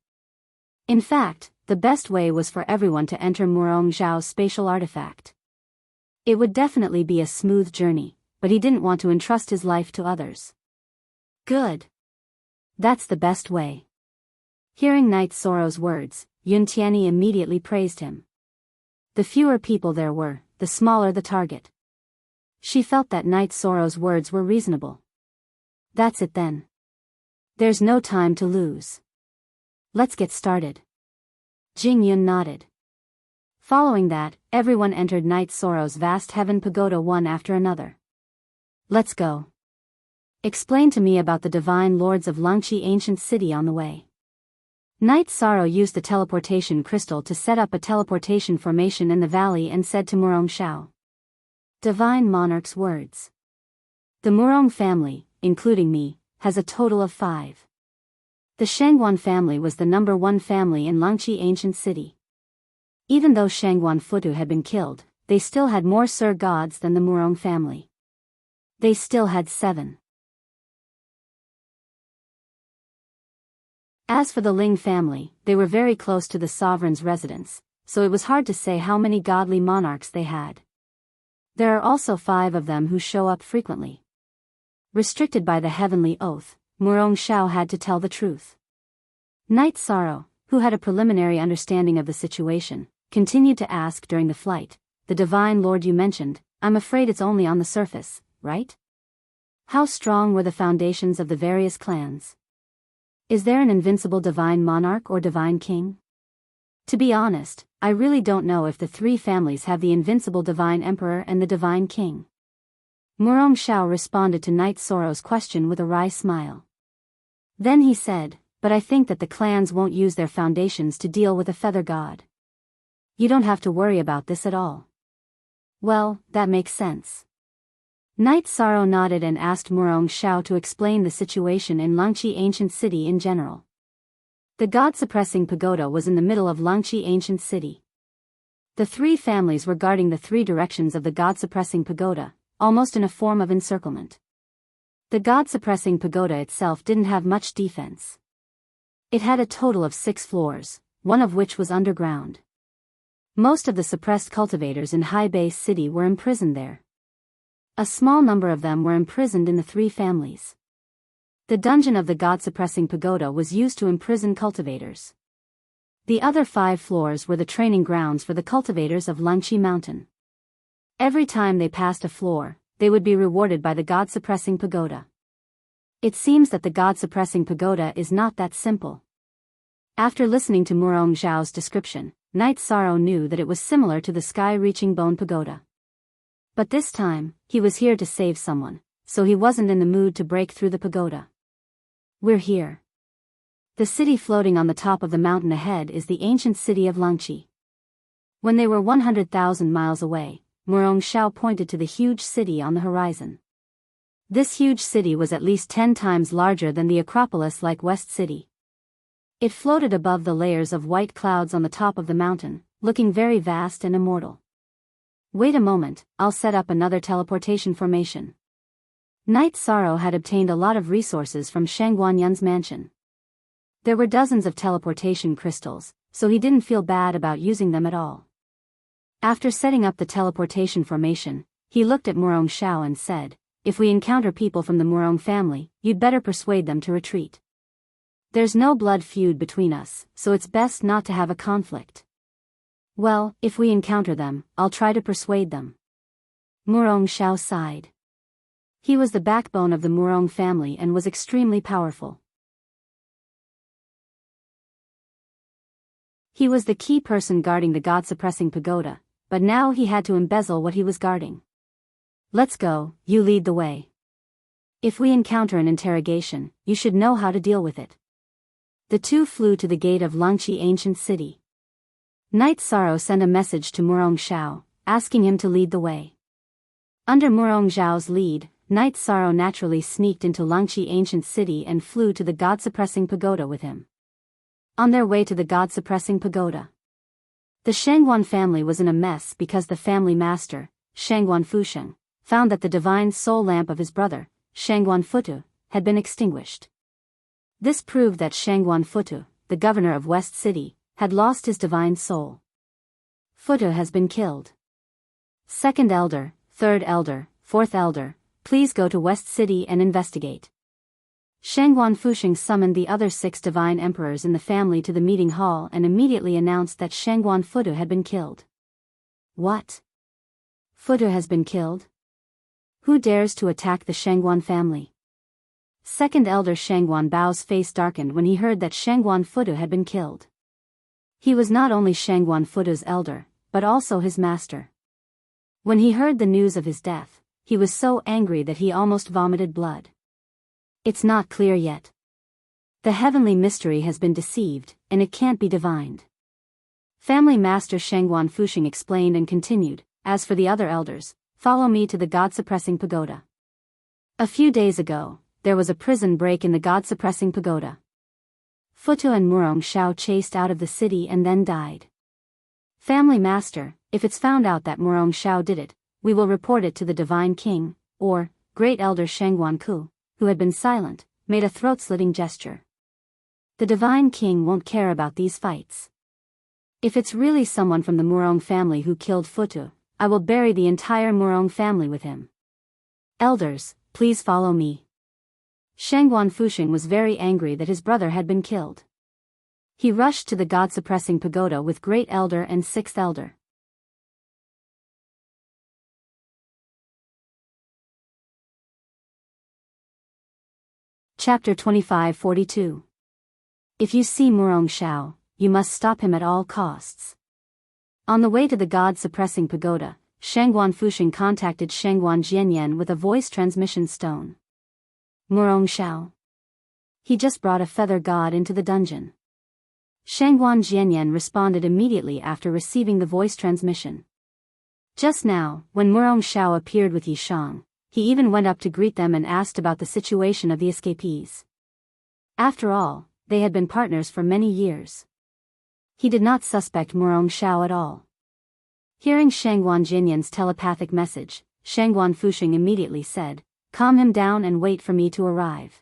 In fact, the best way was for everyone to enter Murong Xiao's spatial artifact. It would definitely be a smooth journey, but he didn't want to entrust his life to others. Good. That's the best way. Hearing Night Sorrow's words, Yun Tianyi immediately praised him. The fewer people there were, the smaller the target. She felt that Night Sorrow's words were reasonable. That's it then. There's no time to lose. Let's get started. Jing Yun nodded. Following that, everyone entered Night Sorrow's vast heaven pagoda one after another. Let's go. Explain to me about the divine lords of Lungqi ancient city on the way. Night Sorrow used the teleportation crystal to set up a teleportation formation in the valley and said to Murong Xiao. Divine Monarch's words. The Murong family, including me, has a total of 5. The Shangguan family was the number 1 family in Lungqi ancient city. Even though Shangguan Futu had been killed, they still had more Sir gods than the Murong family. They still had 7. As for the Ling family, they were very close to the sovereign's residence, so it was hard to say how many godly monarchs they had. There are also 5 of them who show up frequently. Restricted by the heavenly oath, Murong Xiao had to tell the truth. Night Sorrow, who had a preliminary understanding of the situation, continued to ask during the flight, "The divine lord you mentioned, I'm afraid it's only on the surface, right? How strong were the foundations of the various clans? Is there an invincible divine monarch or divine king? To be honest, I really don't know if the 3 families have the invincible divine emperor and the divine king." Murong Xiao responded to Night Sorrow's question with a wry smile. Then he said, "But I think that the clans won't use their foundations to deal with a feather god. You don't have to worry about this at all." Well, that makes sense. Night Sorrow nodded and asked Murong Xiao to explain the situation in Lungqi ancient city in general. The god-suppressing pagoda was in the middle of Lungqi ancient city. The 3 families were guarding the 3 directions of the god-suppressing pagoda, almost in a form of encirclement. The god-suppressing pagoda itself didn't have much defense. It had a total of 6 floors, one of which was underground. Most of the suppressed cultivators in High Base City were imprisoned there. A small number of them were imprisoned in the 3 families. The dungeon of the god-suppressing pagoda was used to imprison cultivators. The other 5 floors were the training grounds for the cultivators of Lungqi Mountain. Every time they passed a floor, they would be rewarded by the god-suppressing pagoda. It seems that the god-suppressing pagoda is not that simple. After listening to Murong Xiao's description, Night Sorrow knew that it was similar to the sky-reaching bone pagoda. But this time, he was here to save someone, so he wasn't in the mood to break through the pagoda. We're here. The city floating on the top of the mountain ahead is the ancient city of Lungqi. When they were 100,000 miles away, Murong Xiao pointed to the huge city on the horizon. This huge city was at least 10 times larger than the Acropolis like West City. It floated above the layers of white clouds on the top of the mountain, looking very vast and immortal. Wait a moment, I'll set up another teleportation formation. Night Sorrow had obtained a lot of resources from Shangguanyun's mansion. There were dozens of teleportation crystals, so he didn't feel bad about using them at all. After setting up the teleportation formation, he looked at Murong Xiao and said, "If we encounter people from the Murong family, you'd better persuade them to retreat. There's no blood feud between us, so it's best not to have a conflict." "Well, if we encounter them, I'll try to persuade them." Murong Xiao sighed. He was the backbone of the Murong family and was extremely powerful. He was the key person guarding the god-suppressing pagoda, but now he had to embezzle what he was guarding. "Let's go, you lead the way. If we encounter an interrogation, you should know how to deal with it." The 2 flew to the gate of Lungqi ancient city. Night Sorrow sent a message to Murong Xiao, asking him to lead the way. Under Murong Zhao's lead, Knight Sorrow naturally sneaked into Langqi ancient city and flew to the god-suppressing pagoda with him. On their way to the god-suppressing pagoda, the Shangguan family was in a mess because the family master, Shangguan Fusheng, found that the divine soul lamp of his brother, Shangguan Futu, had been extinguished. This proved that Shangguan Futu, the governor of West City, had lost his divine soul. Futu has been killed. Second elder, third elder, fourth elder, please go to West City and investigate. Shangguan Fusheng summoned the other 6 divine emperors in the family to the meeting hall and immediately announced that Shangguan Futu had been killed. What? Futu has been killed? Who dares to attack the Shangguan family? Second elder Shangguan Bao's face darkened when he heard that Shangguan Futu had been killed. He was not only Shangguan Futu's elder, but also his master. When he heard the news of his death, he was so angry that he almost vomited blood. It's not clear yet. The heavenly mystery has been deceived, and it can't be divined. Family Master Shangguan Fusheng explained and continued, as for the other elders, follow me to the god-suppressing pagoda. A few days ago, there was a prison break in the god-suppressing pagoda. Futu and Murong Xiao chased out of the city and then died. Family Master, if it's found out that Murong Xiao did it, we will report it to the Divine King, or Great Elder Shangguan Ku, who had been silent, made a throat-slitting gesture. The Divine King won't care about these fights. If it's really someone from the Murong family who killed Futu, I will bury the entire Murong family with him. Elders, please follow me. Shangguan Fusheng was very angry that his brother had been killed. He rushed to the god-suppressing pagoda with Great Elder and Sixth Elder. Chapter 2542. If you see Murong Xiao, you must stop him at all costs. On the way to the god-suppressing pagoda, Shangguan Fusheng contacted Shangguan Jianyan with a voice transmission stone. Murong Xiao. He just brought a feather god into the dungeon. Shangguan Jianyan responded immediately after receiving the voice transmission. Just now, when Murong Xiao appeared with Yishang, he even went up to greet them and asked about the situation of the escapees. After all, they had been partners for many years. He did not suspect Murong Xiao at all. Hearing Shangguan Jinyan's telepathic message, Shangguan Fusheng immediately said, calm him down and wait for me to arrive.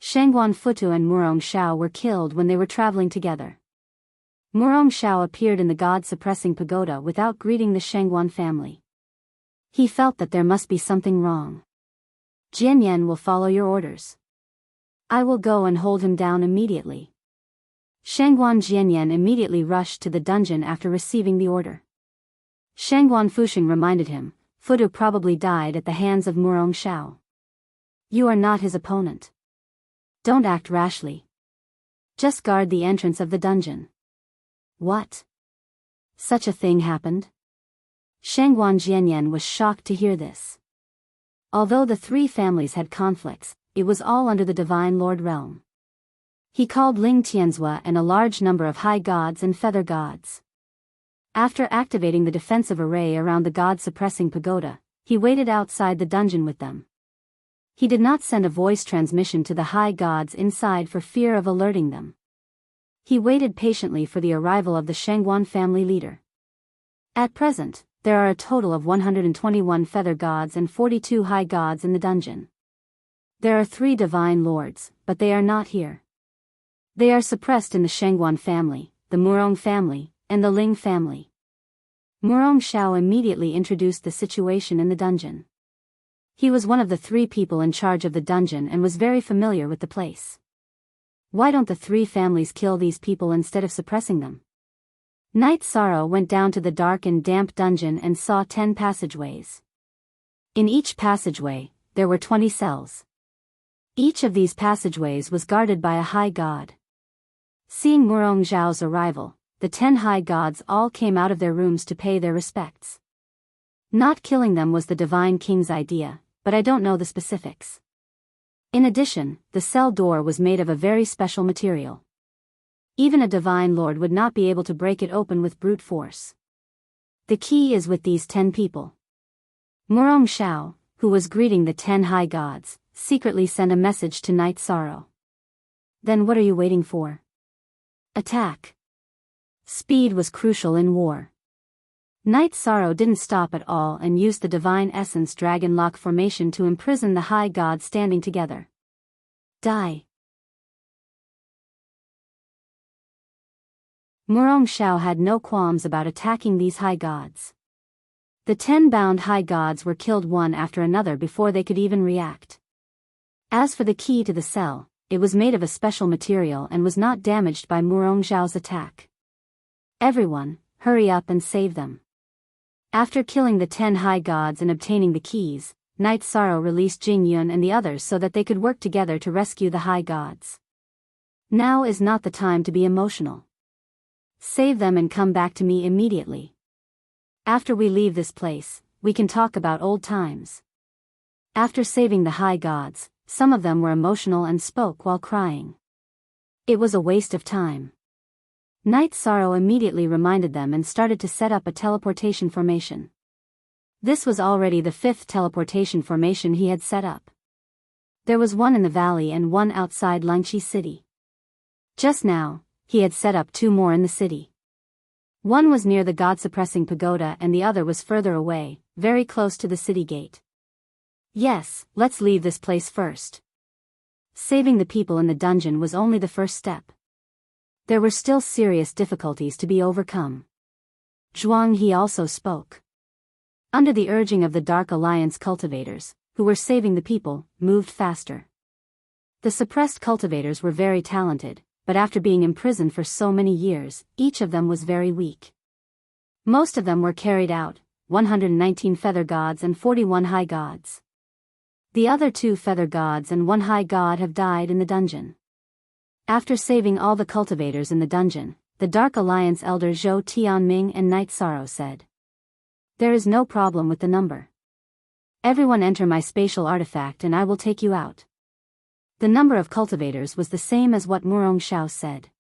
Shangguan Futu and Murong Xiao were killed when they were traveling together. Murong Xiao appeared in the god-suppressing pagoda without greeting the Shangguan family. He felt that there must be something wrong. Jianyan will follow your orders. I will go and hold him down immediately. Shangguan Jianyan immediately rushed to the dungeon after receiving the order. Shangguan Fusheng reminded him, Futu probably died at the hands of Murong Xiao. You are not his opponent. Don't act rashly. Just guard the entrance of the dungeon. What? Such a thing happened? Shangguan Jianyan was shocked to hear this. Although the 3 families had conflicts, it was all under the Divine Lord realm. He called Ling Tianzhua and a large number of high gods and feather gods. After activating the defensive array around the god-suppressing pagoda, he waited outside the dungeon with them. He did not send a voice transmission to the high gods inside for fear of alerting them. He waited patiently for the arrival of the Shangguan family leader. At present, there are a total of 121 feather gods and 42 high gods in the dungeon. There are 3 divine lords, but they are not here. They are suppressed in the Shangguan family, the Murong family, and the Ling family. Murong Xiao immediately introduced the situation in the dungeon. He was one of the 3 people in charge of the dungeon and was very familiar with the place. Why don't the 3 families kill these people instead of suppressing them? Knight Sorrow went down to the dark and damp dungeon and saw 10 passageways. In each passageway, there were 20 cells. Each of these passageways was guarded by a high god. Seeing Murong Xiao's arrival, the 10 high gods all came out of their rooms to pay their respects. Not killing them was the Divine King's idea, but I don't know the specifics. In addition, the cell door was made of a very special material. Even a Divine Lord would not be able to break it open with brute force. The key is with these 10 people. Murong Xiao, who was greeting the 10 high gods, secretly sent a message to Night Sorrow. Then what are you waiting for? Attack. Speed was crucial in war. Night Sorrow didn't stop at all and used the Divine Essence Dragon Lock formation to imprison the high gods standing together. Die. Murong Xiao had no qualms about attacking these high gods. The 10 bound high gods were killed one after another before they could even react. As for the key to the cell, it was made of a special material and was not damaged by Murong Xiao's attack. Everyone, hurry up and save them. After killing the 10 high gods and obtaining the keys, Night Sorrow released Jing Yun and the others so that they could work together to rescue the high gods. Now is not the time to be emotional. Save them and come back to me immediately. After we leave this place, we can talk about old times. After saving the high gods, some of them were emotional and spoke while crying. It was a waste of time. Night Sorrow immediately reminded them and started to set up a teleportation formation. This was already the 5th teleportation formation he had set up. There was one in the valley and one outside Langqi City. Just now, he had set up 2 more in the city. One was near the God-suppressing pagoda and the other was further away, very close to the city gate. Yes, let's leave this place first. Saving the people in the dungeon was only the first step. There were still serious difficulties to be overcome. Zhuang He also spoke. Under the urging of the Dark Alliance cultivators, who were saving the people, moved faster. The suppressed cultivators were very talented, but after being imprisoned for so many years, each of them was very weak. Most of them were carried out, 119 feather gods and 41 high gods. The other 2 feather gods and 1 high god have died in the dungeon. After saving all the cultivators in the dungeon, the Dark Alliance elder Zhou Tianming and Night Sorrow said, "There is no problem with the number. Everyone enter my spatial artifact and I will take you out." The number of cultivators was the same as what Murong Xiao said.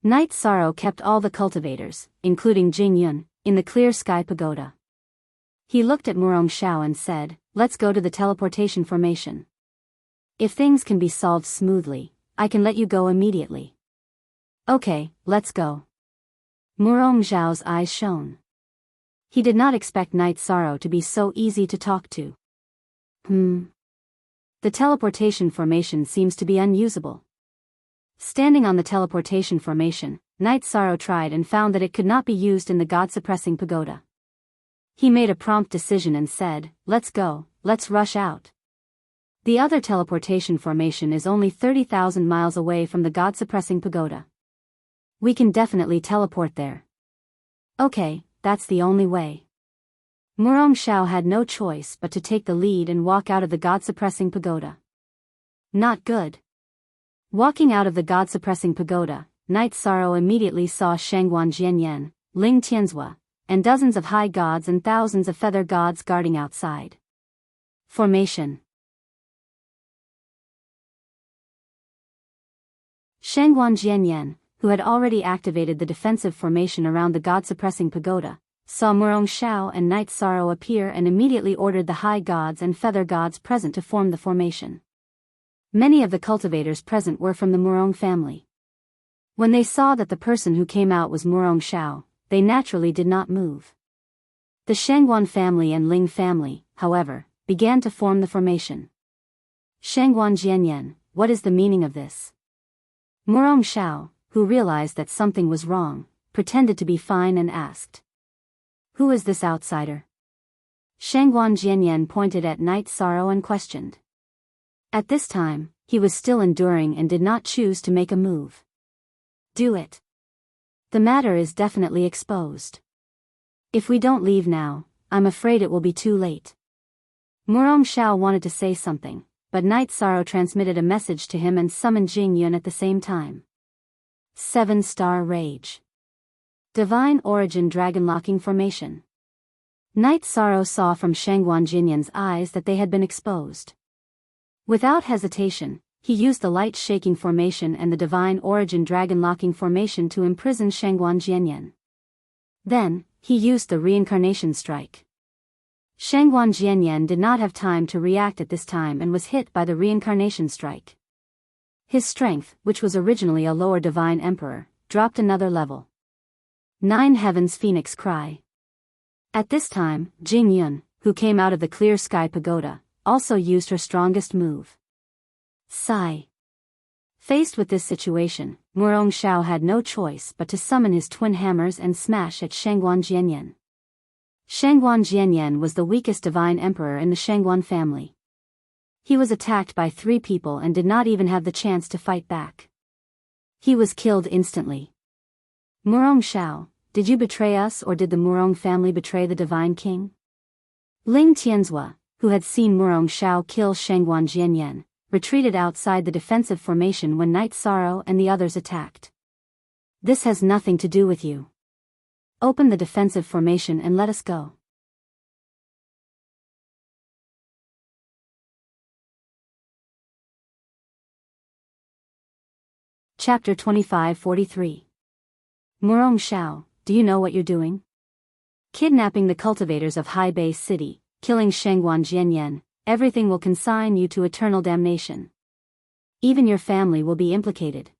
Night Sorrow kept all the cultivators, including Jing Yun, in the clear sky pagoda. He looked at Murong Xiao and said, "Let's go to the teleportation formation. If things can be solved smoothly, I can let you go immediately." "Okay, let's go." Murong Xiao's eyes shone. He did not expect Night Sorrow to be so easy to talk to. The teleportation formation seems to be unusable. Standing on the teleportation formation, Night Sorrow tried and found that it could not be used in the God-suppressing pagoda. He made a prompt decision and said, "Let's go, let's rush out." The other teleportation formation is only 30,000 miles away from the God-suppressing pagoda. We can definitely teleport there. Okay, that's the only way. Murong Xiao had no choice but to take the lead and walk out of the God-suppressing pagoda. Not good. Walking out of the God-suppressing pagoda, Night Sorrow immediately saw Shangguan Jianyan, Ling Tianzhua, and dozens of high gods and thousands of feather gods guarding outside. Formation. Shangguan Jianyan, who had already activated the defensive formation around the God-suppressing pagoda, saw Murong Xiao and Night Sorrow appear and immediately ordered the high gods and feather gods present to form the formation. Many of the cultivators present were from the Murong family. When they saw that the person who came out was Murong Xiao, they naturally did not move. The Shangguan family and Ling family, however, began to form the formation. Shangguan Jianyan, what is the meaning of this? Murong Xiao, who realized that something was wrong, pretended to be fine and asked, "Who is this outsider?" Shangguan Jianyan pointed at Night Sorrow and questioned. At this time, he was still enduring and did not choose to make a move. "Do it. The matter is definitely exposed. If we don't leave now, I'm afraid it will be too late." Murong Xiao wanted to say something, but Night Sorrow transmitted a message to him and summoned Jing Yun at the same time. 7-star Rage. Divine Origin Dragon Locking Formation. Night Sorrow saw from Shangguan Jinyan's eyes that they had been exposed. Without hesitation, he used the Light Shaking Formation and the Divine Origin Dragon Locking Formation to imprison Shangguan Jinyan. Then, he used the reincarnation strike. Shangguan Jianyan did not have time to react at this time and was hit by the reincarnation strike. His strength, which was originally a lower divine emperor, dropped another level. 9 Heavens Phoenix Cry. At this time, Jing Yun, who came out of the clear sky pagoda, also used her strongest move. Sigh. Faced with this situation, Murong Xiao had no choice but to summon his twin hammers and smash at Shangguan Jianyan. Shangguan Jianyan was the weakest divine emperor in the Shangguan family. He was attacked by 3 people and did not even have the chance to fight back. He was killed instantly. Murong Xiao, did you betray us or did the Murong family betray the divine king? Ling Tianzhua, who had seen Murong Xiao kill Shangguan Jianyan, retreated outside the defensive formation when Night Sorrow and the others attacked. This has nothing to do with you. Open the defensive formation and let us go. Chapter 25-43. Murong Xiao, do you know what you're doing? Kidnapping the cultivators of High Bay City, killing Shangguan Jianyan, everything will consign you to eternal damnation. Even your family will be implicated.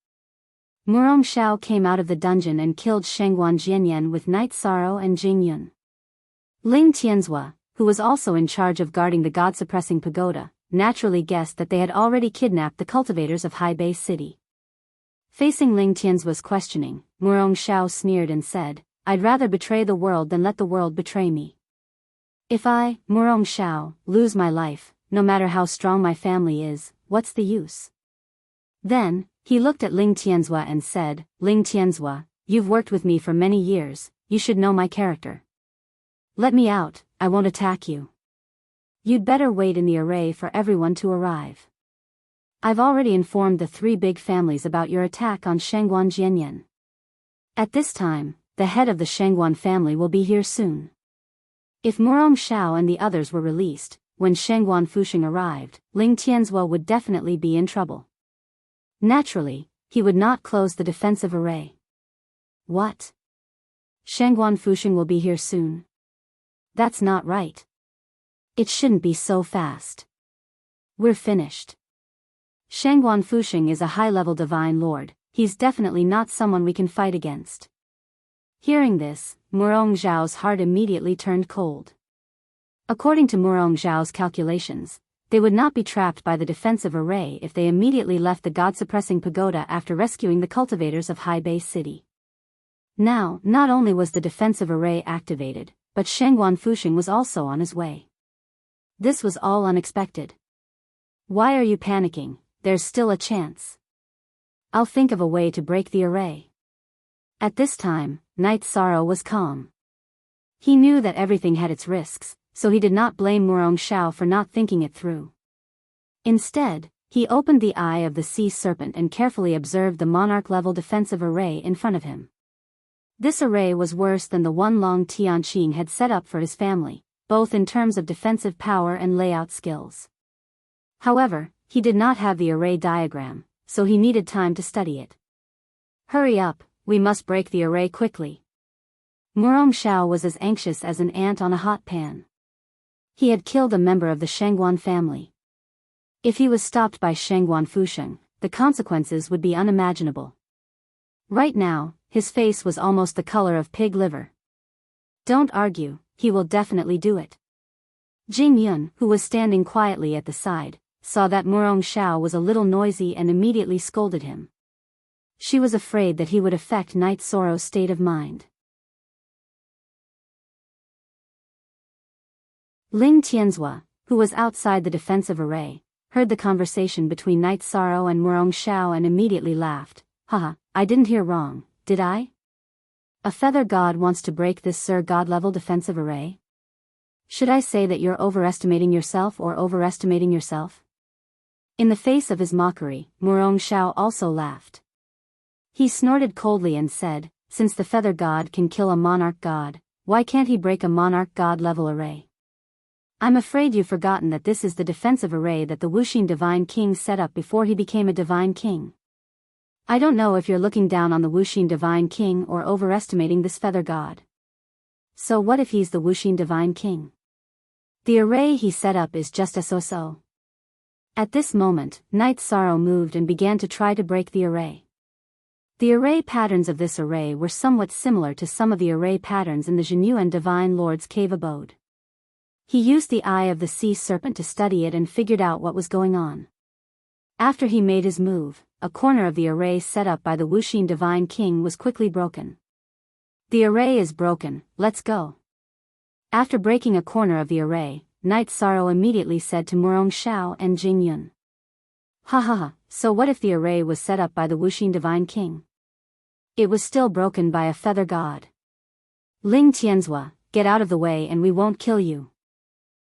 Murong Xiao came out of the dungeon and killed Shangguan Jianyan with Night Sorrow and Jing Yun. Ling Tianzhua, who was also in charge of guarding the god-suppressing pagoda, naturally guessed that they had already kidnapped the cultivators of High Bay City. Facing Ling Tianzhua's questioning, Murong Xiao sneered and said, I'd rather betray the world than let the world betray me. If I, Murong Xiao, lose my life, no matter how strong my family is, what's the use? Then, he looked at Ling Tianzhua and said, Ling Tianzhua, you've worked with me for many years, you should know my character. Let me out, I won't attack you. You'd better wait in the array for everyone to arrive. I've already informed the 3 big families about your attack on Shangguan Jianyan. At this time, the head of the Shangguan family will be here soon. If Murong Xiao and the others were released, when Shangguan Fusheng arrived, Ling Tianzhua would definitely be in trouble. Naturally, he would not close the defensive array. What? Shangguan Fusheng will be here soon? That's not right. It shouldn't be so fast. We're finished. Shangguan Fusheng is a high-level divine lord, he's definitely not someone we can fight against. Hearing this, Murong Xiao's heart immediately turned cold. According to Murong Xiao's calculations, they would not be trapped by the defensive array if they immediately left the god-suppressing pagoda after rescuing the cultivators of High Bay City. Now, not only was the defensive array activated, but Shangguan Fusheng was also on his way. This was all unexpected. Why are you panicking? There's still a chance. I'll think of a way to break the array. At this time, Night Sorrow was calm. He knew that everything had its risks, so he did not blame Murong Xiao for not thinking it through. Instead, he opened the eye of the sea serpent and carefully observed the monarch-level defensive array in front of him. This array was worse than the one Long Tianqing had set up for his family, both in terms of defensive power and layout skills. However, he did not have the array diagram, so he needed time to study it. Hurry up, we must break the array quickly. Murong Xiao was as anxious as an ant on a hot pan. He had killed a member of the Shangguan family. If he was stopped by Shangguan Fusheng, the consequences would be unimaginable. Right now, his face was almost the color of pig liver. Don't argue, he will definitely do it. Jing Yun, who was standing quietly at the side, saw that Murong Xiao was a little noisy and immediately scolded him. She was afraid that he would affect Night Sorrow's state of mind. Ling Tianzhua, who was outside the defensive array, heard the conversation between Night Sorrow and Murong Xiao and immediately laughed. Haha, I didn't hear wrong, did I? A feather god wants to break this Sir God-level defensive array? Should I say that you're overestimating yourself or overestimating yourself? In the face of his mockery, Murong Xiao also laughed. He snorted coldly and said, since the feather god can kill a monarch god, why can't he break a monarch god-level array? I'm afraid you've forgotten that this is the defensive array that the Wuxin Divine King set up before he became a Divine King. I don't know if you're looking down on the Wuxin Divine King or overestimating this feather god. So what if he's the Wuxin Divine King? The array he set up is just a so-so. At this moment, Night Sorrow moved and began to try to break the array. The array patterns of this array were somewhat similar to some of the array patterns in the Jinyuan Divine Lord's cave abode. He used the eye of the sea serpent to study it and figured out what was going on. After he made his move, a corner of the array set up by the Wuxin Divine King was quickly broken. The array is broken, let's go. After breaking a corner of the array, Night Sorrow immediately said to Murong Xiao and Jing Yun. Ha ha ha, so what if the array was set up by the Wuxin Divine King? It was still broken by a feather god. Ling Tianzhua, get out of the way and we won't kill you.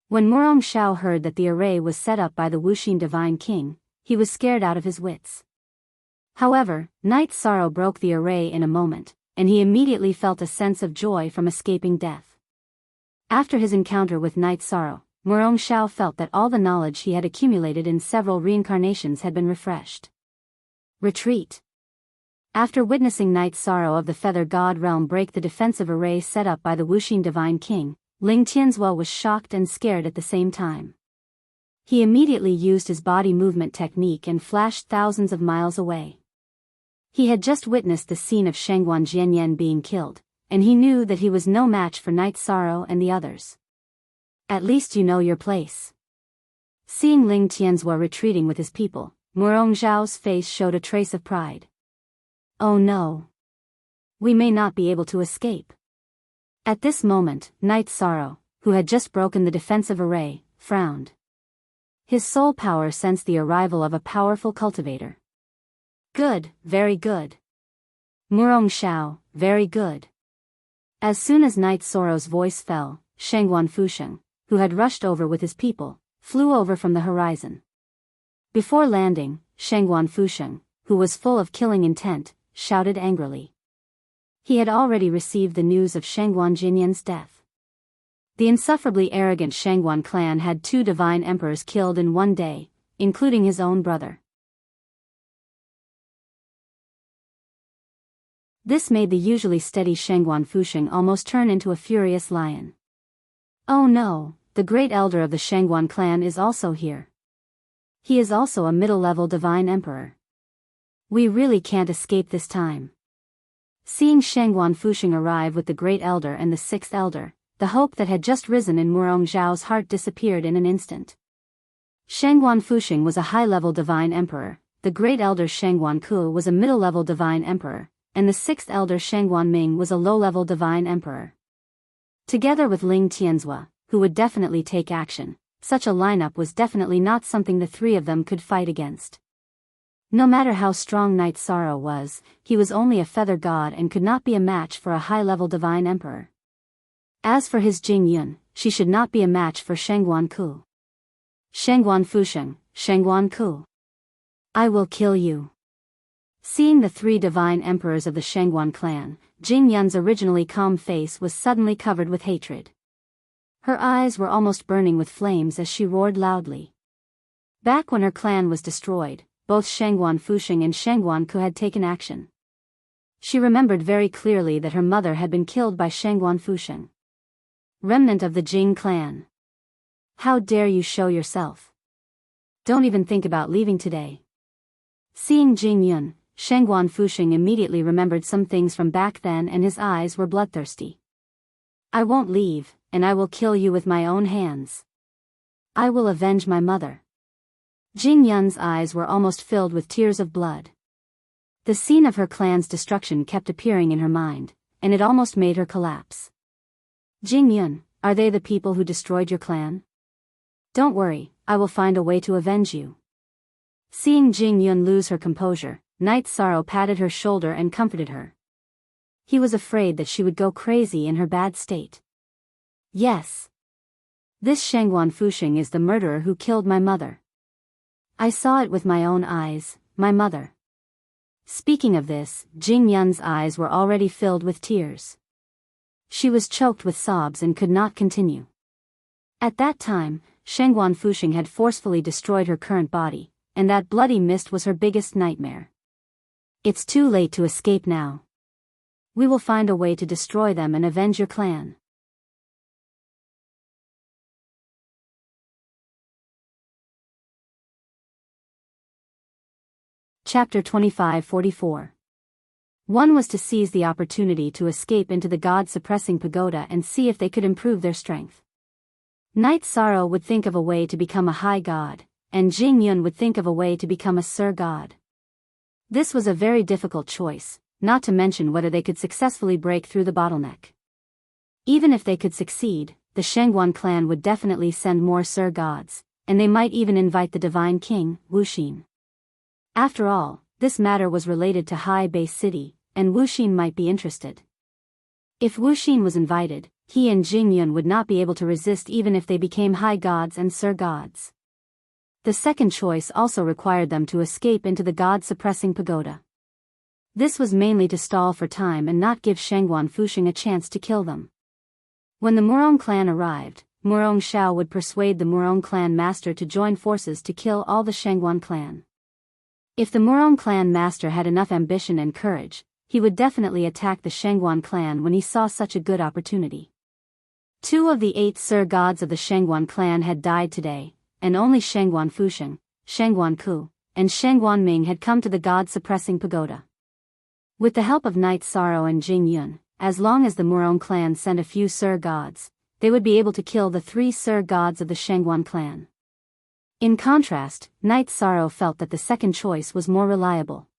When Murong Xiao heard that the array was set up by the Wuxin Divine King, he was scared out of his wits. However, Night Sorrow broke the array in a moment, and he immediately felt a sense of joy from escaping death. After his encounter with Night Sorrow, Murong Xiao felt that all the knowledge he had accumulated in several reincarnations had been refreshed. Retreat. After witnessing Night Sorrow of the Feather God realm break the defensive array set up by the Wuxin Divine King, Ling Tianzhua was shocked and scared at the same time. He immediately used his body movement technique and flashed thousands of miles away. He had just witnessed the scene of Shangguan Jianyan being killed, and he knew that he was no match for Night Sorrow and the others. At least you know your place. Seeing Ling Tianzhua retreating with his people, Murong Xiao's face showed a trace of pride. Oh no. We may not be able to escape. At this moment, Night Sorrow, who had just broken the defensive array, frowned. His soul power sensed the arrival of a powerful cultivator. Good, very good. Murong Xiao, very good. As soon as Night Sorrow's voice fell, Shangguan Fusheng, who had rushed over with his people, flew over from the horizon. Before landing, Shangguan Fusheng, who was full of killing intent, shouted angrily. He had already received the news of Shangguan Jinyan's death. The insufferably arrogant Shangguan clan had 2 divine emperors killed in one day, including his own brother. This made the usually steady Shangguan Fusheng almost turn into a furious lion. Oh no, the great elder of the Shangguan clan is also here. He is also a middle-level divine emperor. We really can't escape this time. Seeing Shangguan Fusheng arrive with the great elder and the 6th elder, the hope that had just risen in Murong Xiao's heart disappeared in an instant. Shangguan Fusheng was a high-level divine emperor, the great elder Shangguan Ku was a middle-level divine emperor, and the 6th elder Shangguan Ming was a low-level divine emperor. Together with Ling Tianzhua, who would definitely take action, such a lineup was definitely not something the 3 of them could fight against. No matter how strong Night Sorrow was, he was only a feather god and could not be a match for a high-level divine emperor. As for his Jing Yun, she should not be a match for Shangguan Ku. Shangguan Fusheng, Shangguan Ku. I will kill you. Seeing the 3 divine emperors of the Shangguan clan, Jing Yun's originally calm face was suddenly covered with hatred. Her eyes were almost burning with flames as she roared loudly. Back when her clan was destroyed, both Shangguan Fusheng and Shangguan Ku had taken action. She remembered very clearly that her mother had been killed by Shangguan Fusheng. Remnant of the Jing clan. How dare you show yourself? Don't even think about leaving today. Seeing Jing Yun, Shangguan Fusheng immediately remembered some things from back then and his eyes were bloodthirsty. I won't leave, and I will kill you with my own hands. I will avenge my mother. Jing Yun's eyes were almost filled with tears of blood. The scene of her clan's destruction kept appearing in her mind, and it almost made her collapse. Jing Yun, are they the people who destroyed your clan? Don't worry, I will find a way to avenge you. Seeing Jing Yun lose her composure, Night Sorrow patted her shoulder and comforted her. He was afraid that she would go crazy in her bad state. Yes. This Shangguan Fusheng is the murderer who killed my mother. I saw it with my own eyes, my mother. Speaking of this, Jing Yun's eyes were already filled with tears. She was choked with sobs and could not continue. At that time, Shangguan Fusheng had forcefully destroyed her current body, and that bloody mist was her biggest nightmare. It's too late to escape now. We will find a way to destroy them and avenge your clan. Chapter 25-44. One was to seize the opportunity to escape into the god-suppressing pagoda and see if they could improve their strength. Knight Sorrow would think of a way to become a high god, and Jing Yun would think of a way to become a Sir God. This was a very difficult choice, not to mention whether they could successfully break through the bottleneck. Even if they could succeed, the Shengguan clan would definitely send more Sir Gods, and they might even invite the Divine King, Wuxin. After all, this matter was related to High Base City, and Wuxin might be interested. If Wuxin was invited, he and Jing Yun would not be able to resist even if they became High Gods and Sir Gods. The second choice also required them to escape into the god-suppressing pagoda. This was mainly to stall for time and not give Shengguan Fuxing a chance to kill them. When the Murong clan arrived, Murong Xiao would persuade the Murong clan master to join forces to kill all the Shengguan clan. If the Murong clan master had enough ambition and courage, he would definitely attack the Shengguan clan when he saw such a good opportunity. 2 of the 8 Sir Gods of the Shengguan clan had died today, and only Shengguan Fuxing, Shengguan Ku, and Shengguan Ming had come to the god-suppressing pagoda. With the help of Knight Sorrow and Jing Yun, as long as the Murong clan sent a few Sir Gods, they would be able to kill the 3 Sir Gods of the Shengguan clan. In contrast, Knight Sorrow felt that the second choice was more reliable.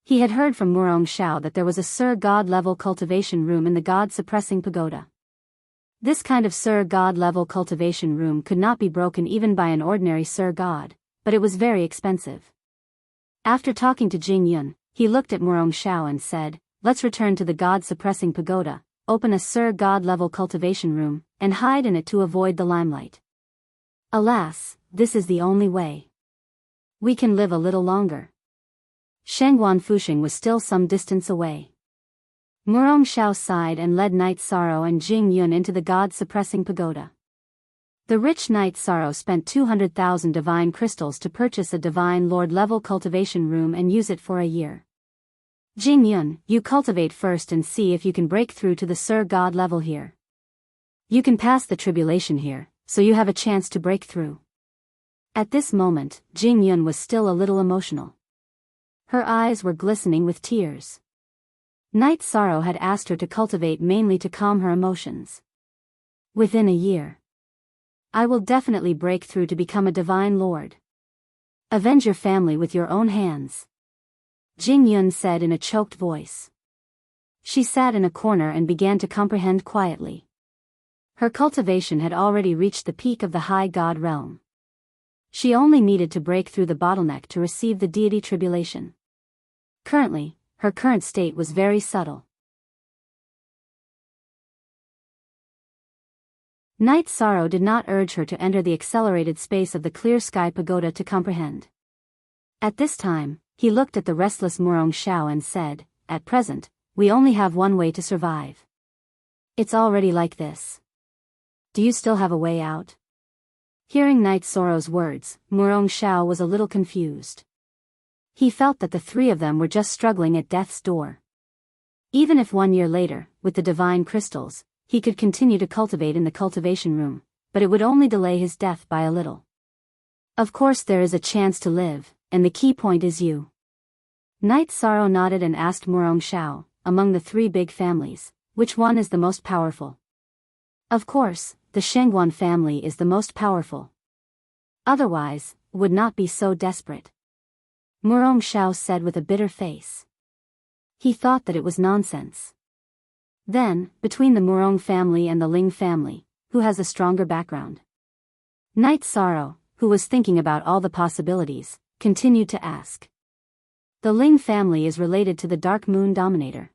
He had heard from Murong Xiao that there was a Sir God-level cultivation room in the god-suppressing pagoda. This kind of Sir God-level cultivation room could not be broken even by an ordinary Sir God, but it was very expensive. After talking to Jing Yun, he looked at Murong Xiao and said, "Let's return to the god-suppressing pagoda, open a Sir God-level cultivation room, and hide in it to avoid the limelight. Alas, this is the only way. We can live a little longer." Shengguan Fuxing was still some distance away. Murong Xiao sighed and led Knight Sorrow and Jing Yun into the god-suppressing pagoda. The rich Knight Sorrow spent 200,000 divine crystals to purchase a divine lord-level cultivation room and use it for a year. Jing Yun, you cultivate first and see if you can break through to the Sir God level here. You can pass the tribulation here, so you have a chance to break through. At this moment, Jing Yun was still a little emotional. Her eyes were glistening with tears. Knight Sorrow had asked her to cultivate mainly to calm her emotions. Within a year, I will definitely break through to become a divine lord. Avenge your family with your own hands, Jing Yun said in a choked voice. She sat in a corner and began to comprehend quietly. Her cultivation had already reached the peak of the high god realm. She only needed to break through the bottleneck to receive the deity tribulation. Currently, her current state was very subtle. Knight Sorrow did not urge her to enter the accelerated space of the clear sky pagoda to comprehend. At this time, he looked at the restless Murong Xiao and said, "At present, we only have one way to survive. It's already like this. Do you still have a way out?" Hearing Knight Sorrow's words, Murong Xiao was a little confused. He felt that the 3 of them were just struggling at death's door. Even if 1 year later, with the divine crystals, he could continue to cultivate in the cultivation room, but it would only delay his death by a little. Of course there is a chance to live, and the key point is you. Knight Sorrow nodded and asked Murong Xiao, among the 3 big families, which one is the most powerful? Of course, the Shengguan family is the most powerful. Otherwise, would not be so desperate. Murong Xiao said with a bitter face. He thought that it was nonsense. Then, between the Murong family and the Ling family, who has a stronger background? Knight Sorrow, who was thinking about all the possibilities, continued to ask. The Ling family is related to the Dark Moon Dominator.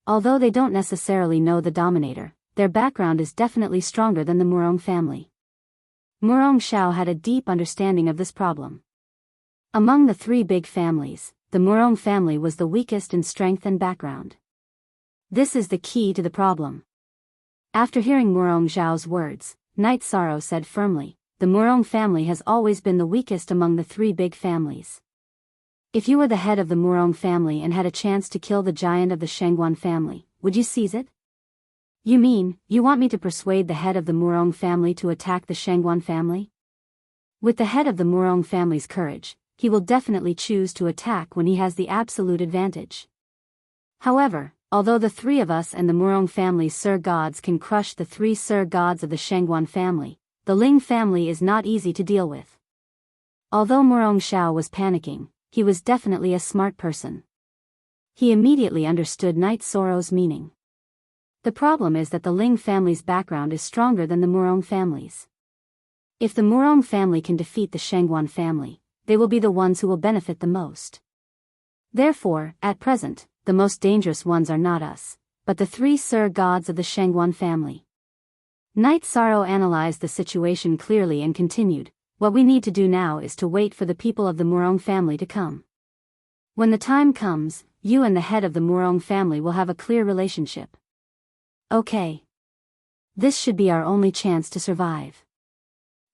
Although they don't necessarily know the Dominator, their background is definitely stronger than the Murong family. Murong Xiao had a deep understanding of this problem. Among the 3 big families, the Murong family was the weakest in strength and background. This is the key to the problem. After hearing Murong Xiao's words, Knight Sorrow said firmly, "The Murong family has always been the weakest among the 3 big families. If you were the head of the Murong family and had a chance to kill the giant of the Shengguan family, would you seize it?" "You mean, you want me to persuade the head of the Murong family to attack the Shengguan family?" With the head of the Murong family's courage, he will definitely choose to attack when he has the absolute advantage. However, although the three of us and the Murong family's Sir Gods can crush the three Sir Gods of the Shangguan family, the Ling family is not easy to deal with. Although Murong Xiao was panicking, he was definitely a smart person. He immediately understood Knight Sorrow's meaning. The problem is that the Ling family's background is stronger than the Murong family's. If the Murong family can defeat the Shangguan family, they will be the ones who will benefit the most. Therefore, at present, the most dangerous ones are not us, but the three Sir Gods of the Shangguan family. Knight Sorrow analyzed the situation clearly and continued, "What we need to do now is to wait for the people of the Murong family to come. When the time comes, you and the head of the Murong family will have a clear relationship. Okay. This should be our only chance to survive.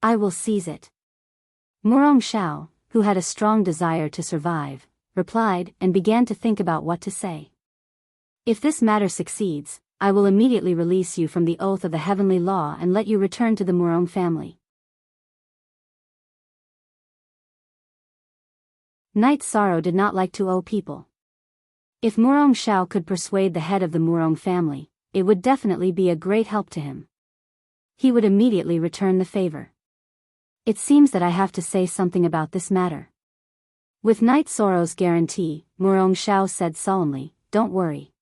I will seize it." Murong Xiao, who had a strong desire to survive, replied and began to think about what to say. "If this matter succeeds, I will immediately release you from the oath of the heavenly law and let you return to the Murong family." Knight Sorrow did not like to owe people. If Murong Xiao could persuade the head of the Murong family, it would definitely be a great help to him. He would immediately return the favor. "It seems that I have to say something about this matter." With Knight Sorrow's guarantee, Murong Xiao said solemnly, "Don't worry.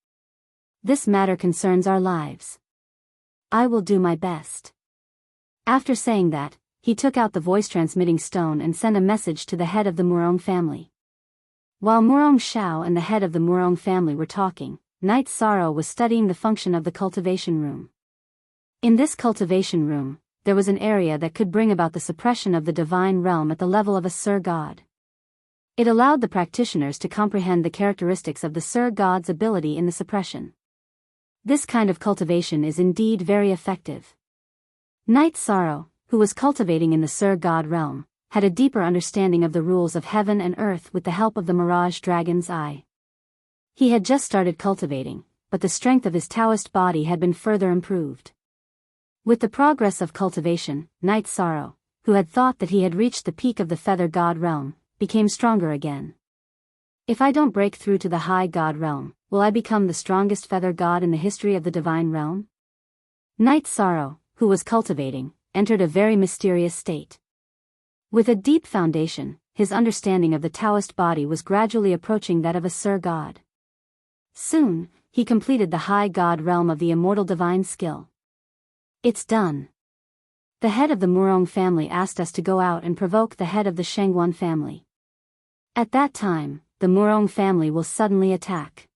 This matter concerns our lives. I will do my best." After saying that, he took out the voice-transmitting stone and sent a message to the head of the Murong family. While Murong Xiao and the head of the Murong family were talking, Knight Sorrow was studying the function of the cultivation room. In this cultivation room, there was an area that could bring about the suppression of the divine realm at the level of a Sir God. It allowed the practitioners to comprehend the characteristics of the Sir God's ability in the suppression. This kind of cultivation is indeed very effective. Knight Sorrow, who was cultivating in the Sir God realm, had a deeper understanding of the rules of heaven and earth with the help of the Mirage Dragon's Eye. He had just started cultivating, but the strength of his Taoist body had been further improved. With the progress of cultivation, Knight Sorrow, who had thought that he had reached the peak of the Feather God realm, became stronger again. "If I don't break through to the High God realm, will I become the strongest Feather God in the history of the divine realm?" Knight Sorrow, who was cultivating, entered a very mysterious state. With a deep foundation, his understanding of the Taoist body was gradually approaching that of a Sir God. Soon, he completed the High God realm of the immortal divine skill. "It's done. The head of the Murong family asked us to go out and provoke the head of the Shangguan family. At that time, the Murong family will suddenly attack."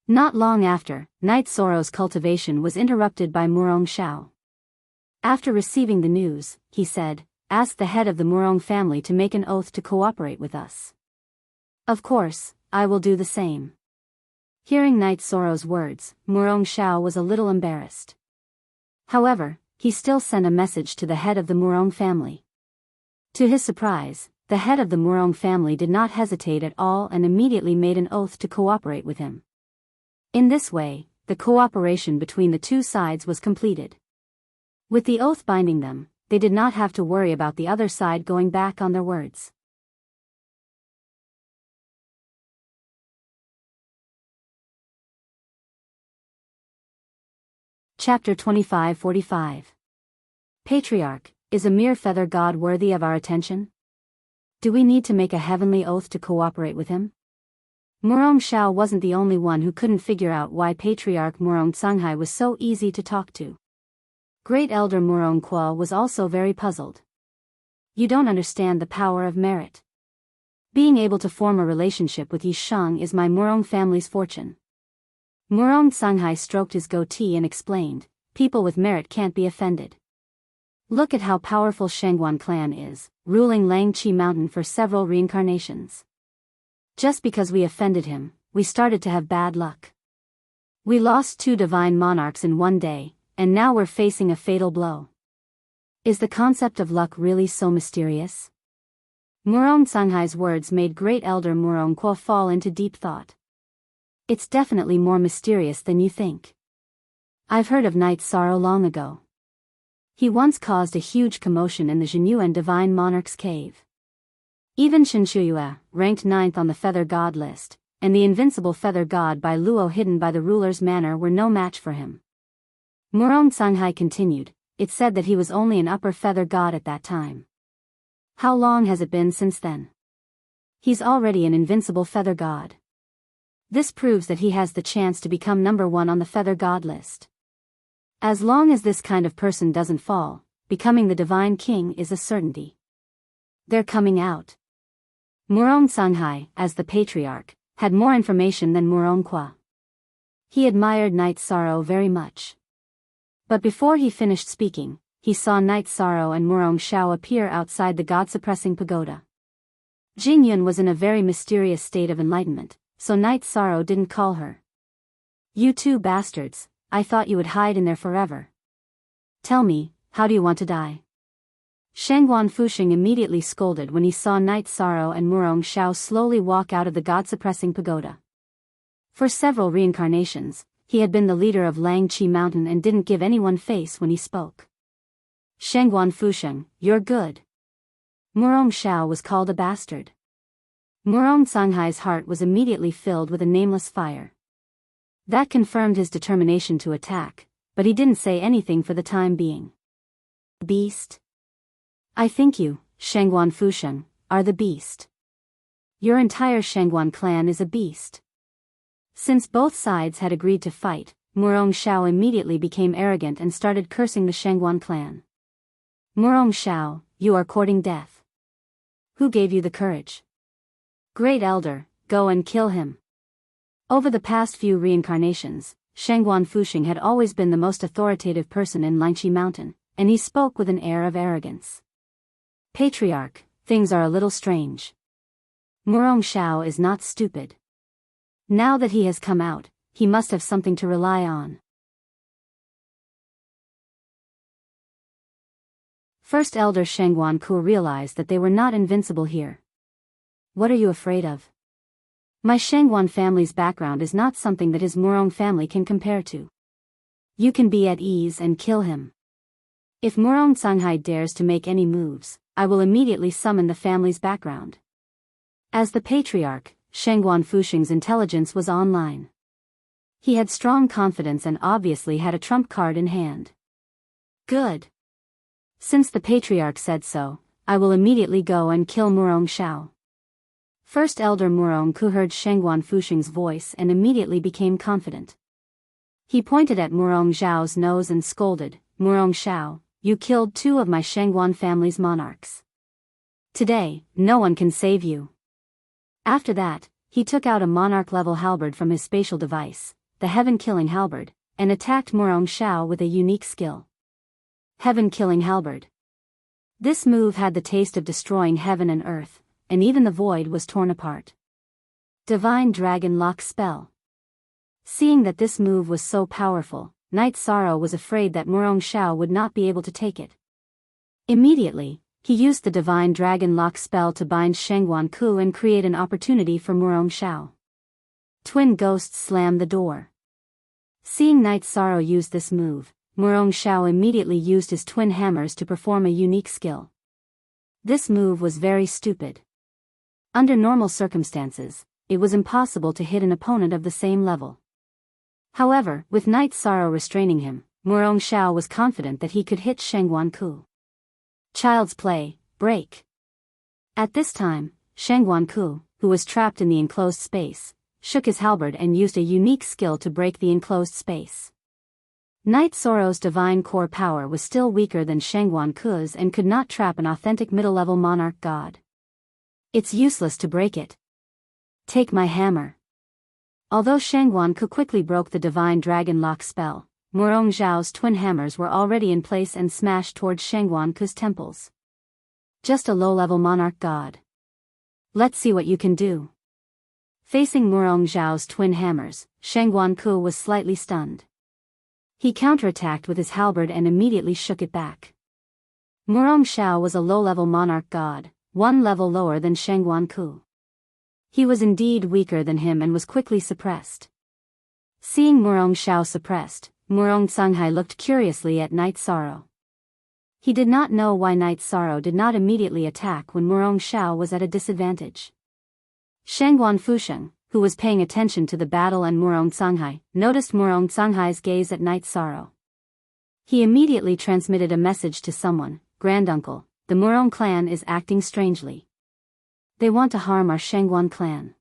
Not long after, Knight Sorrow's cultivation was interrupted by Murong Xiao. After receiving the news, he said, "Ask the head of the Murong family to make an oath to cooperate with us." "Of course, I will do the same." Hearing Knight Sorrow's words, Murong Xiao was a little embarrassed. However, he still sent a message to the head of the Murong family. To his surprise, the head of the Murong family did not hesitate at all and immediately made an oath to cooperate with him. In this way, the cooperation between the two sides was completed. With the oath binding them, they did not have to worry about the other side going back on their words. Chapter 2545. Patriarch, is a mere feather god worthy of our attention? Do we need to make a heavenly oath to cooperate with him? Murong Xiao wasn't the only one who couldn't figure out why Patriarch Murong Tsanghai was so easy to talk to. Great Elder Murong Kuo was also very puzzled. "You don't understand the power of merit. Being able to form a relationship with Yi Sheng is my Murong family's fortune." Murong Tsanghai stroked his goatee and explained, "People with merit can't be offended. Look at how powerful Shangguan clan is, ruling Langqi Mountain for several reincarnations. Just because we offended him, we started to have bad luck. We lost 2 divine monarchs in one day, and now we're facing a fatal blow. Is the concept of luck really so mysterious?" Murong Tsanghai's words made Great Elder Murong Kuo fall into deep thought. "It's definitely more mysterious than you think. I've heard of Knight Sorrow long ago. He once caused a huge commotion in the Jinyuan Divine Monarch's cave. Even Shinshuyue, ranked 9th on the Feather God list, and the invincible Feather God by Luo hidden by the ruler's manor were no match for him. Murong Sanghai continued, it said that he was only an upper Feather God at that time. How long has it been since then? He's already an invincible Feather God. This proves that he has the chance to become number 1 on the Feather God list. As long as this kind of person doesn't fall, becoming the Divine King is a certainty. They're coming out. Murong Sanghai, as the Patriarch, had more information than Murong Kwa. He admired Night Sorrow very much. But before he finished speaking, he saw Night Sorrow and Murong Xiao appear outside the God-suppressing pagoda. Jing Yun was in a very mysterious state of enlightenment, so Night Sorrow didn't call her. You two bastards, I thought you would hide in there forever. Tell me, how do you want to die? Shangguan Fuxing immediately scolded when he saw Night Sorrow and Murong Xiao slowly walk out of the God-suppressing pagoda. For several reincarnations, he had been the leader of Langqi Mountain and didn't give anyone face when he spoke. Shangguan Fuxing, you're good. Murong Xiao was called a bastard. Murong Sanghai's heart was immediately filled with a nameless fire. That confirmed his determination to attack, but he didn't say anything for the time being. Beast? I think you, Shangguan Fuxing, are the beast. Your entire Shangguan clan is a beast. Since both sides had agreed to fight, Murong Xiao immediately became arrogant and started cursing the Shangguan clan. Murong Xiao, you are courting death. Who gave you the courage? Great Elder, go and kill him. Over the past few reincarnations, Shangguan Fuxing had always been the most authoritative person in Langqi Mountain, and he spoke with an air of arrogance. Patriarch, things are a little strange. Murong Xiao is not stupid. Now that he has come out, he must have something to rely on. First Elder Shangguan Ku realized that they were not invincible here. What are you afraid of? My Shangguan family's background is not something that his Murong family can compare to. You can be at ease and kill him. If Murong Sanghai dares to make any moves, I will immediately summon the family's background. As the Patriarch, Shangguan Fuxing's intelligence was online. He had strong confidence and obviously had a trump card in hand. Good. Since the Patriarch said so, I will immediately go and kill Murong Xiao. First Elder Murong Ku heard Shangguan Fuxing's voice and immediately became confident. He pointed at Murong Xiao's nose and scolded, Murong Xiao, you killed 2 of my Shangguan family's monarchs. Today, no one can save you. After that, he took out a monarch-level halberd from his spatial device, the Heaven-Killing Halberd, and attacked Murong Xiao with a unique skill. Heaven-Killing Halberd. This move had the taste of destroying heaven and earth, and even the void was torn apart. Divine Dragon Lock Spell. Seeing that this move was so powerful, Night Sorrow was afraid that Murong Xiao would not be able to take it. Immediately, he used the Divine Dragon Lock spell to bind Shangguan Ku and create an opportunity for Murong Xiao. Twin Ghosts slammed the door. Seeing Night Sorrow use this move, Murong Xiao immediately used his twin hammers to perform a unique skill. This move was very stupid. Under normal circumstances, it was impossible to hit an opponent of the same level. However, with Night Sorrow restraining him, Murong Xiao was confident that he could hit Shangguan Ku. Child's play, break. At this time, Shangguan Ku, who was trapped in the enclosed space, shook his halberd and used a unique skill to break the enclosed space. Night Sorrow's divine core power was still weaker than Shangguan Ku's and could not trap an authentic middle-level monarch god. It's useless to break it. Take my hammer. Although Shangguan Ku quickly broke the Divine Dragon Lock spell, Murong Xiao's twin hammers were already in place and smashed towards Shangguan Ku's temples. Just a low-level monarch god. Let's see what you can do. Facing Murong Xiao's twin hammers, Shangguan Ku was slightly stunned. He counterattacked with his halberd and immediately shook it back. Murong Xiao was a low-level monarch god, 1 level lower than Shangguan Ku. He was indeed weaker than him and was quickly suppressed. Seeing Murong Xiao suppressed, Murong Sanghai looked curiously at Night Sorrow. He did not know why Night Sorrow did not immediately attack when Murong Xiao was at a disadvantage. Shangguan Fusheng, who was paying attention to the battle and Murong Canghai, noticed Murong Canghai's gaze at Night Sorrow. He immediately transmitted a message to someone, "Granduncle, the Murong clan is acting strangely. They want to harm our Shangguan clan.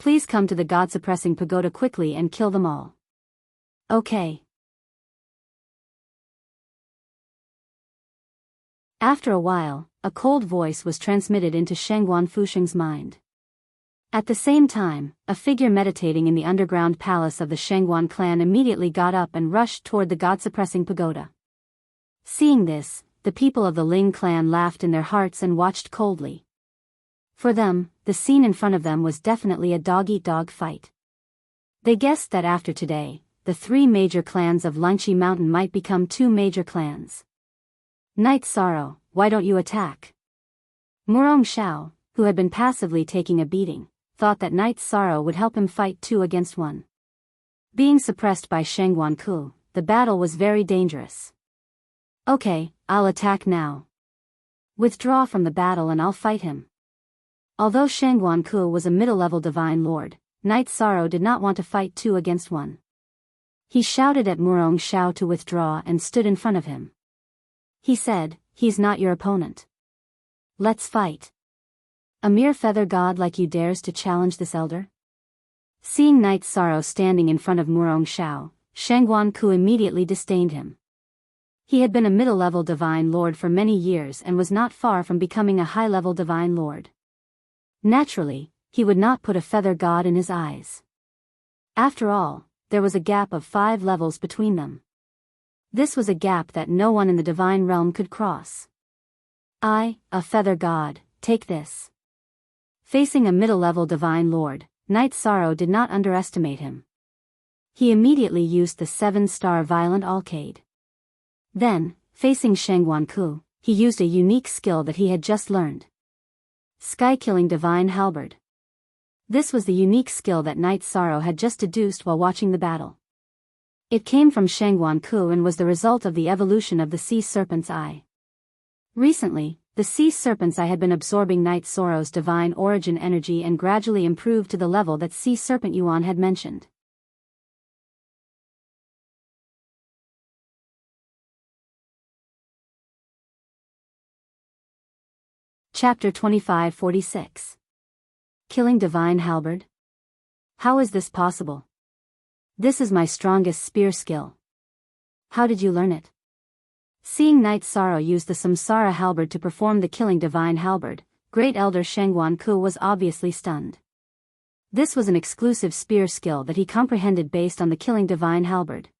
Please come to the god-suppressing pagoda quickly and kill them all." Okay. After a while, a cold voice was transmitted into Shangguan Fusheng's mind. At the same time, a figure meditating in the underground palace of the Shangguan clan immediately got up and rushed toward the god-suppressing pagoda. Seeing this, the people of the Ling clan laughed in their hearts and watched coldly. For them, the scene in front of them was definitely a dog-eat-dog fight. They guessed that after today, the three major clans of Lingqi Mountain might become two major clans. Night Sorrow, why don't you attack? Murong Xiao, who had been passively taking a beating, thought that Night Sorrow would help him fight 2 against 1. Being suppressed by Shangguan Ku, the battle was very dangerous. Okay, I'll attack now. Withdraw from the battle and I'll fight him. Although Shangguan Ku was a middle-level divine lord, Night Sorrow did not want to fight 2 against 1. He shouted at Murong Xiao to withdraw and stood in front of him. He said, "He's not your opponent. Let's fight. A mere feather god like you dares to challenge this elder?" Seeing Night Sorrow standing in front of Murong Xiao, Shangguan Ku immediately disdained him. He had been a middle-level divine lord for many years and was not far from becoming a high-level divine lord. Naturally, he would not put a feather god in his eyes. After all, there was a gap of 5 levels between them. This was a gap that no one in the divine realm could cross. "I, a feather god, take this." Facing a middle-level divine lord, Night Sorrow did not underestimate him. He immediately used the 7-star Violent Alcade. Then, facing Shangguan Ku, he used a unique skill that he had just learned. Sky-killing divine halberd. This was the unique skill that Night Sorrow had just deduced while watching the battle. It came from Shangguan Ku and was the result of the evolution of the Sea Serpent's Eye. Recently, the Sea Serpent's Eye had been absorbing Night Sorrow's divine origin energy and gradually improved to the level that Sea Serpent Yuan had mentioned. Chapter 2546. Killing Divine Halberd? How is this possible? This is my strongest spear skill. How did you learn it? Seeing Night Sorrow use the Samsara halberd to perform the killing divine halberd, Great Elder Shangguan Ku was obviously stunned. This was an exclusive spear skill that he comprehended based on the killing divine halberd.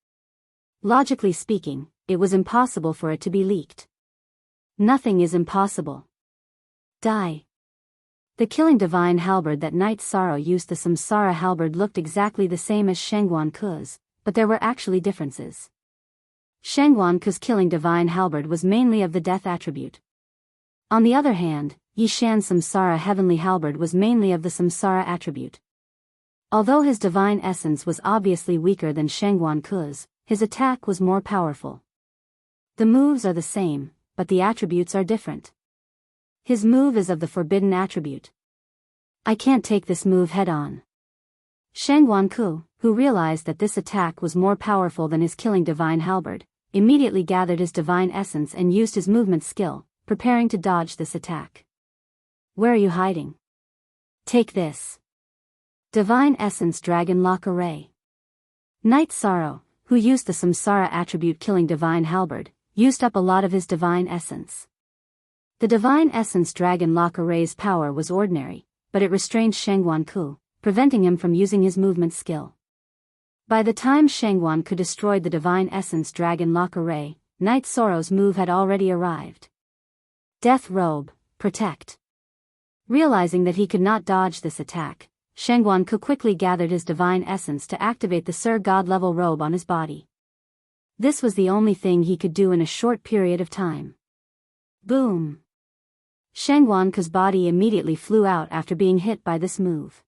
Logically speaking, it was impossible for it to be leaked. Nothing is impossible. Die. The killing divine halberd that Night Sorrow used, the Samsara halberd, looked exactly the same as Shangguan Ku's, but there were actually differences. Shangguan Ku's killing divine halberd was mainly of the death attribute. On the other hand, Yishan's Samsara heavenly halberd was mainly of the Samsara attribute. Although his divine essence was obviously weaker than Shangguan Ku's, his attack was more powerful. The moves are the same, but the attributes are different. His move is of the forbidden attribute. I can't take this move head-on. Shangguan Ku, who realized that this attack was more powerful than his killing divine halberd, immediately gathered his divine essence and used his movement skill, preparing to dodge this attack. Where are you hiding? Take this. Divine Essence Dragon Lock Array. Night Sorrow, who used the Samsara attribute killing divine halberd, used up a lot of his divine essence. The Divine Essence Dragon Lock Array's power was ordinary, but it restrained Shangguan Ku, preventing him from using his movement skill. By the time Shangguan Ku destroyed the Divine Essence Dragon Lock Array, Night Sorrow's move had already arrived. Death Robe, Protect. Realizing that he could not dodge this attack, Shangguan Ku quickly gathered his divine essence to activate the Sir God level robe on his body. This was the only thing he could do in a short period of time. Boom! Shangguan Ku's body immediately flew out after being hit by this move.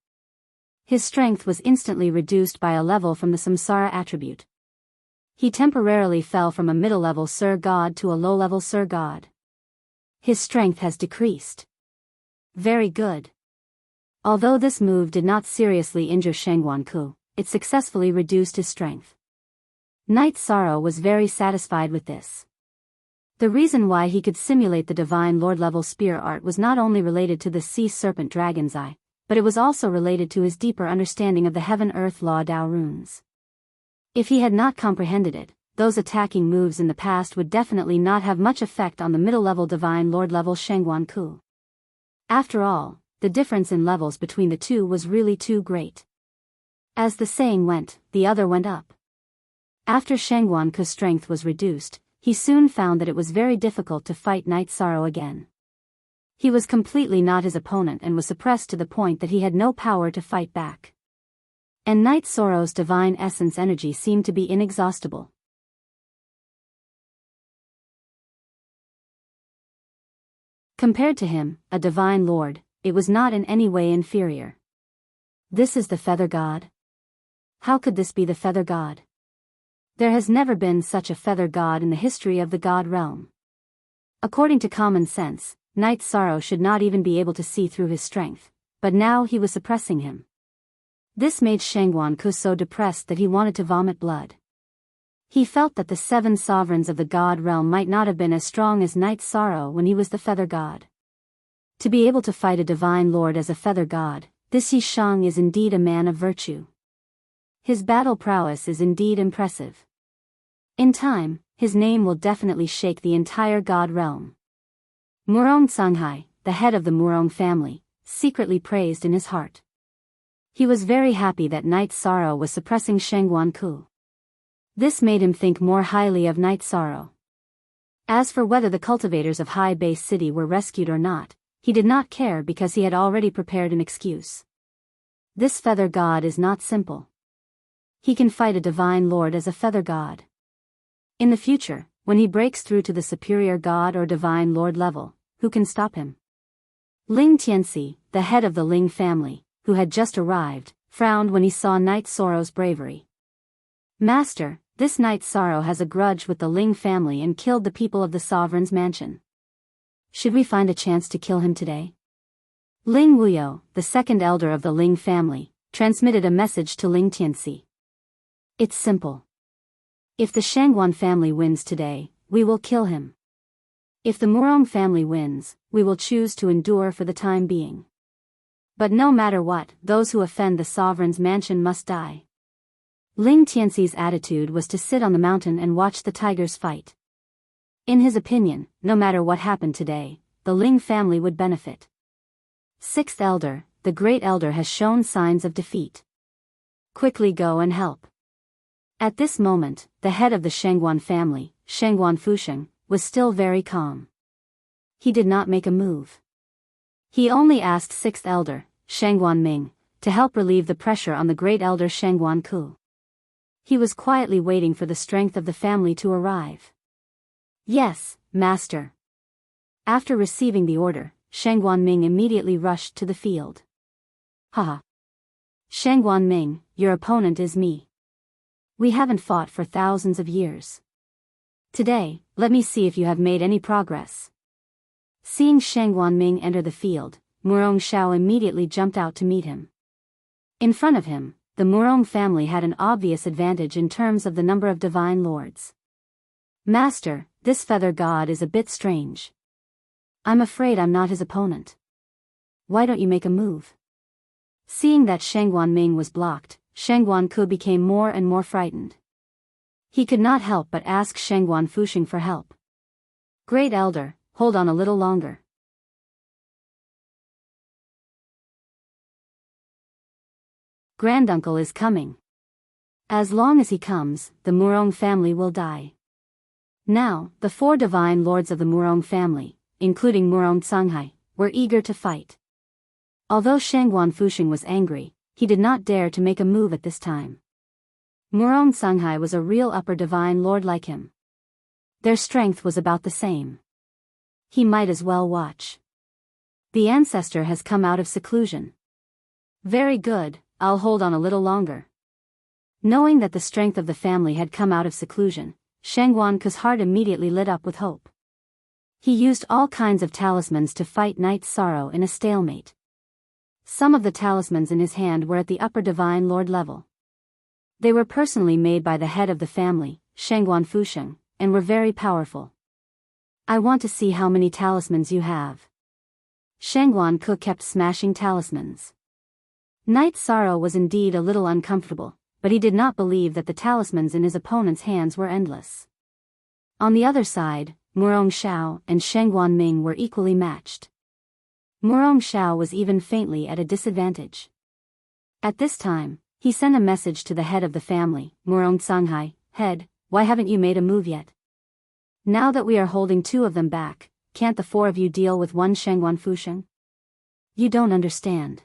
His strength was instantly reduced by a level from the Samsara attribute. He temporarily fell from a middle-level Sir God to a low-level Sir God. His strength has decreased. Very good. Although this move did not seriously injure Shangguan-ku, it successfully reduced his strength. Knight Sorrow was very satisfied with this. The reason why he could simulate the Divine Lord level spear art was not only related to the Sea Serpent Dragon's Eye, but it was also related to his deeper understanding of the Heaven-Earth Law Dao runes. If he had not comprehended it, those attacking moves in the past would definitely not have much effect on the middle-level Divine Lord level Shangguan-ku. After all, the difference in levels between the two was really too great. As the saying went, the other went up. After Shangguan-ku's strength was reduced, he soon found that it was very difficult to fight Knight Sorrow again. He was completely not his opponent and was suppressed to the point that he had no power to fight back. And Knight Sorrow's divine essence energy seemed to be inexhaustible. Compared to him, a divine lord, it was not in any way inferior. This is the Feather God? How could this be the Feather God? There has never been such a Feather God in the history of the God realm. According to common sense, Knight Sorrow should not even be able to see through his strength, but now he was suppressing him. This made Shangguan-ku so depressed that he wanted to vomit blood. He felt that the 7 sovereigns of the God realm might not have been as strong as Knight Sorrow when he was the Feather God. To be able to fight a divine lord as a Feather God, this Yi Shang is indeed a man of virtue. His battle prowess is indeed impressive. In time, his name will definitely shake the entire God realm. Murong Songhai, the head of the Murong family, secretly praised in his heart. He was very happy that Knight Sorrow was suppressing Shangguan-ku. This made him think more highly of Knight Sorrow. As for whether the cultivators of High Base City were rescued or not, he did not care because he had already prepared an excuse. This Feather God is not simple. He can fight a divine lord as a Feather God. In the future, when he breaks through to the superior God or divine lord level, who can stop him? Ling Tianxi, the head of the Ling family, who had just arrived, frowned when he saw Knight Sorrow's bravery. Master, this Knight Sorrow has a grudge with the Ling family and killed the people of the Sovereign's mansion. Should we find a chance to kill him today? Ling Wuyo, the second elder of the Ling family, transmitted a message to Ling Tianxi. It's simple. If the Shangguan family wins today, we will kill him. If the Murong family wins, we will choose to endure for the time being. But no matter what, those who offend the Sovereign's mansion must die. Ling Tianxi's attitude was to sit on the mountain and watch the tigers fight. In his opinion, no matter what happened today, the Ling family would benefit. 6th Elder, the Great Elder has shown signs of defeat. Quickly go and help. At this moment, the head of the Shangguan family, Shangguan Fusheng, was still very calm. He did not make a move. He only asked 6th Elder, Shangguan Ming, to help relieve the pressure on the Great Elder Shangguan-ku. He was quietly waiting for the strength of the family to arrive. Yes, Master. After receiving the order, Shangguan Ming immediately rushed to the field. Haha. Shangguan Ming, your opponent is me. We haven't fought for thousands of years. Today, let me see if you have made any progress. Seeing Shangguan Ming enter the field, Murong Xiao immediately jumped out to meet him. In front of him, the Murong family had an obvious advantage in terms of the number of divine lords. Master, this Feather God is a bit strange. I'm afraid I'm not his opponent. Why don't you make a move? Seeing that Shangguan Ming was blocked, Shangguan-ku became more and more frightened. He could not help but ask Shangguan Fusheng for help. Great Elder, hold on a little longer. Granduncle is coming. As long as he comes, the Murong family will die. Now, the 4 divine lords of the Murong family, including Murong Songhai, were eager to fight. Although Shangguan Fusheng was angry, he did not dare to make a move at this time. Murong Songhai was a real upper divine lord like him. Their strength was about the same. He might as well watch. The ancestor has come out of seclusion. Very good, I'll hold on a little longer. Knowing that the strength of the family had come out of seclusion, Shangguan's heart immediately lit up with hope. He used all kinds of talismans to fight Night Sorrow in a stalemate. Some of the talismans in his hand were at the upper Divine Lord level. They were personally made by the head of the family, Shangguan Fusheng, and were very powerful. I want to see how many talismans you have. Shangguan Ku kept smashing talismans. Night Sorrow was indeed a little uncomfortable, but he did not believe that the talismans in his opponent's hands were endless. On the other side, Murong Xiao and Shangguan Ming were equally matched. Murong Xiao was even faintly at a disadvantage. At this time, he sent a message to the head of the family, Murong Sanghai, "Head, why haven't you made a move yet? Now that we are holding two of them back, can't the four of you deal with one Shangguan Fusheng? You don't understand.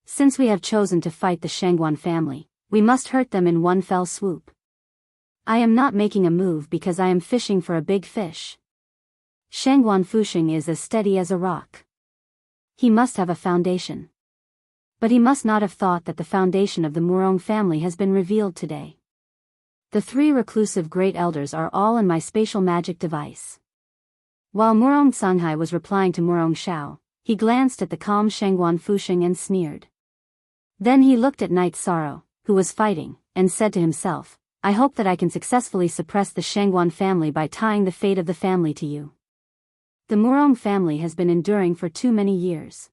Since we have chosen to fight the Shangguan family, we must hurt them in one fell swoop. I am not making a move because I am fishing for a big fish. Shangguan Fusheng is as steady as a rock. He must have a foundation. But he must not have thought that the foundation of the Murong family has been revealed today. The three reclusive great elders are all in my spatial magic device." While Murong Sanghai was replying to Murong Xiao, he glanced at the calm Shangguan Fusheng and sneered. Then he looked at Night Sorrow, who was fighting, and said to himself, "I hope that I can successfully suppress the Shangguan family by tying the fate of the family to you. The Murong family has been enduring for too many years.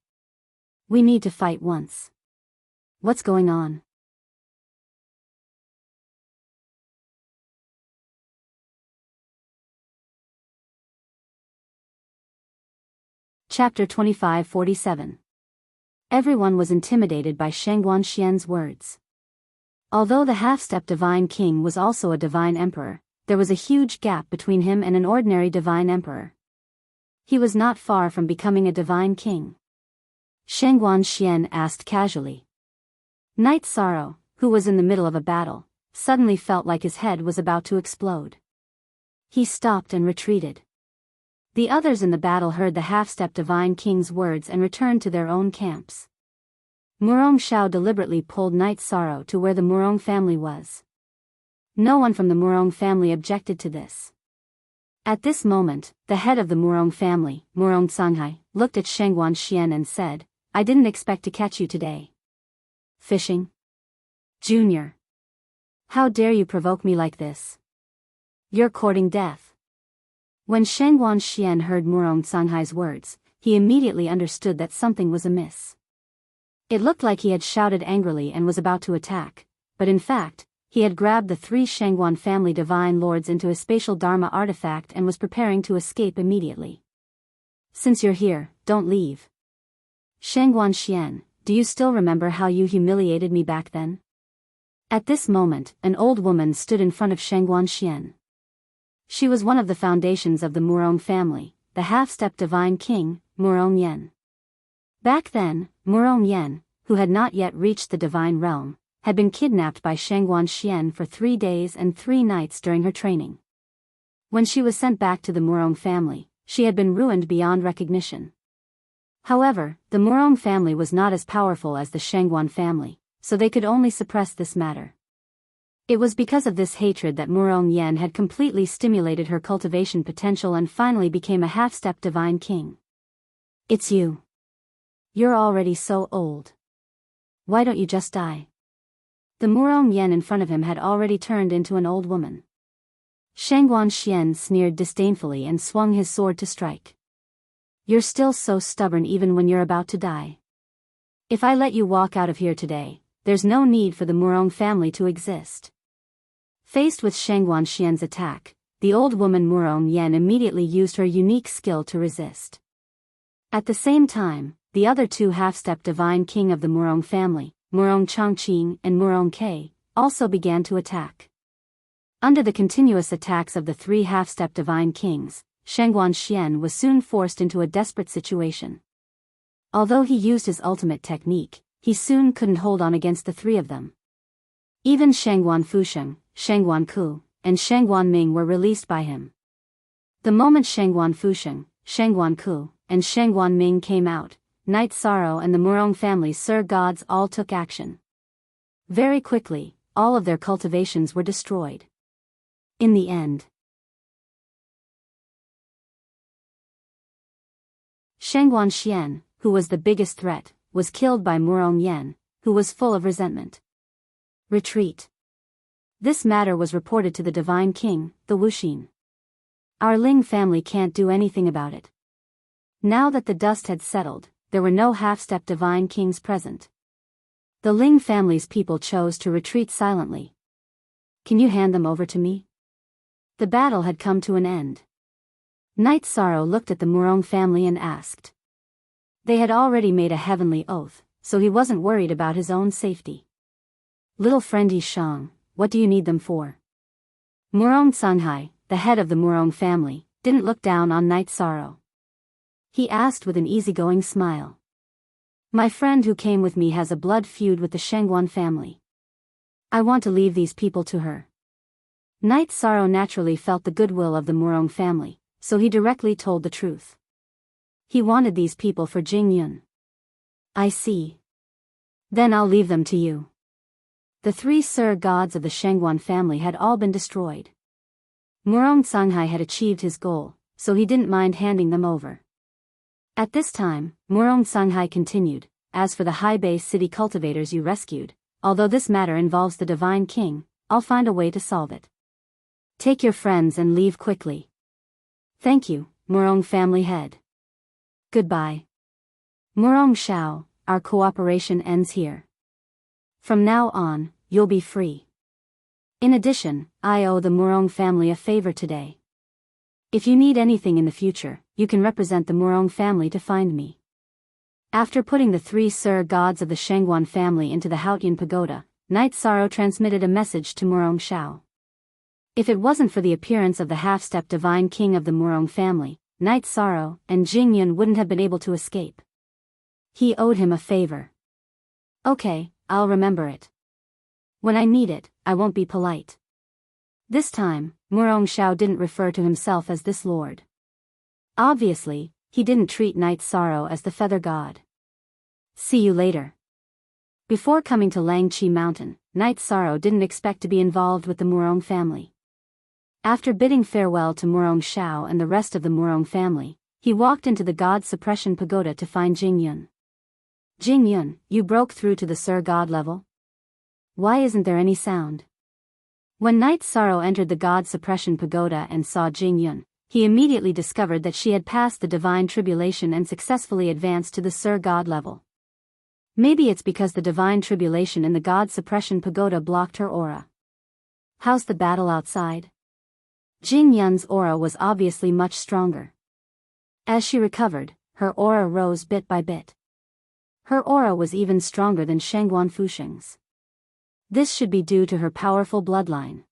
We need to fight once. What's going on?" Chapter 2547. Everyone was intimidated by Shangguan Xian's words. Although the half-step divine king was also a divine emperor, there was a huge gap between him and an ordinary divine emperor. He was not far from becoming a divine king. Shangguan Xian asked casually. Night Sorrow, who was in the middle of a battle, suddenly felt like his head was about to explode. He stopped and retreated. The others in the battle heard the half-step divine king's words and returned to their own camps. Murong Xiao deliberately pulled Night Sorrow to where the Murong family was. No one from the Murong family objected to this. At this moment, the head of the Murong family, Murong Sanghai, looked at Shangguan Xian and said, "I didn't expect to catch you today. Fishing? Junior. How dare you provoke me like this? You're courting death." When Shangguan Xian heard Murong Sanghai's words, he immediately understood that something was amiss. It looked like he had shouted angrily and was about to attack, but in fact, he had grabbed the three Shangguan family divine lords into a spatial Dharma artifact and was preparing to escape immediately. "Since you're here, don't leave. Shangguan Xian, do you still remember how you humiliated me back then?" At this moment, an old woman stood in front of Shangguan Xian. She was one of the foundations of the Murong family, the half-step divine king, Murong Yen. Back then, Murong Yen, who had not yet reached the divine realm, had been kidnapped by Shangguan Xian for 3 days and 3 nights during her training. When she was sent back to the Murong family, she had been ruined beyond recognition. However, the Murong family was not as powerful as the Shangguan family, so they could only suppress this matter. It was because of this hatred that Murong Yen had completely stimulated her cultivation potential and finally became a half-step divine king. "It's you. You're already so old. Why don't you just die?" The Murong Yen in front of him had already turned into an old woman. Shangguan Xian sneered disdainfully and swung his sword to strike. "You're still so stubborn even when you're about to die. If I let you walk out of here today, there's no need for the Murong family to exist." Faced with Shangguan Xian's attack, the old woman Murong Yen immediately used her unique skill to resist. At the same time, the other two half-step divine king of the Murong family, Murong Chongqing and Murong Ke, also began to attack. Under the continuous attacks of the three half-step divine kings, Shangguan Xian was soon forced into a desperate situation. Although he used his ultimate technique, he soon couldn't hold on against the three of them. Even Shangguan Fusheng, Shangguan Ku, and Shangguan Ming were released by him. The moment Shangguan Fusheng, Shangguan Ku, and Shangguan Ming came out, Night Sorrow and the Murong family Sir Gods all took action. Very quickly, all of their cultivations were destroyed. In the end, Shengguan Xian, who was the biggest threat, was killed by Murong Yan, who was full of resentment. Retreat. This matter was reported to the Divine King, the Wuxin. Our Ling family can't do anything about it. Now that the dust had settled, there were no half-step Divine Kings present. The Ling family's people chose to retreat silently. Can you hand them over to me? The battle had come to an end. Knight Sorrow looked at the Murong family and asked. They had already made a heavenly oath, so he wasn't worried about his own safety. Little friendy Shang, what do you need them for? Murong Sanghai, the head of the Murong family, didn't look down on Knight Sorrow. He asked with an easygoing smile. My friend who came with me has a blood feud with the Shengguan family. I want to leave these people to her. Knight Sorrow naturally felt the goodwill of the Murong family, so he directly told the truth. He wanted these people for Jing Yun. I see. Then I'll leave them to you. The three Sir gods of the Shengguan family had all been destroyed. Murong Sanghai had achieved his goal, so he didn't mind handing them over. At this time, Murong Sanghai continued, as for the High Base City cultivators you rescued, although this matter involves the Divine King, I'll find a way to solve it. Take your friends and leave quickly. Thank you, Murong family head. Goodbye. Murong Shao, our cooperation ends here. From now on, you'll be free. In addition, I owe the Murong family a favor today. If you need anything in the future, you can represent the Murong family to find me. After putting the three Sir gods of the Shengguan family into the Haotian pagoda, Knight Sorrow transmitted a message to Murong Shao. If it wasn't for the appearance of the half-step Divine King of the Murong family, Knight Sorrow and Jing Yun wouldn't have been able to escape. He owed him a favor. Okay, I'll remember it. When I need it, I won't be polite. This time, Murong Shao didn't refer to himself as this lord. Obviously, he didn't treat Knight Sorrow as the feather god. See you later. Before coming to Langqi Mountain, Knight Sorrow didn't expect to be involved with the Murong family. After bidding farewell to Murong Shao and the rest of the Murong family, he walked into the God Suppression Pagoda to find Jing Yun. Jing Yun, you broke through to the Sir God level? Why isn't there any sound? When Knight Sorrow entered the God Suppression Pagoda and saw Jing Yun, he immediately discovered that she had passed the Divine Tribulation and successfully advanced to the Sir God level. Maybe it's because the Divine Tribulation in the God Suppression Pagoda blocked her aura. How's the battle outside? Jing Yun's aura was obviously much stronger. As she recovered, her aura rose bit by bit. Her aura was even stronger than Shengguan Fusheng's. This should be due to her powerful bloodline.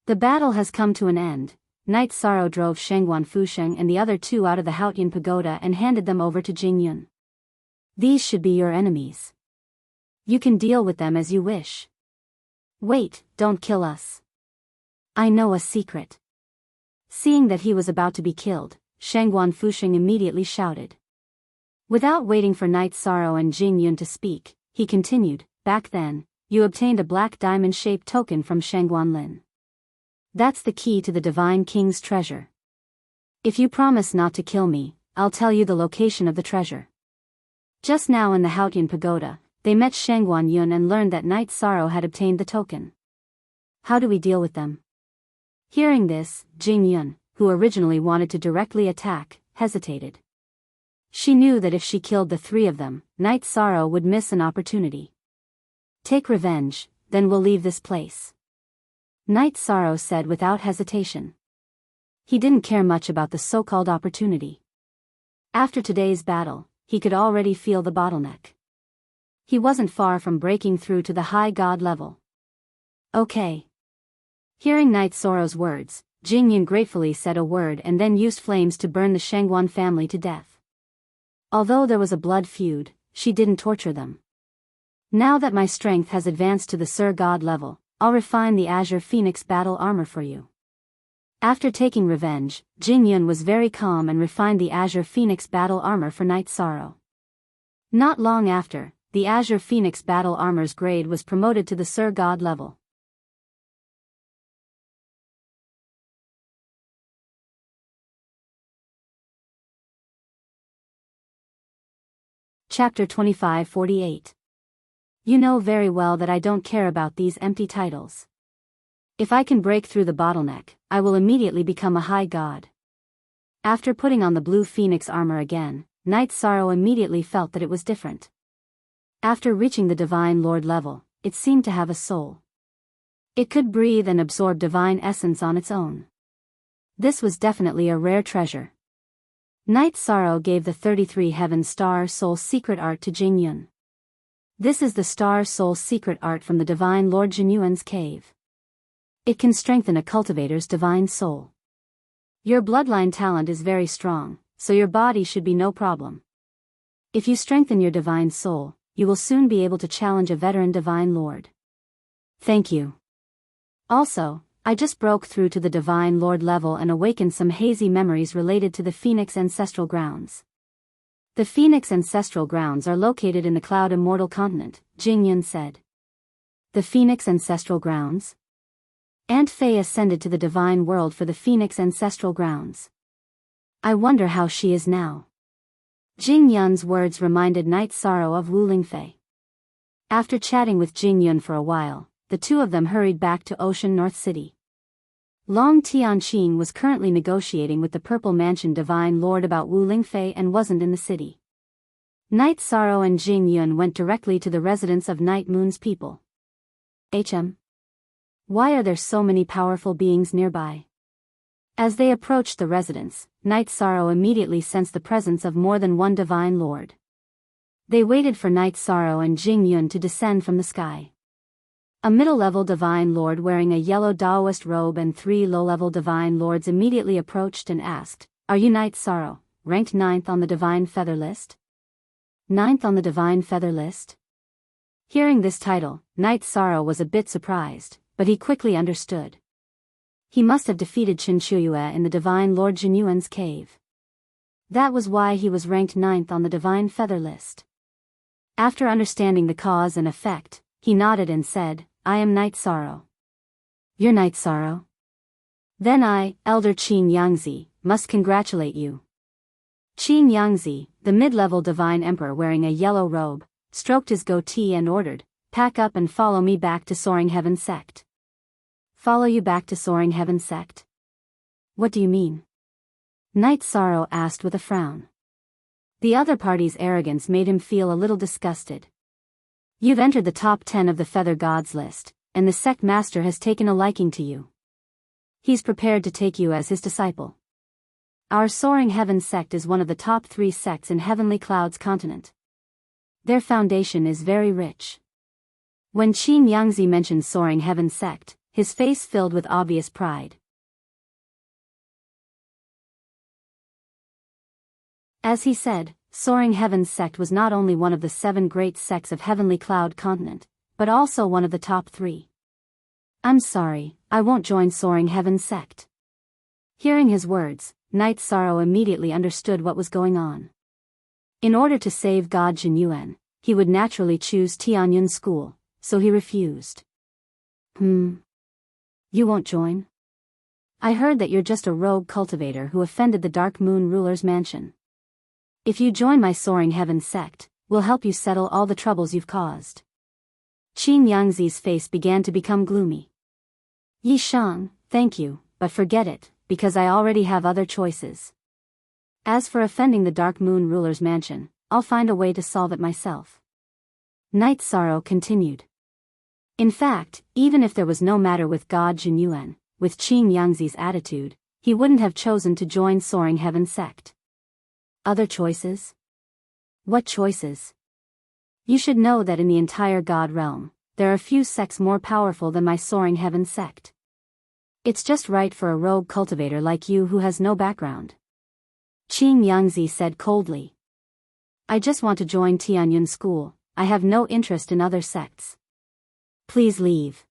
The battle has come to an end. Knight Sorrow drove Shengguan Fusheng and the other two out of the Haotian Pagoda and handed them over to Jing Yun. These should be your enemies. You can deal with them as you wish. Wait, don't kill us. I know a secret. Seeing that he was about to be killed, Shengguan Fusheng immediately shouted. Without waiting for Knight Sorrow and Jing Yun to speak, he continued, back then, you obtained a black diamond-shaped token from Shengguan Lin. That's the key to the Divine King's treasure. If you promise not to kill me, I'll tell you the location of the treasure. Just now in the Haotian Pagoda, they met Shengguan Yun and learned that Knight Sorrow had obtained the token. How do we deal with them? Hearing this, Jing Yun, who originally wanted to directly attack, hesitated. She knew that if she killed the three of them, Knight Sorrow would miss an opportunity. Take revenge, then we'll leave this place. Knight Sorrow said without hesitation. He didn't care much about the so-called opportunity. After today's battle, he could already feel the bottleneck. He wasn't far from breaking through to the high god level. Okay. Hearing Knight Sorrow's words, Jing Yun gratefully said a word and then used flames to burn the Shengguan family to death. Although there was a blood feud, she didn't torture them. Now that my strength has advanced to the Sir God level, I'll refine the Azure Phoenix battle armor for you. After taking revenge, Jing Yun was very calm and refined the Azure Phoenix battle armor for Knight Sorrow. Not long after, the Azure Phoenix battle armor's grade was promoted to the Sir God level. Chapter 2548. You know very well that I don't care about these empty titles. If I can break through the bottleneck, I will immediately become a high god. After putting on the blue phoenix armor again, Knight Sorrow immediately felt that it was different. After reaching the Divine Lord level, it seemed to have a soul. It could breathe and absorb divine essence on its own. This was definitely a rare treasure. Knight Sorrow gave the 33 Heaven Star Soul Secret Art to Jing Yun. This is the Star Soul Secret Art from the Divine Lord Jing Yuan's cave. It can strengthen a cultivator's divine soul. Your bloodline talent is very strong, so your body should be no problem. If you strengthen your divine soul, you will soon be able to challenge a veteran Divine Lord. Thank you. Also, I just broke through to the Divine Lord level and awakened some hazy memories related to the Phoenix Ancestral Grounds. The Phoenix Ancestral Grounds are located in the Cloud Immortal Continent, Jing Yun said. The Phoenix Ancestral Grounds? Aunt Faye ascended to the Divine World for the Phoenix Ancestral Grounds. I wonder how she is now. Jing Yun's words reminded Knight Sorrow of Wu Lingfei. After chatting with Jing Yun for a while, the two of them hurried back to Ocean North City. Long Tianqing was currently negotiating with the Purple Mansion Divine Lord about Wu Lingfei and wasn't in the city. Knight Sorrow and Jing Yun went directly to the residence of Night Moon's people. Why are there so many powerful beings nearby? As they approached the residence, Knight Sorrow immediately sensed the presence of more than one Divine Lord. They waited for Knight Sorrow and Jing Yun to descend from the sky. A middle-level Divine Lord wearing a yellow Daoist robe and 3 low-level Divine Lords immediately approached and asked, "Are you Knight Sorrow, ranked 9th on the Divine Feather List?" 9th on the Divine Feather List? Hearing this title, Knight Sorrow was a bit surprised, but he quickly understood. He must have defeated Qin Chuyue in the Divine Lord Jing Yuan's cave. That was why he was ranked 9th on the Divine Feather List. After understanding the cause and effect, he nodded and said, "I am Knight Sorrow." "You're Knight Sorrow? Then I, Elder Qin Yangzi, must congratulate you." Qin Yangzi, the mid-level Divine Emperor wearing a yellow robe, stroked his goatee and ordered, "Pack up and follow me back to Soaring Heaven Sect." "Follow you back to Soaring Heaven Sect? What do you mean?" Knight Sorrow asked with a frown. The other party's arrogance made him feel a little disgusted. "You've entered the top 10 of the Feather Gods list, and the sect master has taken a liking to you. He's prepared to take you as his disciple. Our Soaring Heaven Sect is one of the top 3 sects in Heavenly Cloud's continent. Their foundation is very rich." When Qin Yangzi mentioned Soaring Heaven Sect, his face filled with obvious pride. As he said, Soaring Heaven Sect was not only one of the 7 great sects of Heavenly Cloud continent, but also one of the top 3. "I'm sorry, I won't join Soaring Heaven Sect." Hearing his words, Knight Sorrow immediately understood what was going on. In order to save God Jing Yuan, he would naturally choose Tianyun School, so he refused. You won't join? I heard that you're just a rogue cultivator who offended the Dark Moon ruler's mansion. If you join my Soaring Heaven Sect, we'll help you settle all the troubles you've caused." Qin Yangzi's face began to become gloomy. "Yi Shang, thank you, but forget it, because I already have other choices. As for offending the Dark Moon ruler's mansion, I'll find a way to solve it myself." Knight Sorrow continued. In fact, even if there was no matter with God Jing Yuan, with Qin Yangzi's attitude, he wouldn't have chosen to join Soaring Heaven Sect. Other choices? What choices? You should know that in the entire God realm, there are few sects more powerful than my Soaring Heaven Sect. It's just right for a rogue cultivator like you who has no background. Qin Yangzi said coldly. "I just want to join Tianyun School, I have no interest in other sects." "Please leave,"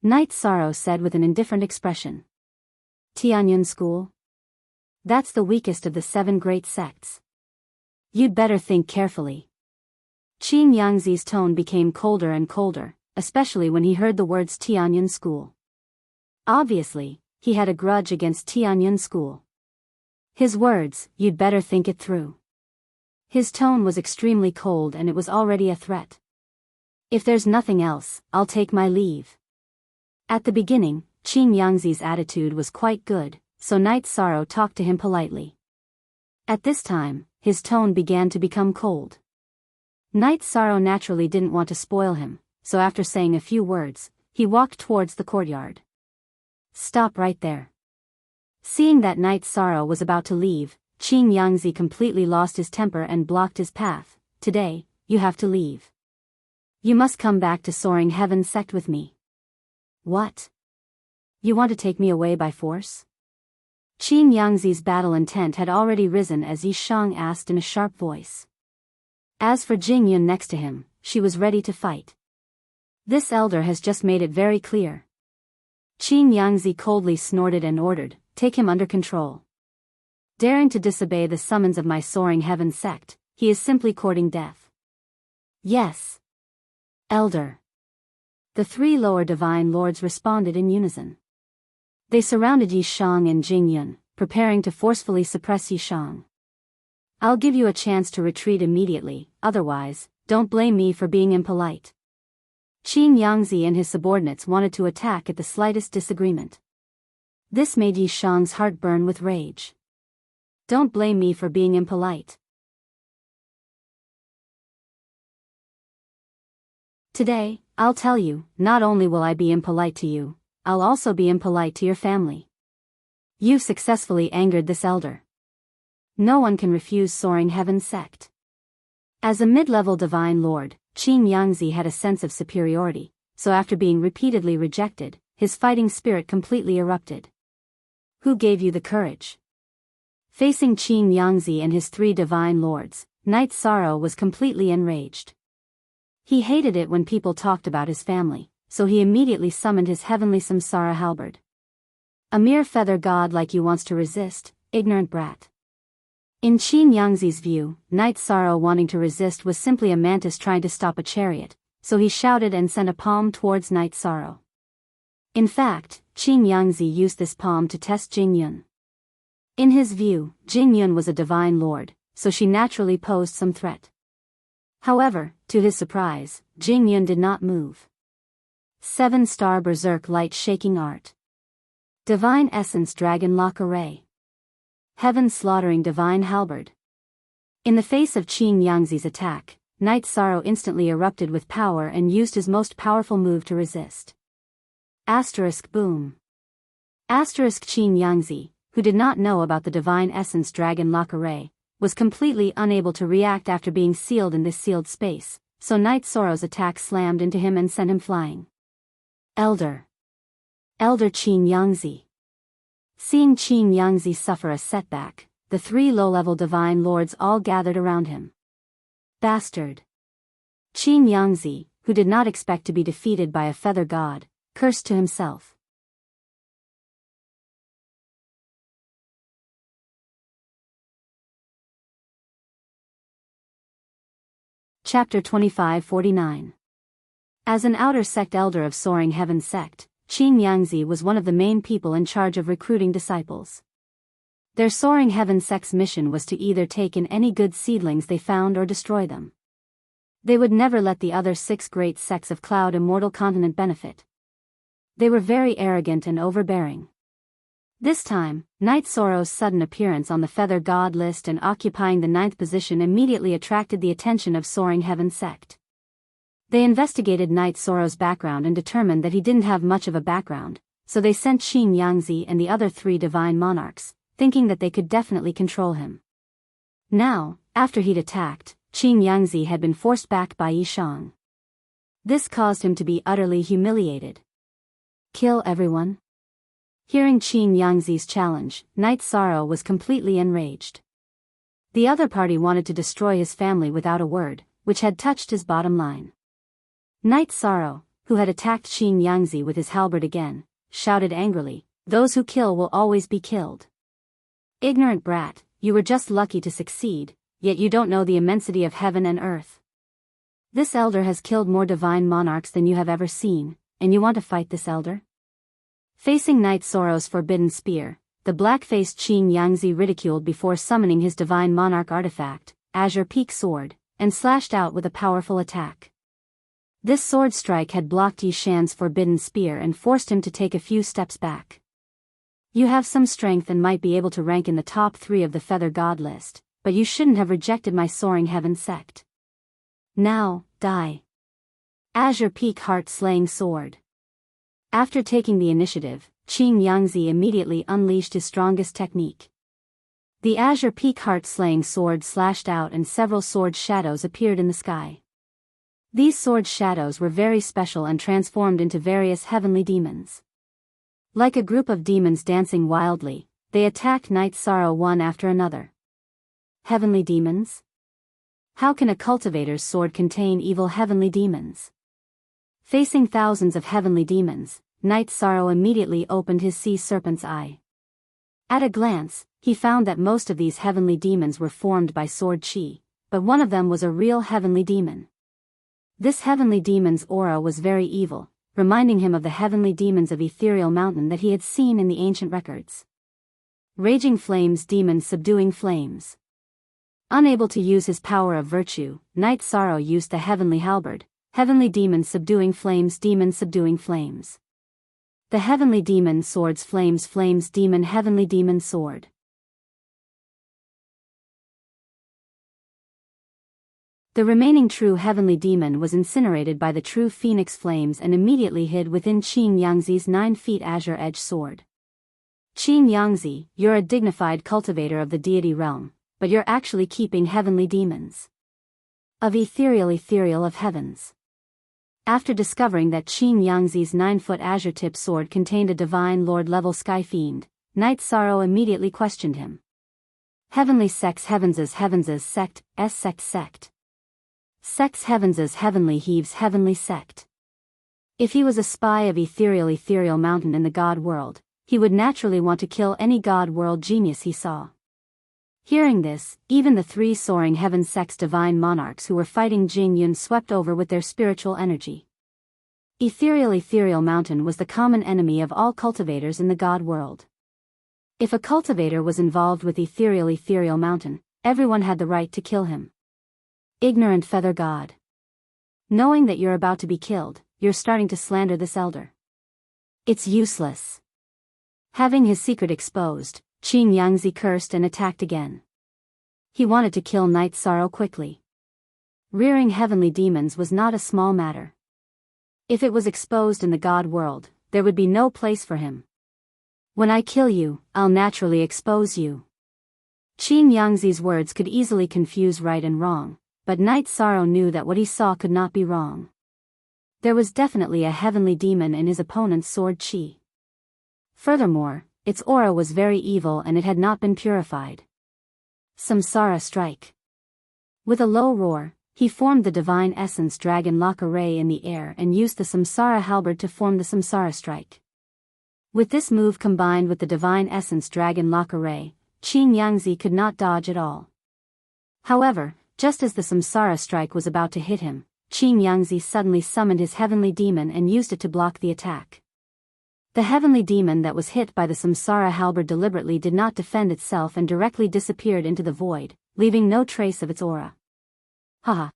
Knight Sorrow said with an indifferent expression. "Tianyun School? That's the weakest of the 7 great sects. You'd better think carefully. Qin Yangzi's tone became colder and colder, especially when he heard the words Tianyun School. Obviously, he had a grudge against Tianyun School. His words, "You'd better think it through." His tone was extremely cold and it was already a threat. "If there's nothing else, I'll take my leave." At the beginning, Qin Yangzi's attitude was quite good, so Night Sorrow talked to him politely. At this time, his tone began to become cold. Night Sorrow naturally didn't want to spoil him, so after saying a few words, he walked towards the courtyard. "Stop right there." Seeing that Night Sorrow was about to leave, Qin Yangzi completely lost his temper and blocked his path. "Today, you have to leave. You must come back to Soaring Heaven Sect with me." "What? You want to take me away by force?" Qin Yangzi's battle intent had already risen as Yi Shang asked in a sharp voice. As for Jing Yun next to him, she was ready to fight. "This elder has just made it very clear." Qin Yangzi coldly snorted and ordered, "Take him under control. Daring to disobey the summons of my Soaring Heaven Sect, he is simply courting death." "Yes, Elder." The three lower divine lords responded in unison. They surrounded Yi Shang and Jing Yun, preparing to forcefully suppress Yi Shang. "I'll give you a chance to retreat immediately, otherwise, don't blame me for being impolite." Qin Yangzi and his subordinates wanted to attack at the slightest disagreement. This made Yi Shang's heart burn with rage. "Don't blame me for being impolite. Today, I'll tell you, not only will I be impolite to you, I'll also be impolite to your family. You've successfully angered this elder. No one can refuse Soaring Heaven Sect." As a mid-level divine lord, Qin Yangzi had a sense of superiority, so after being repeatedly rejected, his fighting spirit completely erupted. "Who gave you the courage?" Facing Qin Yangzi and his three divine lords, Night Sorrow was completely enraged. He hated it when people talked about his family, so he immediately summoned his heavenly samsara halberd. "A mere feather god like you wants to resist, ignorant brat." In Qin Yangzi's view, Night Sorrow wanting to resist was simply a mantis trying to stop a chariot, so he shouted and sent a palm towards Night Sorrow. In fact, Qin Yangzi used this palm to test Jing Yun. In his view, Jing Yun was a divine lord, so she naturally posed some threat. However, to his surprise, Jing Yun did not move. 7-star Berserk Light Shaking Art. Divine Essence Dragon Lock Array. Heaven Slaughtering Divine Halberd. In the face of Qin Yangzi's attack, Night Sorrow instantly erupted with power and used his most powerful move to resist. Boom. Qin Yangzi, who did not know about the Divine Essence Dragon Lock Array, was completely unable to react after being sealed in this sealed space, so Night Sorrow's attack slammed into him and sent him flying. Elder Qin Yangzi. Seeing Qin Yangzi suffer a setback, the three low-level divine lords all gathered around him. Bastard. Qin Yangzi, who did not expect to be defeated by a feather god, cursed to himself. Chapter 2549. As an outer sect elder of Soaring Heaven Sect, Qin Yangzi was one of the main people in charge of recruiting disciples. Their Soaring Heaven Sect's mission was to either take in any good seedlings they found or destroy them. They would never let the other 6 great sects of Cloud Immortal Continent benefit. They were very arrogant and overbearing. This time, Night Sorrow's sudden appearance on the Feather God list and occupying the 9th position immediately attracted the attention of Soaring Heaven Sect. They investigated Night Sorrow's background and determined that he didn't have much of a background, so they sent Qin Yangzi and the other 3 divine monarchs, thinking that they could definitely control him. Now, after he'd attacked, Qin Yangzi had been forced back by Yi Shang. This caused him to be utterly humiliated. Kill everyone? Hearing Qin Yangzi's challenge, Night Sorrow was completely enraged. The other party wanted to destroy his family without a word, which had touched his bottom line. Night Sorrow, who had attacked Qin Yangzi with his halberd again, shouted angrily, "Those who kill will always be killed. Ignorant brat, you were just lucky to succeed, yet you don't know the immensity of heaven and earth. This elder has killed more divine monarchs than you have ever seen, and you want to fight this elder? Facing Knight Sorrow's forbidden spear, the black-faced Qing Yangzi ridiculed before summoning his divine monarch artifact, Azure Peak Sword, and slashed out with a powerful attack. This sword strike had blocked Yi Shan's forbidden spear and forced him to take a few steps back. You have some strength and might be able to rank in the top 3 of the Feather God list, but you shouldn't have rejected my Soaring Heaven sect. Now, die. Azure Peak Heart-Slaying Sword. After taking the initiative, Qing Yangzi immediately unleashed his strongest technique. The Azure Peak Heart-Slaying Sword slashed out and several sword shadows appeared in the sky. These sword shadows were very special and transformed into various heavenly demons. Like a group of demons dancing wildly, they attacked Knight Sorrow one after another. Heavenly demons? How can a cultivator's sword contain evil heavenly demons? Facing thousands of heavenly demons, Knight Sorrow immediately opened his sea serpent's eye. At a glance, he found that most of these heavenly demons were formed by sword chi, but one of them was a real heavenly demon. This heavenly demon's aura was very evil, reminding him of the heavenly demons of Ethereal Mountain that he had seen in the ancient records. Raging flames, demons subduing flames. Unable to use his power of virtue, Knight Sorrow used the heavenly halberd, heavenly demons subduing flames, demons subduing flames. The heavenly demon swords, flames, flames, demon, heavenly demon sword. The remaining true heavenly demon was incinerated by the true phoenix flames and immediately hid within Qing Yangzi's 9 feet azure edge sword. Qing Yangzi, you're a dignified cultivator of the deity realm, but you're actually keeping heavenly demons. Of ethereal of heavens. After discovering that Qing Yangzi's 9-foot azure tip sword contained a divine lord-level sky fiend, Knight Sorrow immediately questioned him. Heavenly sects, heavens' sect, sect. Sects, heavens' heavenly heaves, heavenly sect. If he was a spy of ethereal mountain in the god world, he would naturally want to kill any god world genius he saw. Hearing this, even the 3 soaring heaven sect's divine monarchs who were fighting Jing Yun swept over with their spiritual energy. Ethereal mountain was the common enemy of all cultivators in the god world. If a cultivator was involved with ethereal mountain, everyone had the right to kill him. Ignorant feather god. Knowing that you're about to be killed, you're starting to slander this elder. It's useless. Having his secret exposed, Qing Yangzi cursed and attacked again. He wanted to kill Knight Sorrow quickly. Rearing heavenly demons was not a small matter. If it was exposed in the god world, there would be no place for him. When I kill you, I'll naturally expose you. Qing Yangzi's words could easily confuse right and wrong, but Knight Sorrow knew that what he saw could not be wrong. There was definitely a heavenly demon in his opponent's sword chi. Furthermore, its aura was very evil and it had not been purified. Samsara Strike. With a low roar, he formed the Divine Essence Dragon Lock Array in the air and used the Samsara Halberd to form the Samsara Strike. With this move combined with the Divine Essence Dragon Lock Array, Qing Yangzi could not dodge at all. However, just as the Samsara Strike was about to hit him, Qing Yangzi suddenly summoned his heavenly demon and used it to block the attack. The heavenly demon that was hit by the Samsara Halberd deliberately did not defend itself and directly disappeared into the void, leaving no trace of its aura. Haha.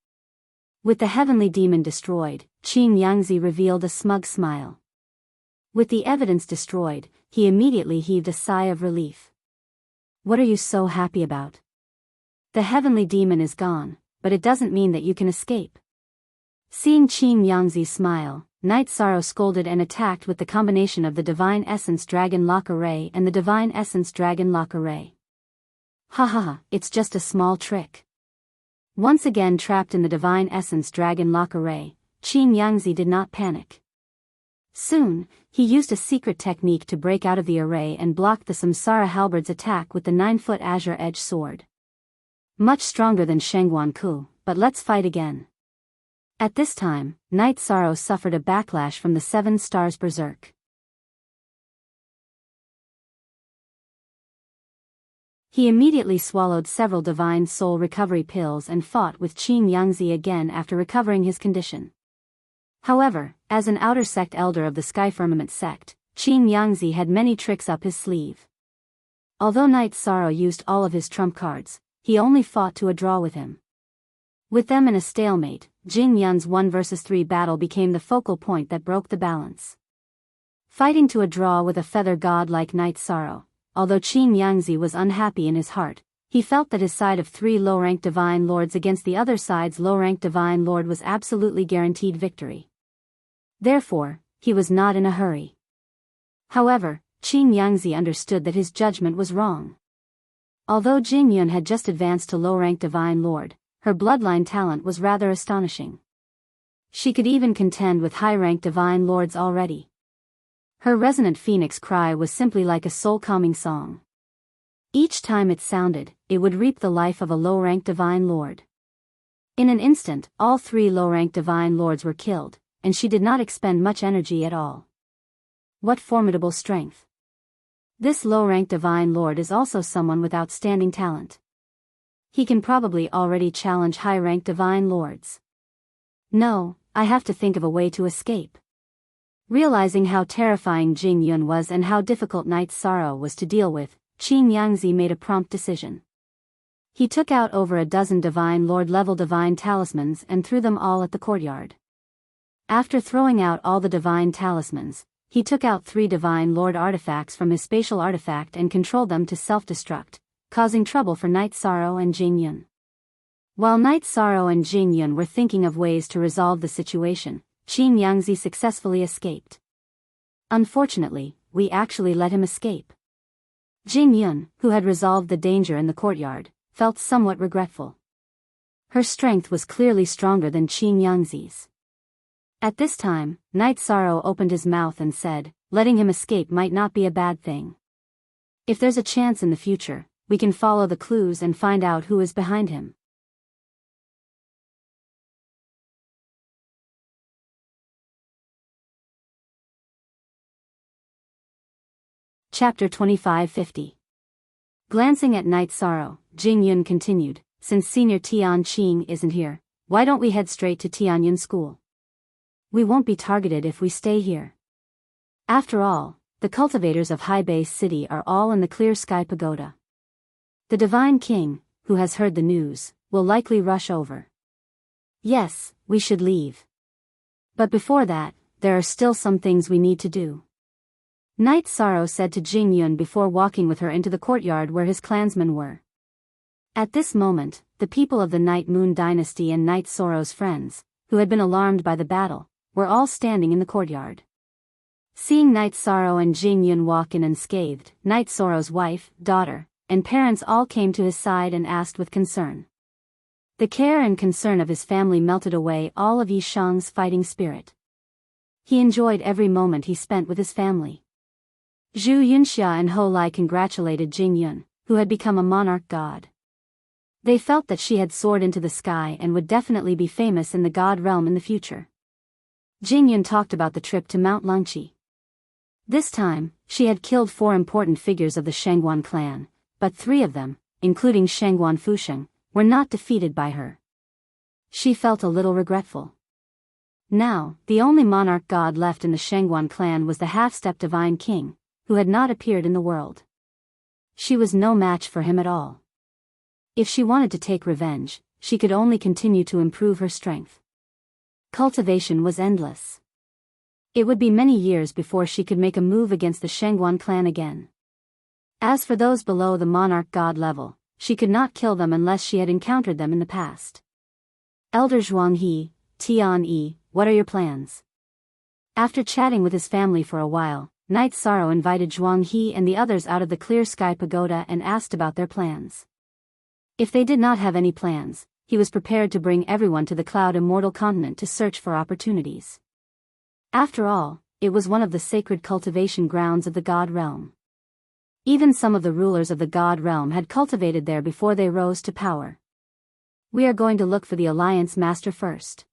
With the heavenly demon destroyed, Qing Yangzi revealed a smug smile. With the evidence destroyed, he immediately heaved a sigh of relief. What are you so happy about? The heavenly demon is gone, but it doesn't mean that you can escape. Seeing Qing Yangzi smile, Knight Sorrow scolded and attacked with the combination of the Divine Essence Dragon Lock Array and the Divine Essence Dragon Lock Array. Haha, it's just a small trick. Once again trapped in the Divine Essence Dragon Lock Array, Qing Yangzi did not panic. Soon, he used a secret technique to break out of the array and blocked the Samsara Halberd's attack with the 9-foot azure edge sword. Much stronger than Shengguan Ku, but let's fight again. At this time, Knight Sorrow suffered a backlash from the 7 stars berserk. He immediately swallowed several divine soul recovery pills and fought with Qin Yangzi again after recovering his condition. However, as an outer sect elder of the Sky Firmament sect, Qin Yangzi had many tricks up his sleeve. Although Night Sorrow used all of his trump cards, he only fought to a draw with him. With them in a stalemate, Jing Yun's 1 vs 3 battle became the focal point that broke the balance. Fighting to a draw with a feather god like Night Sorrow, although Qin Yangzi was unhappy in his heart, he felt that his side of 3 low-ranked divine lords against the other side's low-ranked divine lord was absolutely guaranteed victory. Therefore, he was not in a hurry. However, Qin Yangzi understood that his judgment was wrong. Although Jing Yun had just advanced to low-ranked divine lord, her bloodline talent was rather astonishing. She could even contend with high-ranked divine lords already. Her resonant phoenix cry was simply like a soul-calming song. Each time it sounded, it would reap the life of a low-ranked divine lord. In an instant, all 3 low-ranked divine lords were killed, and she did not expend much energy at all. What formidable strength! This low-ranked divine lord is also someone with outstanding talent. He can probably already challenge high-ranked divine lords. No, I have to think of a way to escape. Realizing how terrifying Jing Yun was and how difficult Night Sorrow was to deal with, Qin Yangzi made a prompt decision. He took out over a dozen divine lord-level divine talismans and threw them all at the courtyard. After throwing out all the divine talismans, he took out 3 divine lord artifacts from his spatial artifact and controlled them to self-destruct, causing trouble for Night Sorrow and Jing Yun. While Night Sorrow and Jing Yun were thinking of ways to resolve the situation, Qin Yangzi successfully escaped. Unfortunately, we actually let him escape. Jing Yun, who had resolved the danger in the courtyard, felt somewhat regretful. Her strength was clearly stronger than Qin Yangzi's. At this time, Night Sorrow opened his mouth and said, letting him escape might not be a bad thing. If there's a chance in the future, we can follow the clues and find out who is behind him. Chapter 2550. Glancing at Night Sorrow, Jing Yun continued, since Senior Tian Qing isn't here, why don't we head straight to Tianyun School? We won't be targeted if we stay here. After all, the cultivators of High Base City are all in the Clear Sky Pagoda. The Divine King, who has heard the news, will likely rush over. Yes, we should leave. But before that, there are still some things we need to do. Night Sorrow said to Jing Yun before walking with her into the courtyard where his clansmen were. At this moment, the people of the Night Moon Dynasty and Night Sorrow's friends, who had been alarmed by the battle, were all standing in the courtyard. Seeing Night Sorrow and Jing Yun walk in unscathed, Night Sorrow's wife, daughter, and parents all came to his side and asked with concern. The care and concern of his family melted away all of Yishang's fighting spirit. He enjoyed every moment he spent with his family. Zhu Yunxia and Ho Lai congratulated Jing Yun, who had become a monarch god. They felt that she had soared into the sky and would definitely be famous in the god realm in the future. Jing Yun talked about the trip to Mount Lungqi. This time, she had killed 4 important figures of the Shengguan clan, but 3 of them, including Shengguan Fusheng, were not defeated by her. She felt a little regretful. Now, the only monarch god left in the Shengguan clan was the half-step divine king, who had not appeared in the world. She was no match for him at all. If she wanted to take revenge, she could only continue to improve her strength. Cultivation was endless. It would be many years before she could make a move against the Shengguan clan again. As for those below the monarch god level, she could not kill them unless she had encountered them in the past. Elder Zhuanghe, Tian Yi, what are your plans? After chatting with his family for a while, Night Sorrow invited Zhuanghe and the others out of the Clear Sky Pagoda and asked about their plans. If they did not have any plans, he was prepared to bring everyone to the Cloud Immortal Continent to search for opportunities. After all, it was one of the sacred cultivation grounds of the God Realm. Even some of the rulers of the God Realm had cultivated there before they rose to power. We are going to look for the Alliance Master first.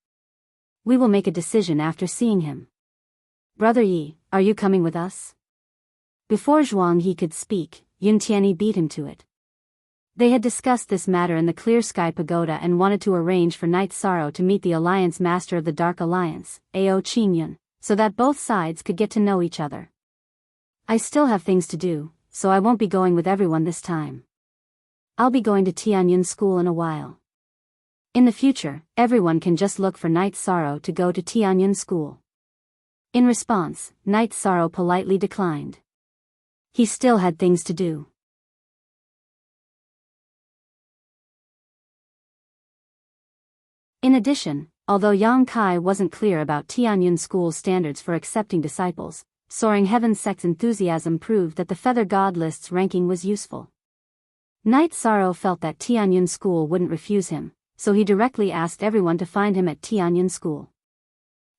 We will make a decision after seeing him. Brother Yi, are you coming with us? Before Zhuanghe could speak, Yun Tianyi beat him to it. They had discussed this matter in the Clear Sky Pagoda and wanted to arrange for Night Sorrow to meet the Alliance Master of the Dark Alliance, Ao Qingyun, so that both sides could get to know each other. I still have things to do, so I won't be going with everyone this time. I'll be going to Tianyun School in a while. In the future, everyone can just look for Night Sorrow to go to Tianyun School. In response, Night Sorrow politely declined. He still had things to do. In addition, although Yang Kai wasn't clear about Tianyun School's standards for accepting disciples, Soaring Heaven's sect's enthusiasm proved that the Feather God list's ranking was useful. Night Sorrow felt that Tianyun School wouldn't refuse him, so he directly asked everyone to find him at Tianyun School.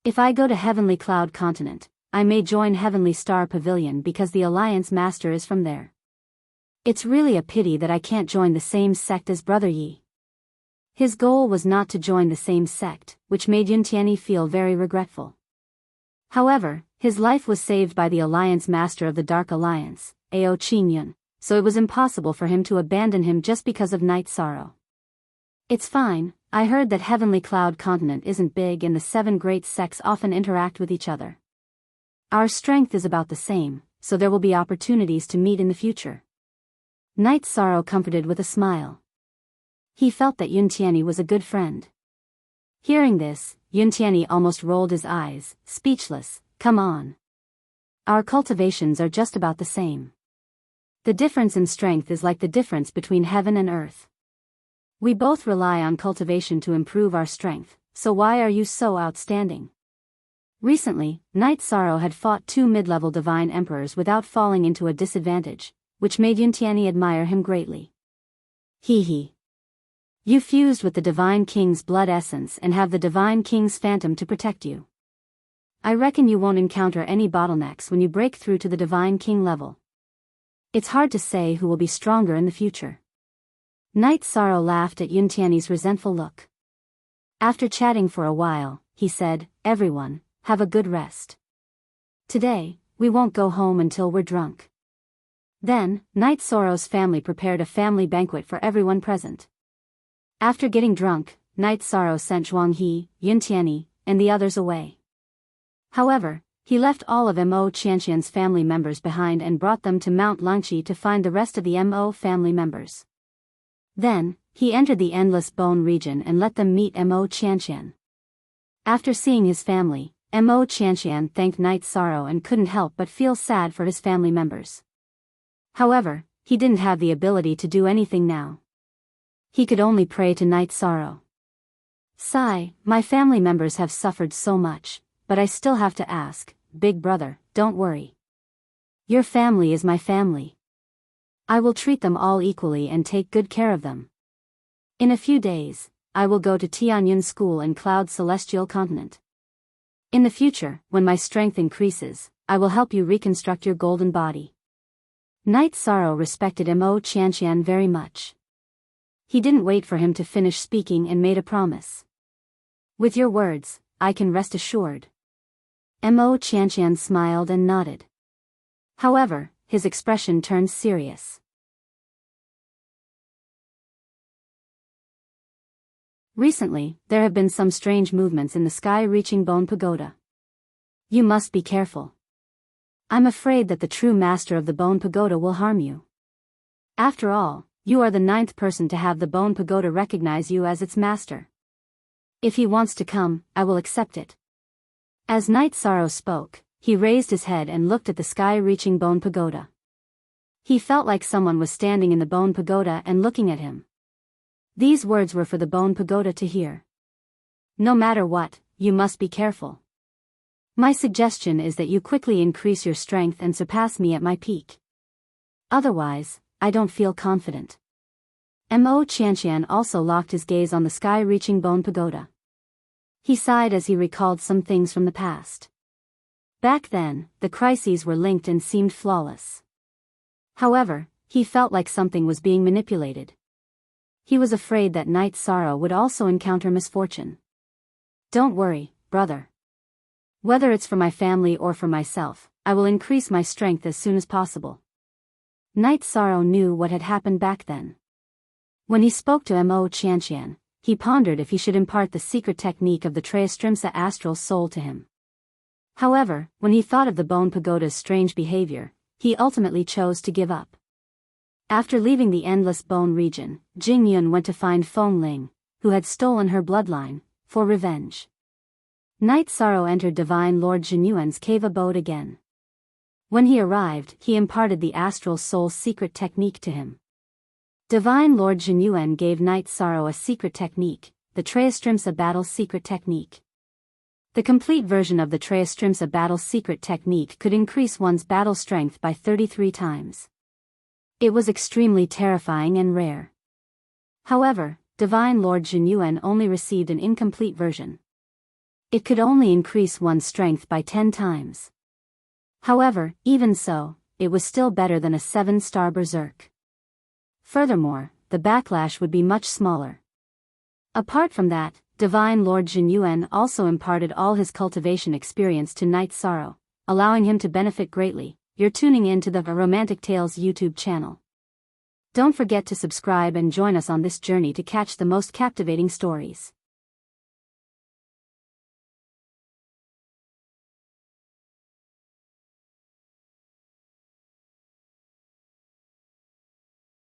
If I go to Heavenly Cloud Continent, I may join Heavenly Star Pavilion because the Alliance Master is from there. It's really a pity that I can't join the same sect as Brother Yi. His goal was not to join the same sect, which made Yuntiani feel very regretful. However, his life was saved by the Alliance Master of the Dark Alliance, Ao Qingyun, so it was impossible for him to abandon him just because of Night Sorrow. It's fine, I heard that Heavenly Cloud Continent isn't big and the 7 great sects often interact with each other. Our strength is about the same, so there will be opportunities to meet in the future. Night Sorrow comforted with a smile. He felt that Yuntiani was a good friend. Hearing this, Yuntiani almost rolled his eyes, speechless. Come on. Our cultivations are just about the same. The difference in strength is like the difference between heaven and earth. We both rely on cultivation to improve our strength, so why are you so outstanding? Recently, Night Sorrow had fought 2 mid-level divine emperors without falling into a disadvantage, which made Yuntiani admire him greatly. Hee. You fused with the Divine King's blood essence and have the Divine King's phantom to protect you. I reckon you won't encounter any bottlenecks when you break through to the Divine King level. It's hard to say who will be stronger in the future. Night Sorrow laughed at Yuntiani's resentful look. After chatting for a while, he said, Everyone, have a good rest. Today, we won't go home until we're drunk. Then, Night Sorrow's family prepared a family banquet for everyone present. After getting drunk, Night Sorrow sent Zhuanghe, Yuntiani, and the others away. However, he left all of Mo Qianqian's family members behind and brought them to Mount Langqi to find the rest of the Mo family members. Then, he entered the Endless Bone region and let them meet Mo Qianqian. After seeing his family, Mo Qianqian thanked Night Sorrow and couldn't help but feel sad for his family members. However, he didn't have the ability to do anything now. He could only pray to Night Sorrow. Sigh, my family members have suffered so much, but I still have to ask, Big Brother, don't worry. Your family is my family. I will treat them all equally and take good care of them. In a few days, I will go to Tianyun School in Cloud Celestial Continent. In the future, when my strength increases, I will help you reconstruct your golden body. Night Sorrow respected Mo Qianqian very much. He didn't wait for him to finish speaking and made a promise. With your words, I can rest assured. Mo Qianqian smiled and nodded. However, his expression turned serious. Recently, there have been some strange movements in the sky-reaching Bone Pagoda. You must be careful. I'm afraid that the true master of the Bone Pagoda will harm you. After all, you are the 9th person to have the Bone Pagoda recognize you as its master. If he wants to come, I will accept it. As Night Sorrow spoke, he raised his head and looked at the sky-reaching Bone Pagoda. He felt like someone was standing in the Bone Pagoda and looking at him. These words were for the Bone Pagoda to hear. No matter what, you must be careful. My suggestion is that you quickly increase your strength and surpass me at my peak. Otherwise, I don't feel confident. Mo Qianqian also locked his gaze on the sky-reaching Bone Pagoda. He sighed as he recalled some things from the past. Back then, the crises were linked and seemed flawless. However, he felt like something was being manipulated. He was afraid that Night Sorrow would also encounter misfortune. Don't worry, brother. Whether it's for my family or for myself, I will increase my strength as soon as possible. Night Sorrow knew what had happened back then. When he spoke to Mo Qianqian, he pondered if he should impart the secret technique of the Treastrimsa astral soul to him. However, when he thought of the Bone Pagoda's strange behavior, he ultimately chose to give up. After leaving the Endless Bone region, Jing Yun went to find Feng Ling, who had stolen her bloodline, for revenge. Night Sorrow entered Divine Lord Jinyuan's cave abode again. When he arrived, he imparted the astral soul's secret technique to him. Divine Lord Jinyuan gave Night Sorrow a secret technique, the Treastrimsa battle secret technique. The complete version of the Treastrimsa battle secret technique could increase one's battle strength by 33 times. It was extremely terrifying and rare. However, Divine Lord Jinyuan only received an incomplete version. It could only increase one's strength by 10 times. However, even so, it was still better than a 7-star berserk. Furthermore, the backlash would be much smaller. Apart from that, Divine Lord Jinyuan also imparted all his cultivation experience to Night Sorrow, allowing him to benefit greatly. You're tuning in to the Romantic Tales YouTube channel. Don't forget to subscribe and join us on this journey to catch the most captivating stories.